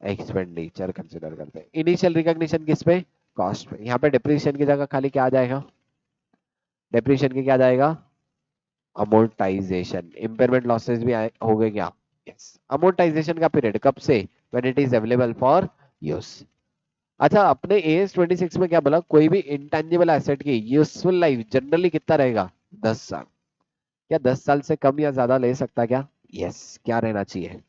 एक्सपेंडिचर कंसिडर करते हैं। इनिशियल रिकॉग्निशन किस पे, कॉस्ट पे। यहाँ पे डिप्रिसिएशन की जगह खाली क्या आ जाएगा, डिप्रिसिएशन की क्या जाएगा, अमोर्टाइजेशन। इम्पेयरमेंट लॉसेस भी हो गए क्या, यस। अमोर्टाइजेशन का पीरियड कब से, when it is available for use. अच्छा, अपने AS26 में क्या बोला, कोई भी इंटेंजिबल एसेट की यूजफुल लाइफ जनरली कितना रहेगा, 10 साल। क्या 10 साल से कम या ज्यादा ले सकता क्या, यस। क्या रहना चाहिए,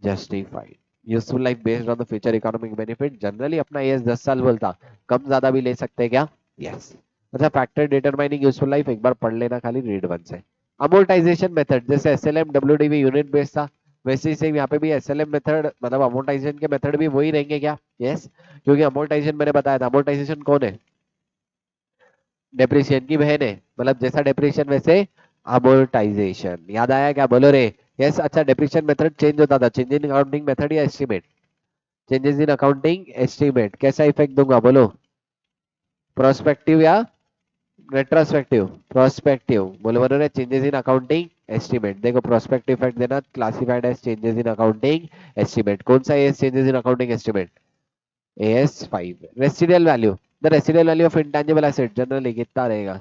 justified. Useful life based on the future economic benefit, generally अपना एज 10 साल बोलता, कम ज्यादा भी ले सकते हैं क्या, यस। अच्छा, फैक्टर डिटरमाइनिंग यूजफुल लाइफ एक बार पढ़ लेना खाली, रीड वन से। अमोर्टाइजेशन मेथड, जैसे SLM WDV यूनिट बेस्ड था, वैसे ही सेम यहाँ पे भी SLM मेथड, मतलब अमोर्टाइजेशन के मेथड भी वही रहेंगे क्या, यस। क्योंकि अमोर्टाइजेशन मैंने बताया था, अमोर्टाइजेशन कौन है, डेप्रिसिएशन की बहन है। मतलब जैसा डेप्रिसिएशन वैसे अमोर्टाइजेशन, याद आया क्या, बोलो रे, यस। अच्छा, डेप्रिसिएशन मेथड चेंज होता था, चेंज इन अकाउंटिंग मेथड या estimate, changes in accounting estimate. कैसा इफेक्ट दूंगा, बोलो, प्रोस्पेक्टिव या रेट्रोस्पेक्टिव, प्रोस्पेक्टिव। बोलो बोलो रे, चेंजेस इन अकाउंटिंग एस्टिमेट। देखो, प्रोस्पेक्टिव इफेक्ट देना, classified as changes in accounting estimate. कौन सा S changes in accounting estimate, AS5। Residual value, the residual value of intangible asset generally कितना रहेगा,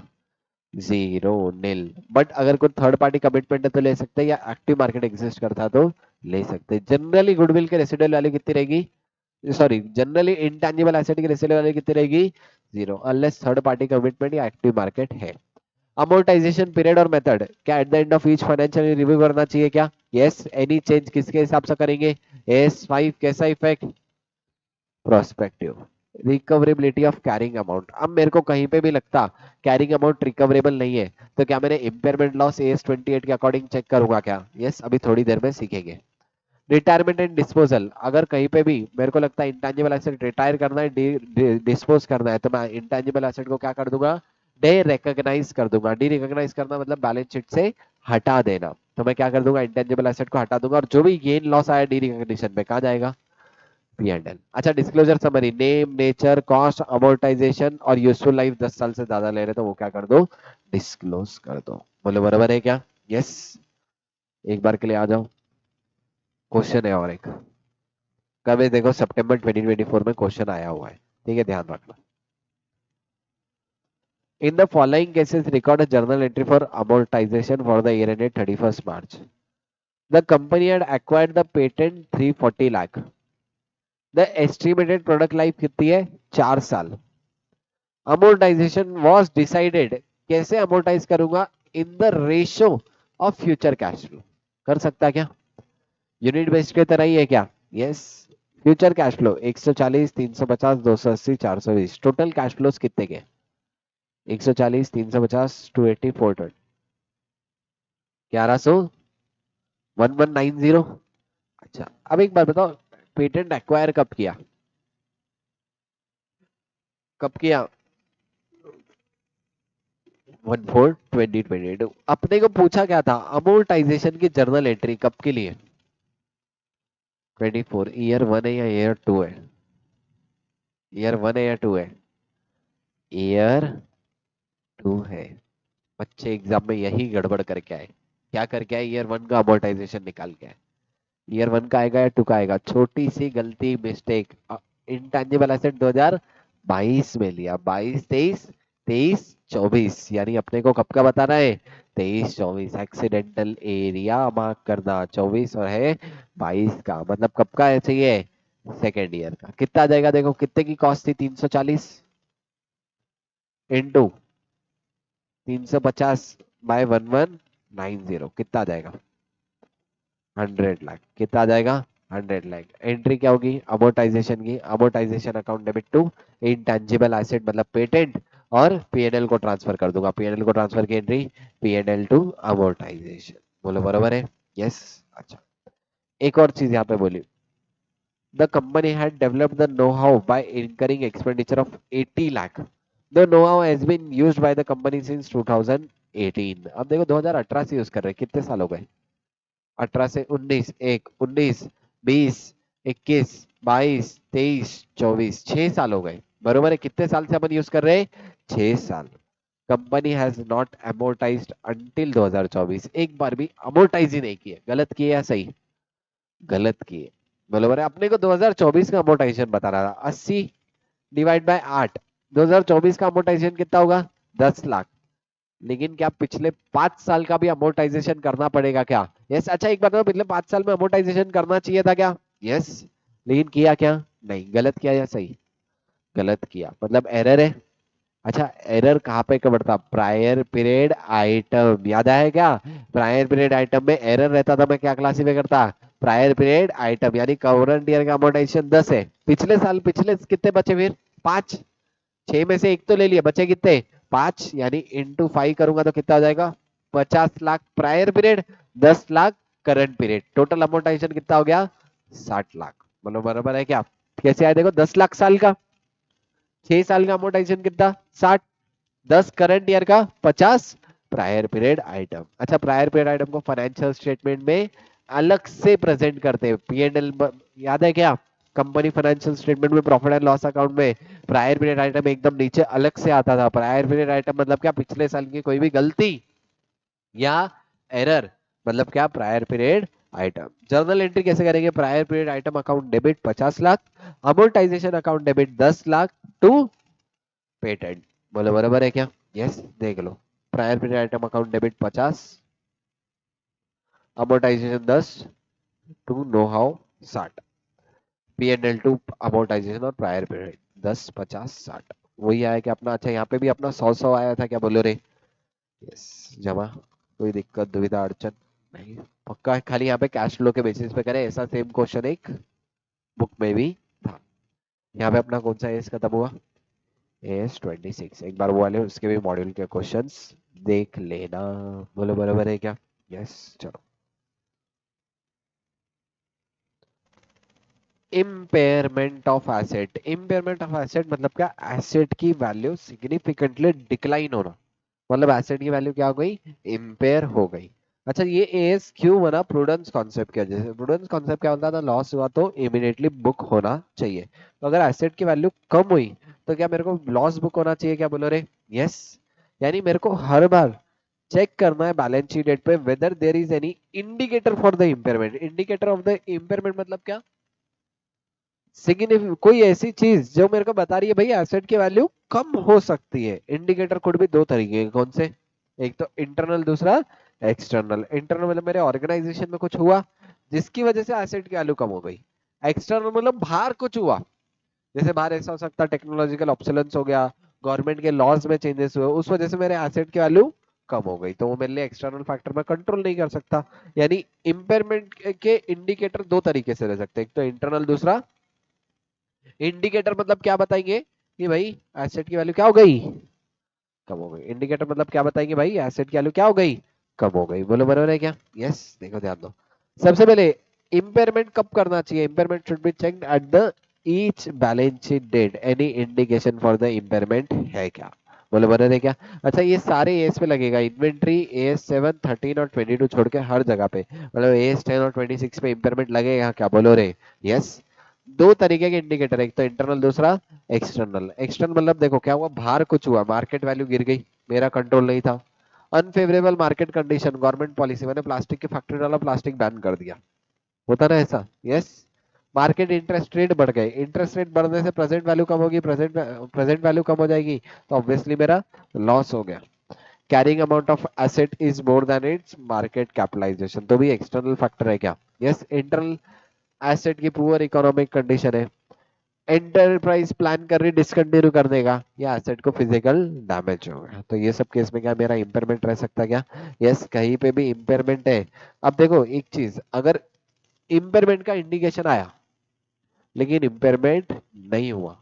0 नील। बट अगर कोई थर्ड पार्टी कमिटमेंट है तो ले सकते हैं, या एक्टिव मार्केट एग्जिस्ट करता तो ले सकते हैं। जनरली गुडविल के रेसिडुअल वैल्यू कितनी रहेगी, सॉरी, जनरली इंटेंजिबल एसेट की रेसिडुअल वैल्यू कितनी रहेगी, 0, अनलेस थर्ड पार्टी कमिटमेंट या एक्टिव मार्केट है। अमोर्टाइजेशन पीरियड और मेथड, क्या eight the end of each financial review करना चाहिए क्या, यस। एनी चेंज किसके हिसाब से करेंगे, AS5। कैसा effect, prospective. Recoverability of carrying amount, अब मेरे को कहीं पे भी लगता कैरिंग अमाउंट रिकवरेबल नहीं है, तो क्या मैंने इम्पेयरमेंट लॉस AS28 के अकॉर्डिंग चेक करूंगा क्या, यस। अभी थोड़ी देर में सीखेंगे। रिटायरमेंट एंड डिस्पोजल, अगर कहीं पे भी मेरे को लगता है इंटेंजिबल एसेट रिटायर करना है, डिस्पोज करना है, तो मैं इंटेंजिबल एसेट को क्या कर दूंगा, डे रिकॉग्नाइज कर दूंगा। डी रिकॉग्नाइज करना मतलब बैलेंस शीट से हटा देना। तो मैं क्या कर दूंगा, इंटेंजिबल एसेट को हटा दूंगा, और जो भी गेन लॉस आया डी रिकॉग्निशन पे कहा जाएगा, P&L। अच्छा, disclosure summary, name, nature, cost, amortisation और यूजफुल लाइफ 10 साल से ज्यादा ले रहे तो वो क्या कर दो, डिस्क्लोज कर दो। बोलो बराबर है क्या, यस। एक बार के लिए आ जाओ, क्वेश्चन है और एक, कब है देखो, सितंबर 2024 में क्वेश्चन आया हुआ है, ठीक है, ध्यान रखना। In the following cases record a journal entry for amortisation for the year ended 31st March। The company had acquired the patent 340 lakh. The estimated product life कितनी है, 4 साल। अमोर्टाइजेशन वाज डिसाइडेड, कैसे अमोर्टाइज करूंगा, इन the ratio of future cash flow. कर सकता क्या, unit based के तरह ही है क्या, yes. Future cash flow 140, 350, 280, 420, total cash flows कितने के, 140, 350, 280, 420, 1100, 1190। अच्छा, अब एक बात बताओ, पेटेंट एक्वायर कब किया, कब किया, 14/2022। अपने को पूछा क्या था, अमोर्टाइजेशन की जर्नल एंट्री कब के लिए, 24। ईयर 1 है या ईयर 2 है, ईयर 1 है या 2 है, ईयर 2 है। बच्चे एग्जाम में यही गड़बड़ करके आए, क्या करके आए, ईयर 1 का अमोर्टाइजेशन निकाल के आए। ईयर 1 का आएगा या 2 का आएगा, छोटी सी गलती, मिस्टेक। इंटेंजिबल एसेट 2022 में लिया, 22, 23, 23, 24, यानी अपने को कब का बताना है, 23, 24। एक्सीडेंटल एरिया मार्क करना 24 और है 22 का, मतलब कब का है चाहिए, सेकेंड ईयर का। कितना आ जाएगा, देखो कितने की कॉस्ट थी, 340 इंटू 350 बाय 1190, 90 कितना आ जाएगा 100 लाख कितना आ जाएगा 100 लाख। एंट्री क्या होगी अमोर्टाइजेशन की, amortisation account debit to intangible asset मतलब पेटेंट और पीएनएल को ट्रांसफर कर दूंगा, पीएनएल को ट्रांसफर की एंट्री पीएनएल टू अमोर्टाइजेशन। बोलो बरोबर है यस। अच्छा एक और चीज यहाँ पे बोली, the company had developed the know-how by incurring expenditure of 80 lakh. The know-how has been used by the company since 2018. अब देखो 2018 से यूज कर रहे हैं, कितने साल हो गए 18 से 19, 19, 20, 21, 22, 23, 24, 6 साल हो गए बरोबर है। कितने साल से अपन यूज कर रहे हैं 6 साल। Company has not amortised until 2024, एक बार भी अमोर्टाइज ही नहीं किए, गलत किए या सही गलत किए बराबर है। अपने को 2024 का अमोर्टाइजेशन बता रहा था 80 डिवाइड बाय 8, 2024 का अमोर्टाइजेशन कितना होगा 10 लाख। लेकिन क्या पिछले 5 साल का भी अमोर्टाइजेशन करना पड़ेगा क्या यस। अच्छा एक बार तो पिछले 5 साल में अमोर्टाइजेशन करना चाहिए था क्या यस। लेकिन किया क्या नहीं, गलत किया या सही गलत किया मतलब एरर है। अच्छा एरर कहाँ पे कवर था प्रायर पीरियड आइटम, याद आया क्या प्रायर पीरियड आइटम में एरर रहता था, मैं क्या क्लासीफाई करता प्रायर पीरियड आइटम, यानी करंट ईयर का अमोर्टाइजेशन 10 है, पिछले साल पिछले कितने बचे फिर 5, 6 में से एक तो ले लिया बचे कितने 5, यानी इंटू 5 करूंगा तो कितना हो जाएगा 50 lakh prior period, 10 lakh current period, total amortisation कितना हो गया 60 लाख। मतलब बराबर है क्या, कैसे आया देखो 10 लाख साल का, 6 साल का अमोर्टाइजेशन कितना 60, 10 करंट ईयर का 50 प्रायर पीरियड आइटम। अच्छा प्रायर पीरियड आइटम को फाइनेंशियल स्टेटमेंट में अलग से प्रेजेंट करते हैं पीएनएल, याद है क्या कंपनी फाइनेंशियल स्टेटमेंट में प्रॉफिट एंड लॉस अकाउंट में प्रायर पीरियड आइटम एकदम नीचे अलग से आता था। प्रायर पीरियड आइटम मतलब क्या पिछले साल की कोई भी गलती या एरर, मतलब क्या prior period item. Journal entry कैसे करेंगे prior period item account debit 50 lakh, amortisation account debit 10 lakh to patent. बोलो बराबर है क्या यस। देख लो prior period item account debit 50, amortisation 10 to know how 60, PNL to amortisation और प्रायर पीरियड 10, 50, 60 वही आया क्या अपना। अच्छा यहाँ पे भी अपना 100 आया था क्या बोलो रे यस जमा, कोई दिक्कत दुविधा अड़चन नहीं पक्का है। खाली यहाँ पे कैश फ्लो के बेसिस पे करें, ऐसा सेम क्वेश्चन एक बुक में भी था। यहाँ पे अपना कौन सा एस खत्म हुआ AS26, एक बार वो वाले उसके भी मॉड्यूल के क्वेश्चंस देख लेना। बोलो बराबर है क्या यस। चलो impairment of asset, impairment of asset मतलब क्या एसेट की वैल्यू सिग्निफिकेंटली डिक्लाइन होना, मतलब एसेट की वैल्यू क्या हो गई इम्पेयर हो गई। अच्छा ये एस क्यों बना प्रूडेंस कॉन्सेप्ट की वजह से। प्रूडेंस कॉन्सेप्ट क्या होता था लॉस हुआ तो इमीडिएटली बुक होना चाहिए, तो अगर एसेट की वैल्यू कम हुई तो क्या मेरे को लॉस बुक होना चाहिए क्या बोलो रे यस। यानी मेरे को हर बार चेक करना है बैलेंस शीट डेट पे whether there is any indicator for the impairment. Indicator of the impairment मतलब क्या सिग्निफिक कोई ऐसी चीज जो मेरे को बता रही है भाई एसेट की वैल्यू कम हो सकती है। इंडिकेटर कोड भी दो तरीके के कौन से, एक तो इंटरनल दूसरा एक्सटर्नल। इंटरनल मतलब मेरे ऑर्गेनाइजेशन में कुछ हुआ जिसकी वजह से एसेट की वैल्यू कम हो गई, एक्सटर्नल मतलब बाहर कुछ हुआ, जैसे बाहर ऐसा हो सकता है टेक्नोलॉजिकल ऑब्सोलेंस हो गया, गवर्नमेंट के लॉज में चेंजेस हुए उस वजह से मेरे एसेट की वैल्यू कम हो गई, तो वो मेरे लिए एक्सटर्नल फैक्टर में कंट्रोल नहीं कर सकता। यानी इंपेयरमेंट के इंडिकेटर दो तरीके से रह सकते हैं, एक तो इंटरनल दूसरा इंडिकेटर। मतलब क्या बताएंगे कि भाई एसेट की वैल्यू क्या हो गई कम हो गई, इंडिकेटर मतलब क्या बताएंगे भाई एसेट की वैल्यू क्या हो गई कम हो गई। बोलो बराबर है क्या यस। देखो ध्यान दो सबसे पहले इम्पेयरमेंट कब करना चाहिए, impairment should be checked at the each balance sheet date, any indication for the impairment है क्या। बोलो बराबर है क्या। अच्छा ये सारे एस पे लगेगा, इन्वेंट्री AS7, 13 और 22 छोड़ के हर जगह पे, मतलब AS10 और 26 पे इम्पेयरमेंट लगेगा क्या बोलो रे यस। दो तरीके के इंडिकेटर, एक तो इंटरनल दूसरा एक्सटर्नल। एक्सटर्नल मतलब देखो क्या हुआ बाहर कुछ हुआ मार्केट वैल्यू गिर गई मेरा कंट्रोल नहीं था, unfavourable market condition government policy मैंने प्लास्टिक की फैक्ट्री वाला प्लास्टिक बैन कर दिया, होता ना ऐसा यस। मार्केट इंटरेस्ट रेट बढ़ गए, इंटरेस्ट रेट बढ़ने से प्रेजेंट वैल्यू कम होगी, प्रेजेंट वैल्यू कम हो जाएगी तो ऑब्वियसली मेरा लॉस हो गया। Carrying amount of asset is more than its market capitalisation, तो भी एक्सटर्नल फैक्टर है क्या यस। इंटरनल एसेट की पुअर इकोनॉमिक कंडीशन है, एंटरप्राइज प्लान कर रही डिसकंटिन्यू कर देगा या एसेट को फिजिकल डैमेज होगा, तो ये सब केस में क्या मेरा इम्पेयरमेंट रह सकता है क्या? यस, कहीं पे भी इम्पेयरमेंट है। अब देखो एक चीज, अगर इम्पेयरमेंट का इंडिकेशन आया लेकिन इम्पेयरमेंट नहीं हुआ,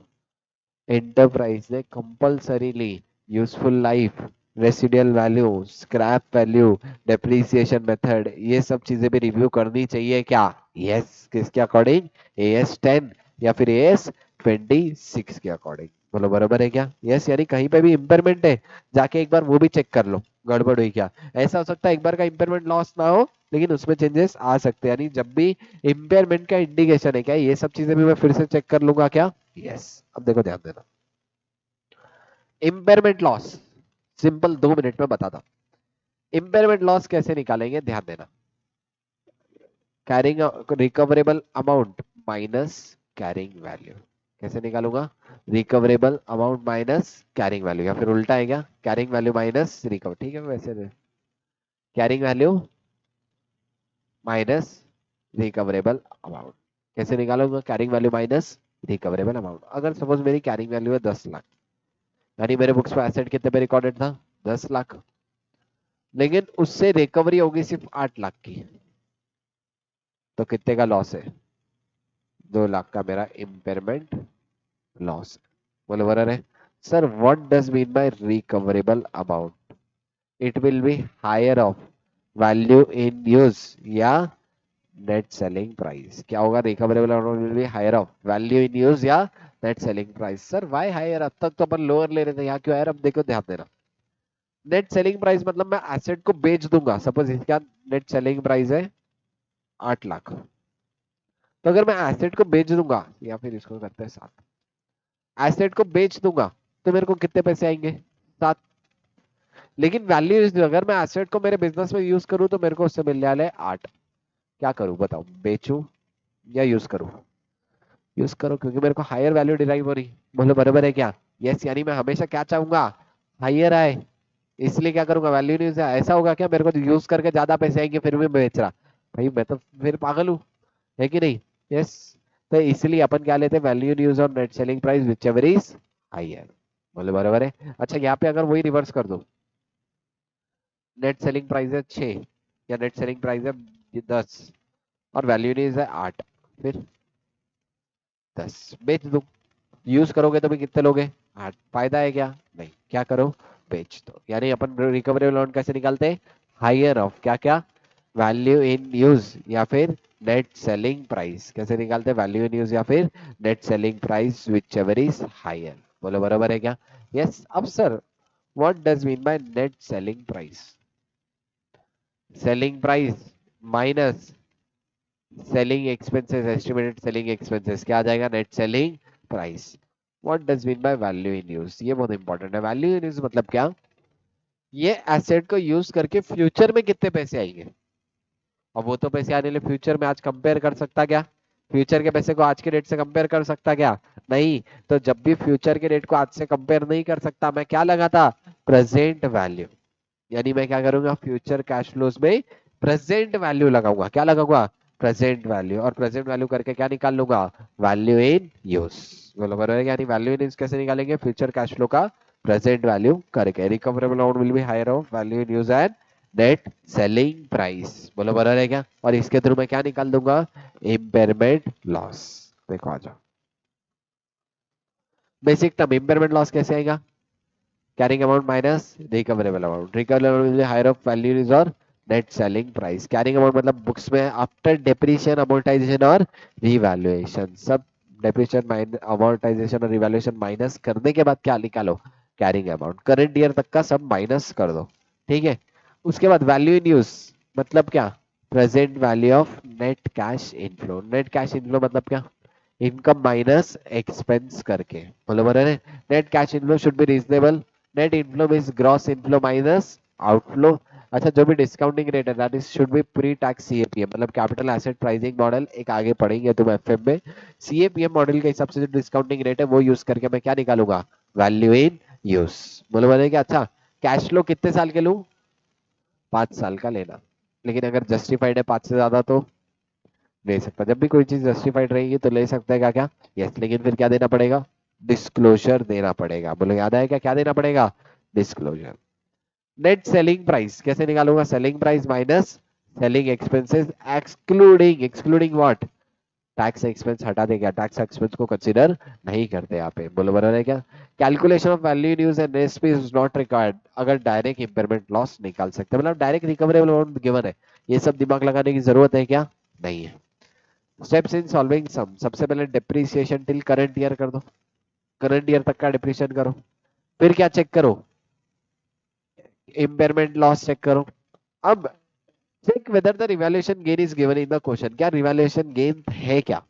एंटरप्राइज ने compulsorily useful life, residual value, scrap value, depreciation method, ये सब चीजें भी रिव्यू करनी चाहिए क्या? यस, किसके अकॉर्डिंग? AS10 या फिर AS26 के अकॉर्डिंग। बोलो बराबर है क्या? यस, यानी कहीं पे भी इम्पेयरमेंट है, जाके एक बार वो भी चेक कर लो गड़बड़ हुई क्या। ऐसा हो सकता है एक बार का इम्पेयरमेंट लॉस ना हो लेकिन उसमें चेंजेस आ सकते हैं, यानी जब भी इम्पेयरमेंट का इंडिकेशन है क्या, ये सब चीजें भी मैं फिर से चेक कर लूंगा क्या? यस। अब देखो ध्यान देना, इम्पेयरमेंट लॉस सिंपल 2 मिनट में बताता। इम्पेयरमेंट लॉस कैसे निकालेंगे, ध्यान देना। Carrying recoverable amount minus carrying value. कैसे निकालूंगा? Recoverable amount minus carrying value, या फिर उल्टा है क्या, कैरिंग वैल्यू माइनस रिकवर। ठीक है, वैसे carrying value minus recoverable amount. कैसे निकालूंगा? Carrying value minus recoverable amount. अगर सपोज मेरी कैरिंग वैल्यू है 10 लाख, यानी मेरे बुक्स में एसेट कितने पे रिकॉर्डेड था? 10 लाख, लेकिन उससे रिकवरी होगी सिर्फ 8 लाख की, तो कितने का लॉस है? 2 लाख का मेरा इम्पेयरमेंट लॉस। बोलो बराबर है। Sir what does mean by recoverable amount? It will be higher of value in use या नेट सेलिंग प्राइस। क्या होगा? Recoverable amount will be higher of value in use या net selling price. Sir why higher? अब तक तो अपन lower ले रहे थे, यहाँ क्यों हायर? अब देखो ध्यान देना, नेट सेलिंग प्राइस मतलब मैं एसेट को बेच दूंगा। सपोज इसका नेट सेलिंग प्राइस है 8 लाख, तो अगर मैं एसेट को बेच दूंगा, या फिर इसको करते हैं 7, एसेट को बेच दूंगा तो मेरे को कितने पैसे आएंगे? 7। लेकिन वैल्यू, अगर मैं एसेट को मेरे बिजनेस में यूज करूं तो मेरे को उससे मिलने वाले 8। क्या करूं बताओ, बेचूं या यूज करूं? यूज करो, क्योंकि मेरे को हायर वैल्यू डिराइव हो रही। बोलो बराबर है क्या? यस, यानी मैं हमेशा क्या चाहूंगा? हायर आए, इसलिए क्या करूंगा? Value news. ऐसा होगा क्या मेरे को यूज करके ज्यादा पैसे आएंगे फिर भी मैं बेच रहा? भाई मैं तो फिर पागल हूँ, है कि नहीं? यस। तो इसलिए अपन क्या लेते हैं? वैल्यू न्यूज और net selling price whichever is higher. बोले बराबर है। अच्छा, यहाँ पे अगर वही रिवर्स कर दो, नेट सेलिंग प्राइस है 6 या नेट सेलिंग प्राइस है 10 और वैल्यू न्यूज है 8, फिर 10 बेच दो। यूज करोगे तो भी कितने लोगे? 8। फायदा है क्या? नहीं। क्या करो? बेच दो। यानी अपन रिकवरेबल अमाउंट कैसे निकालते हैं? हायर ऑफ क्या क्या? वैल्यू इन यूज या फिर नेट सेलिंग प्राइस। कैसे निकालते हैं? वैल्यू इन यूज या फिर net selling price whichever is higher. बोलो बराबर है क्या? यस। अब sir what does mean by net selling price? Selling price minus selling expenses, estimated selling expenses, क्या आ जाएगा? Net selling price. What does mean by value in use? ये बहुत इंपॉर्टेंट है। वैल्यू इन यूज मतलब क्या? ये एसेट को यूज करके फ्यूचर में कितने पैसे आएंगे। और वो तो पैसे आने लिए फ्यूचर में आज कंपेयर कर सकता क्या? फ्यूचर के पैसे को आज के रेट से कंपेयर कर सकता क्या? नहीं। तो जब भी फ्यूचर के रेट को आज से कंपेयर नहीं कर सकता, मैं क्या लगाता? Present value. यानी मैं क्या करूंगा? फ्यूचर कैश फ्लोज में प्रेजेंट वैल्यू लगाऊंगा। क्या लगाऊंगा? Present value. और प्रेजेंट वैल्यू करके क्या निकाल लूंगा? Value in use. बोलो बराबर है। यानी वैल्यू इन यूज कैसे निकालेंगे? फ्यूचर कैश फ्लो का प्रेजेंट वैल्यू करके। Recoverable amount will be higher of value in use and net selling price. बोलो बराबर है क्या? और इसके थ्रू मैं क्या निकाल दूंगा? Impairment loss. देखो आ जाओ, बेसिक टर्म इम्पेयरमेंट लॉस कैसे आएगा? Carrying amount minus recoverable amount. Recoverable amount will higher of value is और net selling price. Carrying amount मतलब बुक्स में आफ्टर डेप्रिसिएशन, अमोर्टाइजेशन और रिवैल्यूएशन, सब डेप्रिसिएशन माइनस अमोर्टाइजेशन और रिवैल्यूएशन माइनस करने के बाद क्या निकालो? Carrying amount. करंट ईयर तक का सब माइनस कर दो। ठीक है। उसके बाद वैल्यू इन यूज मतलब क्या? Present value of net cash inflow. Net cash inflow मतलब क्या? इनकम माइनस एक्सपेंस करके। बोलो बराबर है। Net cash inflow should be reasonable. Net inflow means gross inflow minus outflow. अच्छा, जो भी डिस्काउंटिंग रेट है that is should be pre tax CAPM, मतलब कैपिटल एसेट प्राइसिंग मॉडल, एक आगे पढ़ेंगे तुम एफएम में। सीएपीएम मॉडल के हिसाब से जो डिस्काउंटिंग रेट है वो यूज करके मैं क्या निकालूंगा? Value in use. बोलो बराबर है क्या? अच्छा, कैश फ्लो कितने साल के लूं? 5 साल का लेना। लेकिन अगर जस्टिफाइड है 5 से ज्यादा तो ले सकता। जब भी कोई चीज जस्टिफाइड रहेगी तो ले सकता है क्या क्या, यस, लेकिन फिर क्या देना पड़ेगा, डिस्क्लोजर देना पड़ेगा। बोलो याद आएगा क्या देना पड़ेगा, डिस्क्लोजर। नेट सेलिंग प्राइस कैसे निकालूंगा, selling price minus selling expenses excluding, excluding what, tax expense हटा दे, क्या टैक्स एक्सपेंस को कंसीडर नहीं करते यहाँ पे, बोलो बराबर है क्या। Calculation of value in use and recipe is not required, अगर डायरेक्ट इंपेयरमेंट लॉस निकाल सकते हैं, मतलब डायरेक्ट रिकवरेबल अमाउंट गिवन है, ये सब दिमाग लगाने की जरूरत है क्या, नहीं है। स्टेप्स इन सॉल्विंग सम, सबसे पहले डिप्रिसिएशन टिल करंट ईयर कर दो, करंट ईयर तक का डिप्रिसिएशन करो, फिर क्या चेक करो, इम्पेयरमेंट लॉस चेक करो। अब check whether the revaluation gain is given in the question, क्या रिवैल्यूएशन गेन है क्या,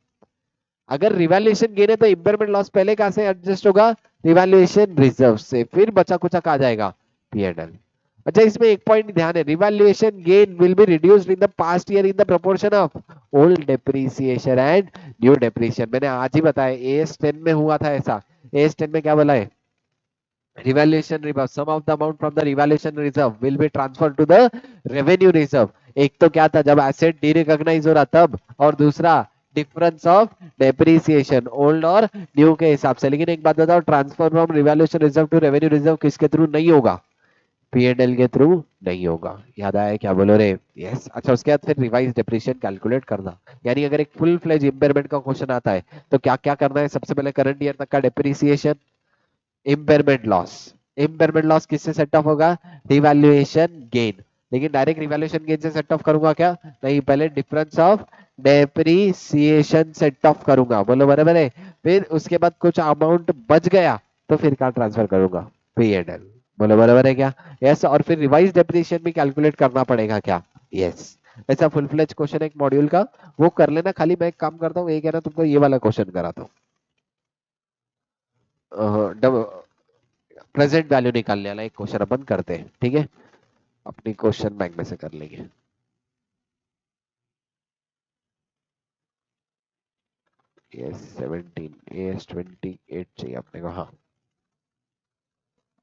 अगर रिवैल्यूएशन गेन है तो इम्पेयरमेंट लॉस पहले कहां से एडजस्ट होगा, रिवैल्यूएशन रिजर्व से, फिर बचा कुचा कहा जाएगा, पीएनएल। अच्छा इसमें एक पॉइंट ध्यान है, revaluation gain will be reduced in the past year in the proportion of old depreciation and new depreciation, मैंने आज ही बताया एएस 10 में हुआ था ऐसा, एएस 10 में क्या बोला है, revaluation reserve, sum of the amount from the revaluation reserve will be transferred to the revenue reserve। एक तो क्या था जब एसेट डी रिकॉग्नाइज हो रहा तब, और दूसरा डिफरेंस ऑफ डेप्रिसिएशन ओल्ड और न्यू के हिसाब से। लेकिन एक बात बताओ, transfer from revaluation reserve to revenue reserve किसके थ्रू नहीं होगा, पीएनएल के थ्रू नहीं होगा, याद आया क्या, बोलो रे यस। अच्छा उसके बाद फिर रिवाइज डेप्रिसिएशन कैलकुलेट करना, यानी अगर एक फुल फ्लेज इंपेयरमेंट का क्वेश्चन आता है तो क्या क्या करना है, सबसे पहले करंट ईयर तक का depreciation, impairment loss, impairment loss किससे सेट ऑफ होगा, रिवैल्यूएशन गेन, लेकिन डायरेक्ट रिवैल्यूएशन गेन से सेट ऑफ करूंगा क्या, नहीं, पहले difference of depreciation set of करूंगा, बोलो बराबर है, फिर उसके बाद कुछ अमाउंट बच गया तो फिर कहाँ ट्रांसफर करूंगा, पीएनएल, बोलो बराबर है क्या, यस। और फिर रिवाइज डेप्रिसिएशन भी कैलकुलेट करना पड़ेगा क्या, यस। ऐसा फुल फ्लेज क्वेश्चन एक मॉड्यूल का, वो कर लेना, खाली मैं एक काम करता हूँ, ये कह रहा तुमको ये वाला क्वेश्चन कराता हूँ, प्रेजेंट वैल्यू निकालने वाला एक क्वेश्चन अपन करते हैं, ठीक है, अपनी क्वेश्चन बैंक में से कर लेंगे। एस 17 एस 28 चाहिए अपने को, हाँ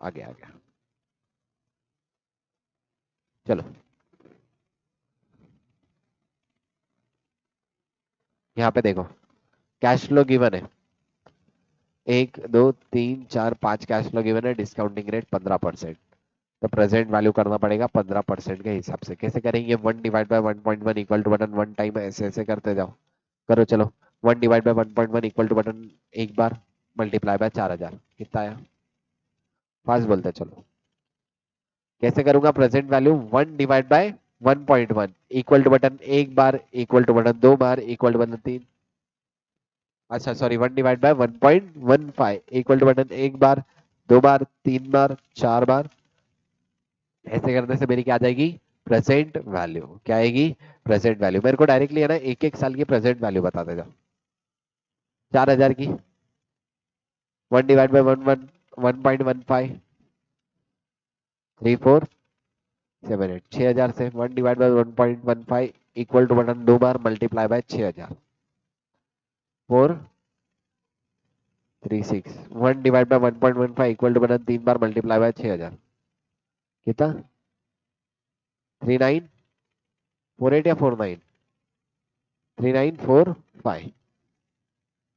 आ गया आ गया, चलो यहाँ पे देखो, कैश फ्लो गिवन है, 1 2 3 4 5 कैश फ्लो गिवन है, डिस्काउंटिंग रेट 15%, तो प्रेजेंट वैल्यू करना पड़ेगा 15% के हिसाब से। कैसे करेंगे, 1/1.1 equal to button one time, ऐसे ऐसे करते जाओ, करो चलो। 1/1.1 इक्वल टू बटन एक बार, मल्टीप्लाई बाय 4000, कितना आया, फास्ट बोलते चलो। कैसे करूंगा, present value 1/1.1 equal to button एक बार, इक्वल टू बटन दो बार, इक्वल टू बटन तीन, अच्छा सॉरी 1/1.15 इक्वल टू बटन एक बार, दो बार, तीन बार, चार बार, ऐसे करने से मेरी क्या आ जाएगी, प्रेजेंट वैल्यू, क्या आएगी, प्रेजेंट वैल्यू। मेरे को डायरेक्टली है ना एक एक साल की प्रेजेंट वैल्यू बताते जाओ, 4000 की 1/1 1.15 3478, 6000 से 1/1.15 इक्वल टू बटन दो बार, multiply by 6000, 436, 1/1.15 equal to button तीन बार, मल्टीप्लाई बाय 6000, कितना, 3948 या 49, 3945,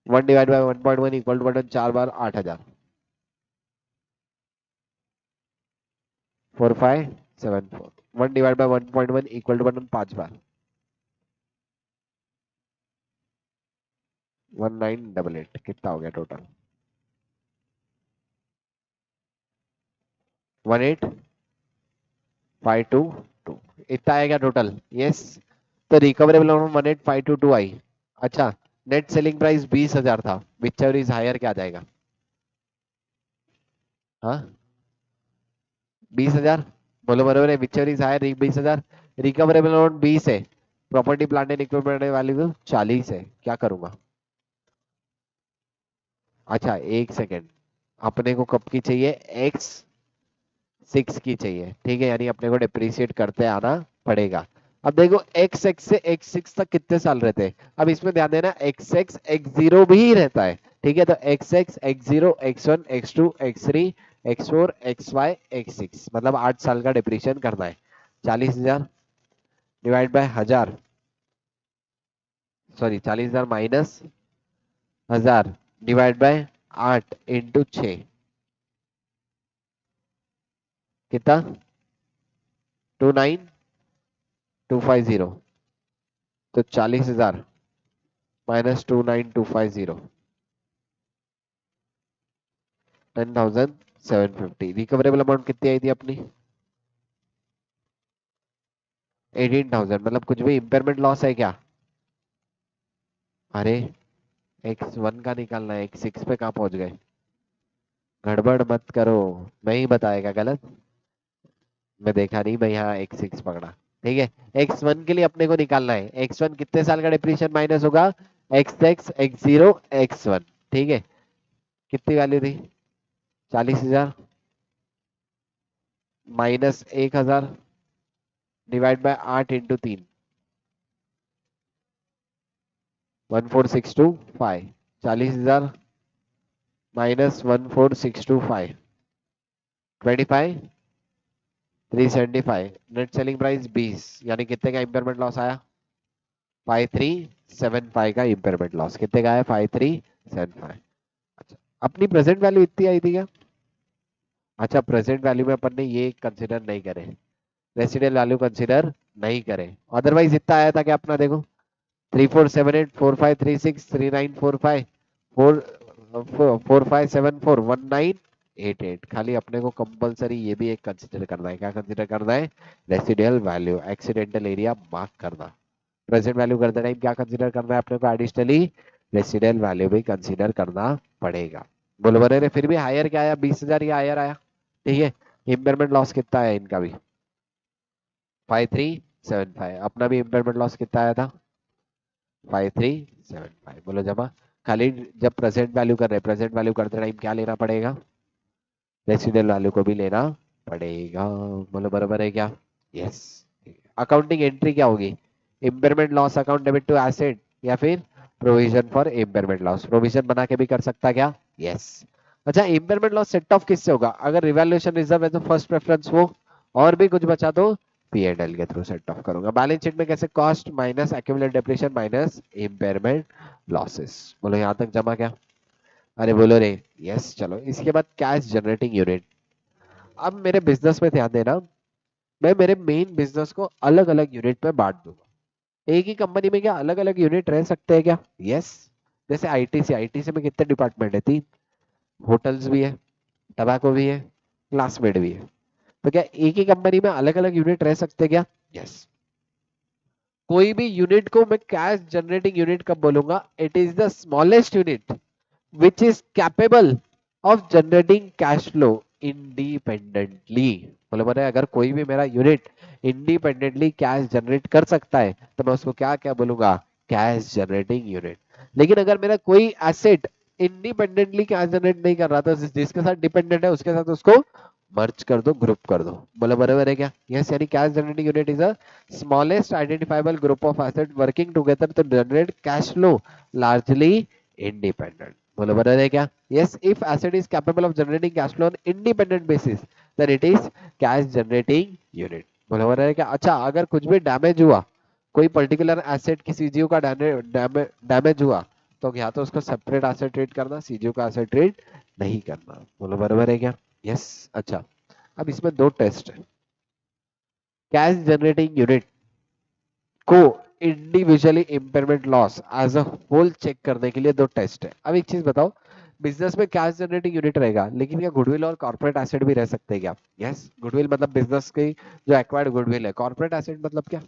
1/1.1 इक्वल टू बटन चार बार 8000, 4574, 1/1.1 इक्वल टू बटन पांच बार, 1988, कितना हो गया टोटल, 18522, इतना आएगा टोटल, यस। तो रिकवरेबल अमाउंट 18522 आई। अच्छा नेट सेलिंग प्राइस 20,000 था, विच इज हायर क्या आ जाएगा, हाँ 20,000, बोलो बरोबर है, which is higher 20,000, recoverable amount 20 है, property plant and equipment value 40 है, क्या करूंगा, अच्छा एक सेकेंड, अपने को कब की चाहिए, एक्स 6 की चाहिए, ठीक है, यानी अपने को डिप्रिशिएट करते आना पड़ेगा। अब देखो एक्स एक्स से एक्स सिक्स तक कितने साल रहते हैं, अब इसमें ध्यान देना एक्स एक्स एक्स जीरो भी रहता है, ठीक है, तो x x x zero x one x two x three x four x y x six, मतलब 8 साल का डिप्रीशिएशन करना है, 40,000 divide by 1000, sorry 40,000 minus 1000 divide by 8 into 6 कितना 29250 तो 40,000 माइनस 29250 10,750 रिकवरेबल अमाउंट कितनी आई थी अपनी 18,000 मतलब कुछ भी इम्पेयरमेंट लॉस है क्या अरे X1 का निकालना है X6 पे कहाँ पहुंच गए गड़बड़ मत करो मैं ही बताएगा गलत मैं देखा नहीं मैं यहाँ X6 पकड़ा ठीक है X1 के लिए अपने को निकालना है X1 कितने साल का डिप्रीशियन माइनस होगा XX X0 X1 ठीक है कितनी वैल्यू थी 40,000 minus 1,000 divide by 8 into 3 14625 40,000 minus 14625 25 375 net selling price 20 यानी कितने का इम्पेयरमेंट लॉस आया 5375 का इम्पेयरमेंट लॉस कितने का है 5375 अच्छा अपनी प्रेजेंट वैल्यू इतनी आई थी क्या अच्छा प्रेजेंट वैल्यू में अपन ने ये कंसिडर नहीं करे रेसिडियल वैल्यू कंसिडर नहीं करे अदरवाइज इतना आया था क्या अपना देखो 347845363945 45741988 खाली अपने को कंपलसरी ये भी एक कंसिडर करना है क्या कंसिडर करना है residual value accidental area mark करना प्रेजेंट वैल्यू करते टाइम क्या कंसिडर करना है अपने को एडिशनली रेसिडियल वैल्यू भी कंसिडर करना पड़ेगा बोलो बरे फिर भी हायर क्या आया 20,000 या हायर आया ठीक है इम्पेयरमेंट लॉस कितना है इनका भी 5375 अपना भी इम्पेयरमेंट लॉस कितना आया था 5375 बोलो जमा खाली जब प्रेजेंट वैल्यू कर रहे हैं प्रेजेंट वैल्यू करते टाइम क्या लेना पड़ेगा रेसिडुअल वैल्यू को भी लेना पड़ेगा बोलो बराबर है क्या यस अकाउंटिंग एंट्री क्या होगी impairment loss account debit to asset या फिर provision for impairment loss provision बना के भी कर सकता क्या यस अच्छा इम्पेयरमेंट लॉस सेट ऑफ किससे होगा अगर रिवैल्यूएशन रिजर्व है तो फर्स्ट प्रेफरेंस वो और भी कुछ बचा तो P&L के थ्रू सेट ऑफ करूंगा बैलेंस शीट में कैसे cost minus accumulated depreciation minus impairment losses बोलो यहां तक जमा क्या अरे बोलो रे यस चलो इसके बाद कैश जनरेटिंग यूनिट अब मेरे बिजनेस में ध्यान देना मैं मेरे मेन बिजनेस को अलग अलग यूनिट में बांट दूंगा एक ही कंपनी में क्या अलग अलग यूनिट रह सकते हैं क्या यस जैसे आईटीसी में कितने डिपार्टमेंट है 3 होटल्स भी है टबैको भी है क्लासमेट भी है तो क्या एक ही कंपनी में अलग अलग यूनिट रह सकते हैं क्या यस कोई भी यूनिट को मैं कैश जनरेटिंग यूनिट कब बोलूंगा it is the smallest unit which is capable of generating cash flow independently मतलब मैंने अगर कोई भी मेरा यूनिट इंडिपेंडेंटली कैश जनरेट कर सकता है तो मैं उसको क्या क्या बोलूंगा कैश जनरेटिंग यूनिट लेकिन अगर मेरा कोई एसेट इंडिपेंडेंटली कैश जनरेट नहीं कर रहा था जिसके साथ डिपेंडेंट है उसके साथ उसको मर्ज कर दो ग्रुप कर दो बोला बराबर है क्या यस यानी cash generating unit is a smallest identifiable group of asset working together to generate cash flow largely independent बोलो बता है क्या yes if asset is capable of generating cash flow on independent basis then it is cash generating unit बोलो बता है क्या अच्छा अगर कुछ भी डैमेज हुआ कोई पर्टिकुलर एसेट की सीजीओ का डैमेज हुआ तो या तो उसको सेपरेट एसेट ट्रीट करना सीजीओ का एसेट ट्रीट नहीं करना बोलो बराबर है क्या यस अच्छा अब इसमें दो टेस्ट है कैश जनरेटिंग यूनिट को individually impairment loss as a whole check करने के लिए दो टेस्ट है अब एक चीज बताओ बिजनेस में कैश जनरेटिंग यूनिट रहेगा लेकिन क्या गुडविल और कॉर्पोरेट एसेट भी रह सकते हैं क्या यस गुडविल मतलब बिजनेस की जो एक्वायर्ड गुडविल है कॉर्पोरेट एसेट मतलब क्या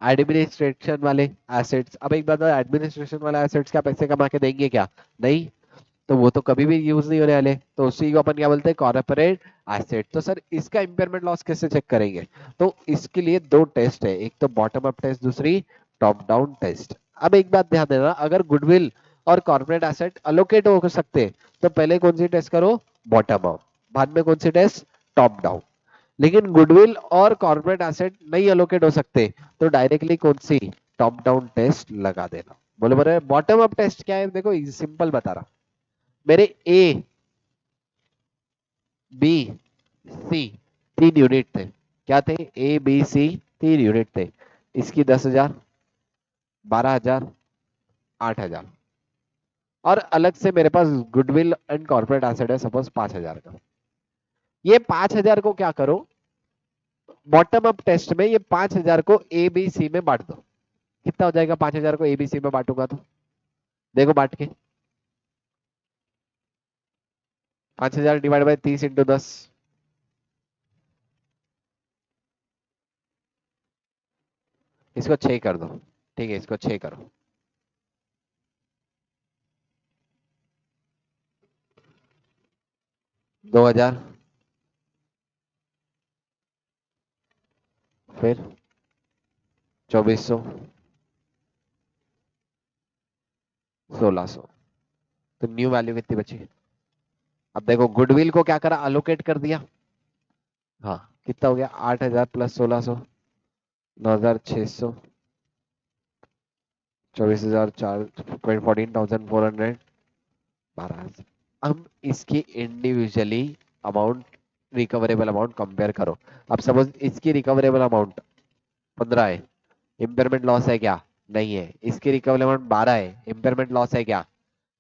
एडमिनिस्ट्रेशन वाले एसेट्स अब एक बात एडमिनिस्ट्रेशन वाले एसेट्स क्या पैसे कमा के देंगे क्या नहीं तो वो तो कभी भी यूज नहीं होने वाले तो उसी को अपन क्या बोलते हैं कॉर्पोरेट एसेट तो सर इसका इम्पेयरमेंट लॉस कैसे चेक करेंगे तो इसके लिए दो टेस्ट है एक तो बॉटम अप टेस्ट दूसरी टॉप डाउन टेस्ट अब एक बात ध्यान देना अगर गुडविल और कॉर्पोरेट एसेट अलोकेट हो सकते हैं तो पहले कौन सी टेस्ट करो बॉटम अप बाद में कौन सी टेस्ट टॉप डाउन लेकिन गुडविल और कॉर्पोरेट एसेट नहीं अलोकेट हो सकते तो डायरेक्टली कौन सी टॉप डाउन टेस्ट लगा देना बोले बोले बॉटम अप टेस्ट क्या है देखो सिंपल बता रहा मेरे ए बी सी 3 यूनिट थे क्या थे ए बी सी 3 यूनिट थे इसकी 10,000 12,000, 8,000, और अलग से मेरे पास गुडविल एंड कॉर्पोरेट एसेट है सपोज 5,000 का। ये 5,000 को क्या करो, बॉटम अप टेस्ट में ये 5,000 को ए बी सी में बांट दो। कितना हो जाएगा 5,000 को ए बी सी में बांटूंगा तो? देखो बांट के, 5,000 डिवाइड बाई 30 इंटू 10, इसको 6 कर दो। ठीक है, इसको 6 करो। 2,000, फिर 2,400, 1,600। तो न्यू वैल्यू कितनी बची? अब देखो गुडविल को क्या करा, अलोकेट कर दिया। हाँ, कितना हो गया? 8,000 प्लस 1,600, 9,600, 24,004, 14,400, 12,000। हम इसकी individually amount, recoverable amount compare करो। अब सपोज इसकी रिकवरेबल अमाउंट 15 है, इम्पेयरमेंट लॉस है क्या? नहीं है। इसकी रिकवरेबल अमाउंट 12 है, इम्पेयरमेंट लॉस है क्या?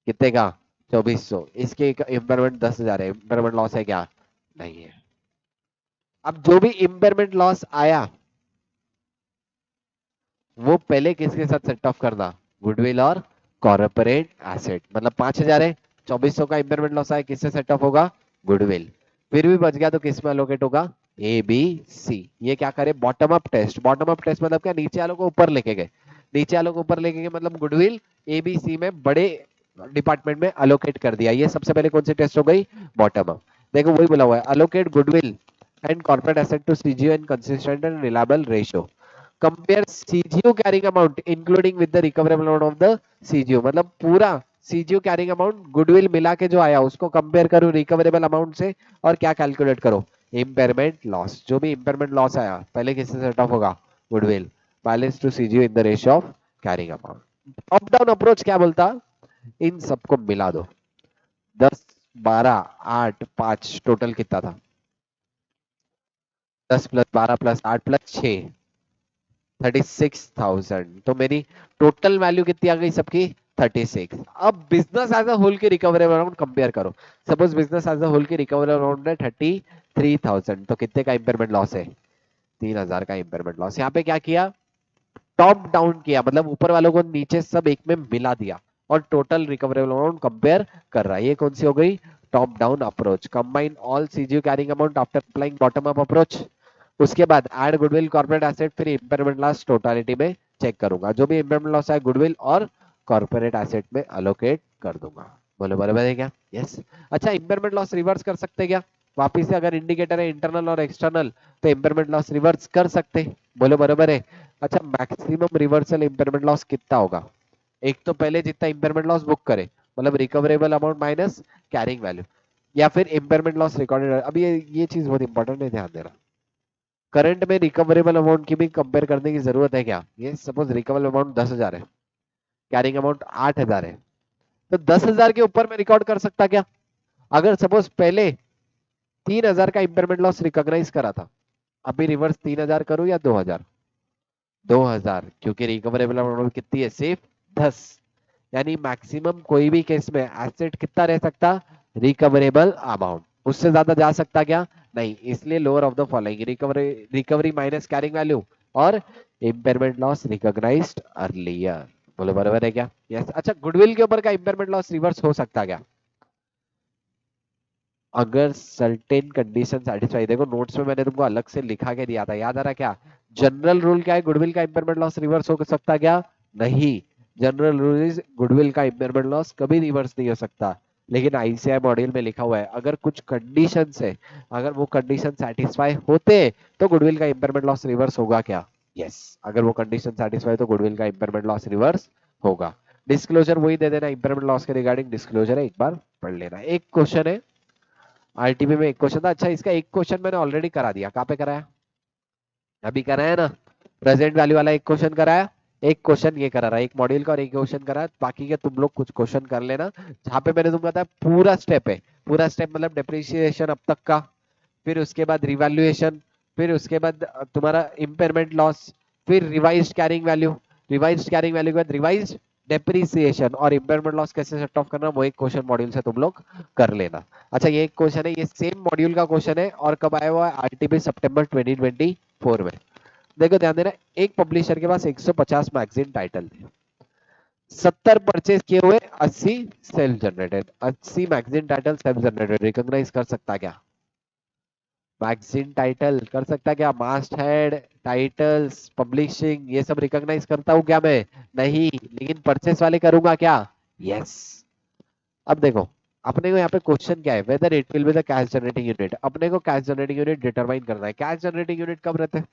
कितने का? 2,400। इसके इम्पेयरमेंट 10,000 है, इम्पेयरमेंट लॉस है क्या? नहीं है। अब जो भी इम्पेयरमेंट लॉस आया वो पहले किसके साथ सेट ऑफ करना? गुडविल और कॉर्पोरेट एसेट। मतलब 5,000 है, 2,400 का इम्पेयरमेंट लॉस आया, किससे सेट ऑफ होगा? गुडविल। फिर भी बच गया तो किस में अलोकेट होगा? A B C. ये क्या करे? Bottom up test. Bottom up test मतलब क्या? नीचे वालों को ऊपर लेके गए, नीचे वालों को ऊपर लेके गए, मतलब गुडविल ए बी सी में बड़े डिपार्टमेंट में अलोकेट कर दिया। ये सबसे पहले कौन सी टेस्ट हो गई? Bottom up. देखो वही बोला हुआ है, allocate goodwill and corporate asset to CGO and consistent and reliable ratio. Compare CGO carrying amount including with the recoverable amount of the CGO. मतलब पूरा सीजीओ कैरिंग अमाउंट गुडविल मिला के जो आया उसको कंपेयर करो रिकवरेबल अमाउंट से, और क्या कैलकुलेट करो? Impairment loss. जो भी इम्पेयरमेंट लॉस आया पहले किससे सेट ऑफ होगा? Goodwill balance to CGO in the ratio of carrying amount. Top down approach क्या बोलता? इन सबको मिला दो। 10, 12, 8, 5 टोटल कितना था? 10 प्लस 12 प्लस 8 प्लस 6, 36,000। तो मेरी टोटल वैल्यू कितनी आ गई सबकी? 36। अब बिजनेस एज अ होल की रिकवरेबल अमाउंट कंपेयर करो। Suppose business as a whole की रिकवरेबल अमाउंट है 33,000, तो कितने का इंपेयरमेंट लॉस है? 3,000 का इंपेयरमेंट लॉस। यहाँ पे क्या किया? टॉप डाउन किया, मतलब ऊपर वालों को नीचे सब एक में मिला दिया और टोटल रिकवरेबल अमाउंट कंपेयर कर रहा है। ये कौन सी हो गई? Top down approach. Combine all CGO carrying amount after applying bottom up approach. उसके बाद ऐड गुडविल कॉर्पोरेट एसेट, फिर इंपेयरमेंट लॉस टोटालिटी में चेक करूंगा। जो भी इंपेयरमेंट लॉस है गुडविल और कॉर्पोरेट एसेट में अलोकेट कर दूंगा। बोलो बराबर है क्या? यस। अच्छा, इंपेयरमेंट लॉस रिवर्स कर सकते क्या? वापिस से अगर इंडिकेटर है इंटरनल और एक्सटर्नल तो इंपेयरमेंट लॉस रिवर्स कर सकते। बोलो बराबर है। अच्छा, मैक्सिमम रिवर्सल इंपेयरमेंट लॉस कितना होगा? एक तो पहले जितना इंपेयरमेंट लॉस बुक करे, मतलब recoverable amount minus carrying value, या फिर इंपेयरमेंट लॉस रिकॉर्डेड। अब ये चीज बहुत इंपॉर्टेंट है, ध्यान देना। करंट में रिकवरेबल अमाउंट की भी कंपेयर करने की जरूरत है क्या? ये सपोज रिकवरेबल अमाउंट 10,000 है, कैरिंग अमाउंट 8,000 है, तो 10,000 के ऊपर में रिकॉर्ड कर सकता क्या? अगर सपोज पहले 3,000 का इंपेयरमेंट लॉस रिकॉग्नाइज करा था, अभी रिवर्स 3,000 करूं या 2,000? 2,000, क्योंकि रिकवरेबल अमाउंट कितनी है? सिर्फ 10। यानी मैक्सिमम कोई भी केस में एसेट कितना रह सकता? Recoverable amount. उससे ज्यादा जा सकता क्या? नहीं। इसलिए lower of the following, recovery recovery minus carrying value और इम्पेयरमेंट लॉस रिकॉग्नाइज्ड अर्लियर। बोलो बराबर है क्या? यस। अच्छा, गुडविल के ऊपर का इम्पेयरमेंट लॉस रिवर्स हो सकता क्या? अगर सर्टेन कंडीशन सेटिस्फाई। देखो नोट्स में मैंने तुमको अलग से लिखा के दिया था, याद आ रहा क्या? जनरल रूल क्या है? गुडविल का इंपेयरमेंट लॉस रिवर्स हो सकता क्या? नहीं। जनरल रूल इज गुडविल का इंपेयरमेंट लॉस कभी रिवर्स नहीं हो सकता। लेकिन आईसीआई मॉड्यूल में लिखा हुआ है अगर कुछ कंडीशन है, अगर वो कंडीशन सेटिस्फाई होते तो गुडविल का इंपेयरमेंट लॉस रिवर्स होगा क्या? यस। अगर वो कंडीशन सेटिस्फाई तो गुडविल का इंपेयरमेंट लॉस रिवर्स होगा। डिस्क्लोजर वही दे देना, इंपेयरमेंट लॉस के रिगार्डिंग डिस्क्लोजर है, एक बार पढ़ लेना। एक क्वेश्चन है आरटीबी में, एक क्वेश्चन था। अच्छा, इसका एक क्वेश्चन मैंने ऑलरेडी करा दिया। कहाँ पे कराया? अभी कराया ना, प्रेजेंट वैल्यू वाला एक क्वेश्चन कराया। एक क्वेश्चन ये करा रहा है, एक मॉड्यूल का और एक क्वेश्चन करा। बाकी के तुम लोग कुछ क्वेश्चन कर लेना, जहाँ पे मैंने तुमको बताया पूरा स्टेप है। पूरा स्टेप मतलब डिप्रिसिएशन अब तक का, फिर उसके बाद रिवैल्यूएशन, फिर उसके बाद तुम्हारा इम्पेयरमेंट लॉस, फिर revised carrying value, revised carrying value के बाद रिवाइज्ड डेप्रिसिएशन और इम्पेयरमेंट लॉस कैसे सेट ऑफ करना, वो एक क्वेश्चन मॉड्यूल से तुम लोग कर लेना। अच्छा ये एक क्वेश्चन है, ये सेम मॉड्यूल का क्वेश्चन है और कब आया हुआ है, आरटीपी सितंबर 2024 में। देखो ध्यान देना, एक पब्लिशर के पास 150 मैगजीन टाइटल थे, 70 परचेज किए हुए, 80 self generated, 80 magazine title self generated. Recognise कर सकता क्या मैगजीन टाइटल, कर सकता क्या, मास्ट हेड टाइटल्स पब्लिशिंग ये सब रिकॉग्नाइज करता हूँ क्या मैं, नहीं, लेकिन परचेस वाले करूंगा क्या, यस। अब देखो अपने को यहाँ पे क्वेश्चन क्या है, whether it will be the cash generating unit. अपने को कैश जनरेटिंग यूनिट डिटरमाइन करना है। कैश जनरेटिंग यूनिट कब रहते हैं,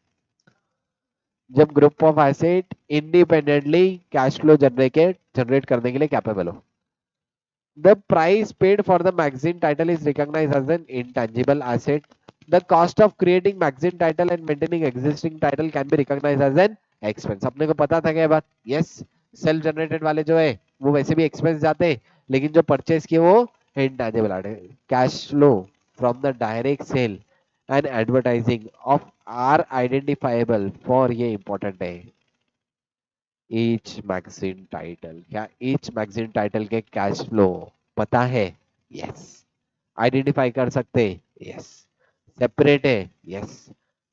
जब group of asset independently cash flow generate करने के लिए कैपेबल हो। The price paid for the magazine title is recognized as an intangible asset. The cost of creating magazine title and maintaining existing title can be recognized as an expense. अपने को पता था क्या बात, yes, सेल्फ जनरेटेड वाले जो है वो वैसे भी एक्सपेंस जाते हैं, लेकिन जो परचेज किए वो इंटेंजिबल आते हैं। Cash flow from the direct sale and advertising of are identifiable for, ये इंपॉर्टेंट है, ईच मैगजीन टाइटल। क्या ईच मैगजीन टाइटल के कैश फ्लो पता है, यस। आइडेंटिफाई कर सकते, यस। सेपरेट है, yes.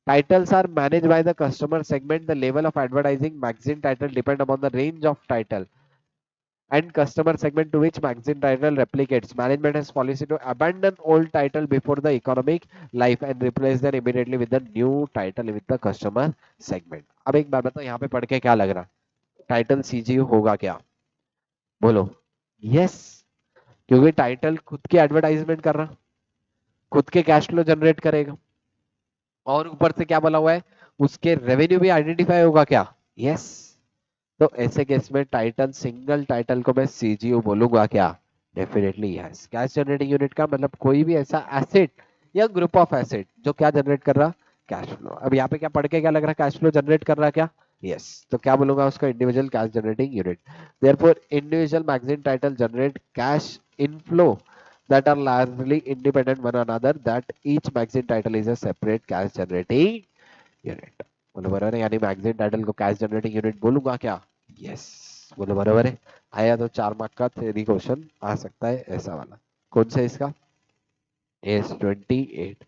Titles are managed by the customer segment. The level of advertising magazine title depend upon the range of title and customer segment to which magazine title replicates. Management has policy to abandon old title before the economic life and replace them immediately with the new title with the customer segment. अब एक बात बताओ, यहाँ पे पढ़ के क्या लग रहा, टाइटल सीजीयू होगा क्या, बोलो, यस। क्योंकि टाइटल खुद की एडवर्टाइजमेंट कर रहा, खुद के कैश फ्लो जनरेट करेगा, और ऊपर से क्या बोला हुआ है, उसके रेवेन्यू भी आइडेंटिफाई होगा क्या, यस। तो ऐसे केस में टाइटल, सिंगल टाइटल को मैं सीजीयू बोलूंगा क्या, definitely yes. Cash generating unit का मतलब कोई भी ऐसा एसेट या ग्रुप ऑफ एसेट जो क्या जनरेट कर रहा, कैश फ्लो। अब यहाँ पे क्या पढ़ के क्या लग रहा, कैश फ्लो जनरेट कर रहा क्या, यस। तो क्या बोलूंगा उसका, individual cash generating unit. Therefore individual magazine title generate cash inflow that are largely independent one another, that each magazine title is a separate cash generating unit। बोलो बराबर है, यानी मैगजीन टाइटल को कैश जनरेटिंग यूनिट बोलूंगा क्या, yes. बोलो बराबर है। आया तो 4 मार्क का थ्योरी क्वेश्चन आ सकता है ऐसा वाला। कौन सा इसका, S28।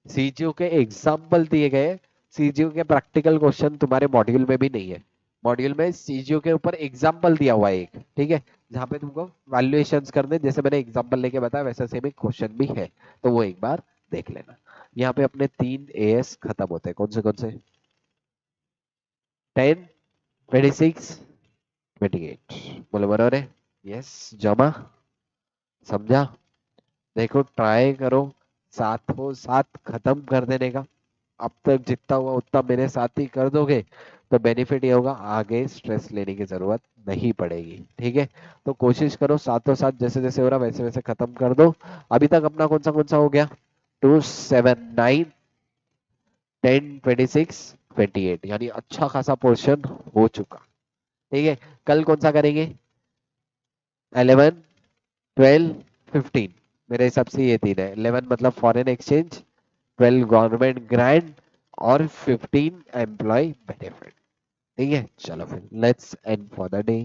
सीजीयू के एग्जाम्पल दिए गए, सीजीयू के प्रैक्टिकल क्वेश्चन तुम्हारे मॉड्यूल में भी नहीं है। मॉड्यूल में सीजीयू के ऊपर एग्जाम्पल दिया हुआ है एक, ठीक है, जहां पे तुमको वैल्यूएशंस करने, जैसे मैंने एग्जाम्पल लेके बताया वैसा सेम एक क्वेश्चन भी है, तो वो एक बार देख लेना। यहाँ पे अपने 3 एएस खत्म होते हैं, कौन से 10, 26, 28। बोलो बराबर है, यस। जमा, समझा। देखो ट्राई करो साथों साथ खत्म कर देने का, अब तक जितना हुआ उतना मेरे साथ ही कर दोगे तो बेनिफिट ये होगा, आगे स्ट्रेस लेने की जरूरत नहीं पड़ेगी, ठीक है। तो कोशिश करो साथों साथ जैसे जैसे हो रहा वैसे वैसे खत्म कर दो। अभी तक अपना कौन सा हो गया, 2, 7, 9, 10, 26, 28, यानी अच्छा खासा पोर्शन हो चुका, ठीक है। कल कौन सा करेंगे, 11, 12, 15। मेरे हिसाब से ये 3 है, 11 मतलब फॉरेन एक्सचेंज, 12 गवर्नमेंट ग्रांट और 15 एम्प्लॉय बेनिफिट, ठीक है। चलो फिर let's end for the day.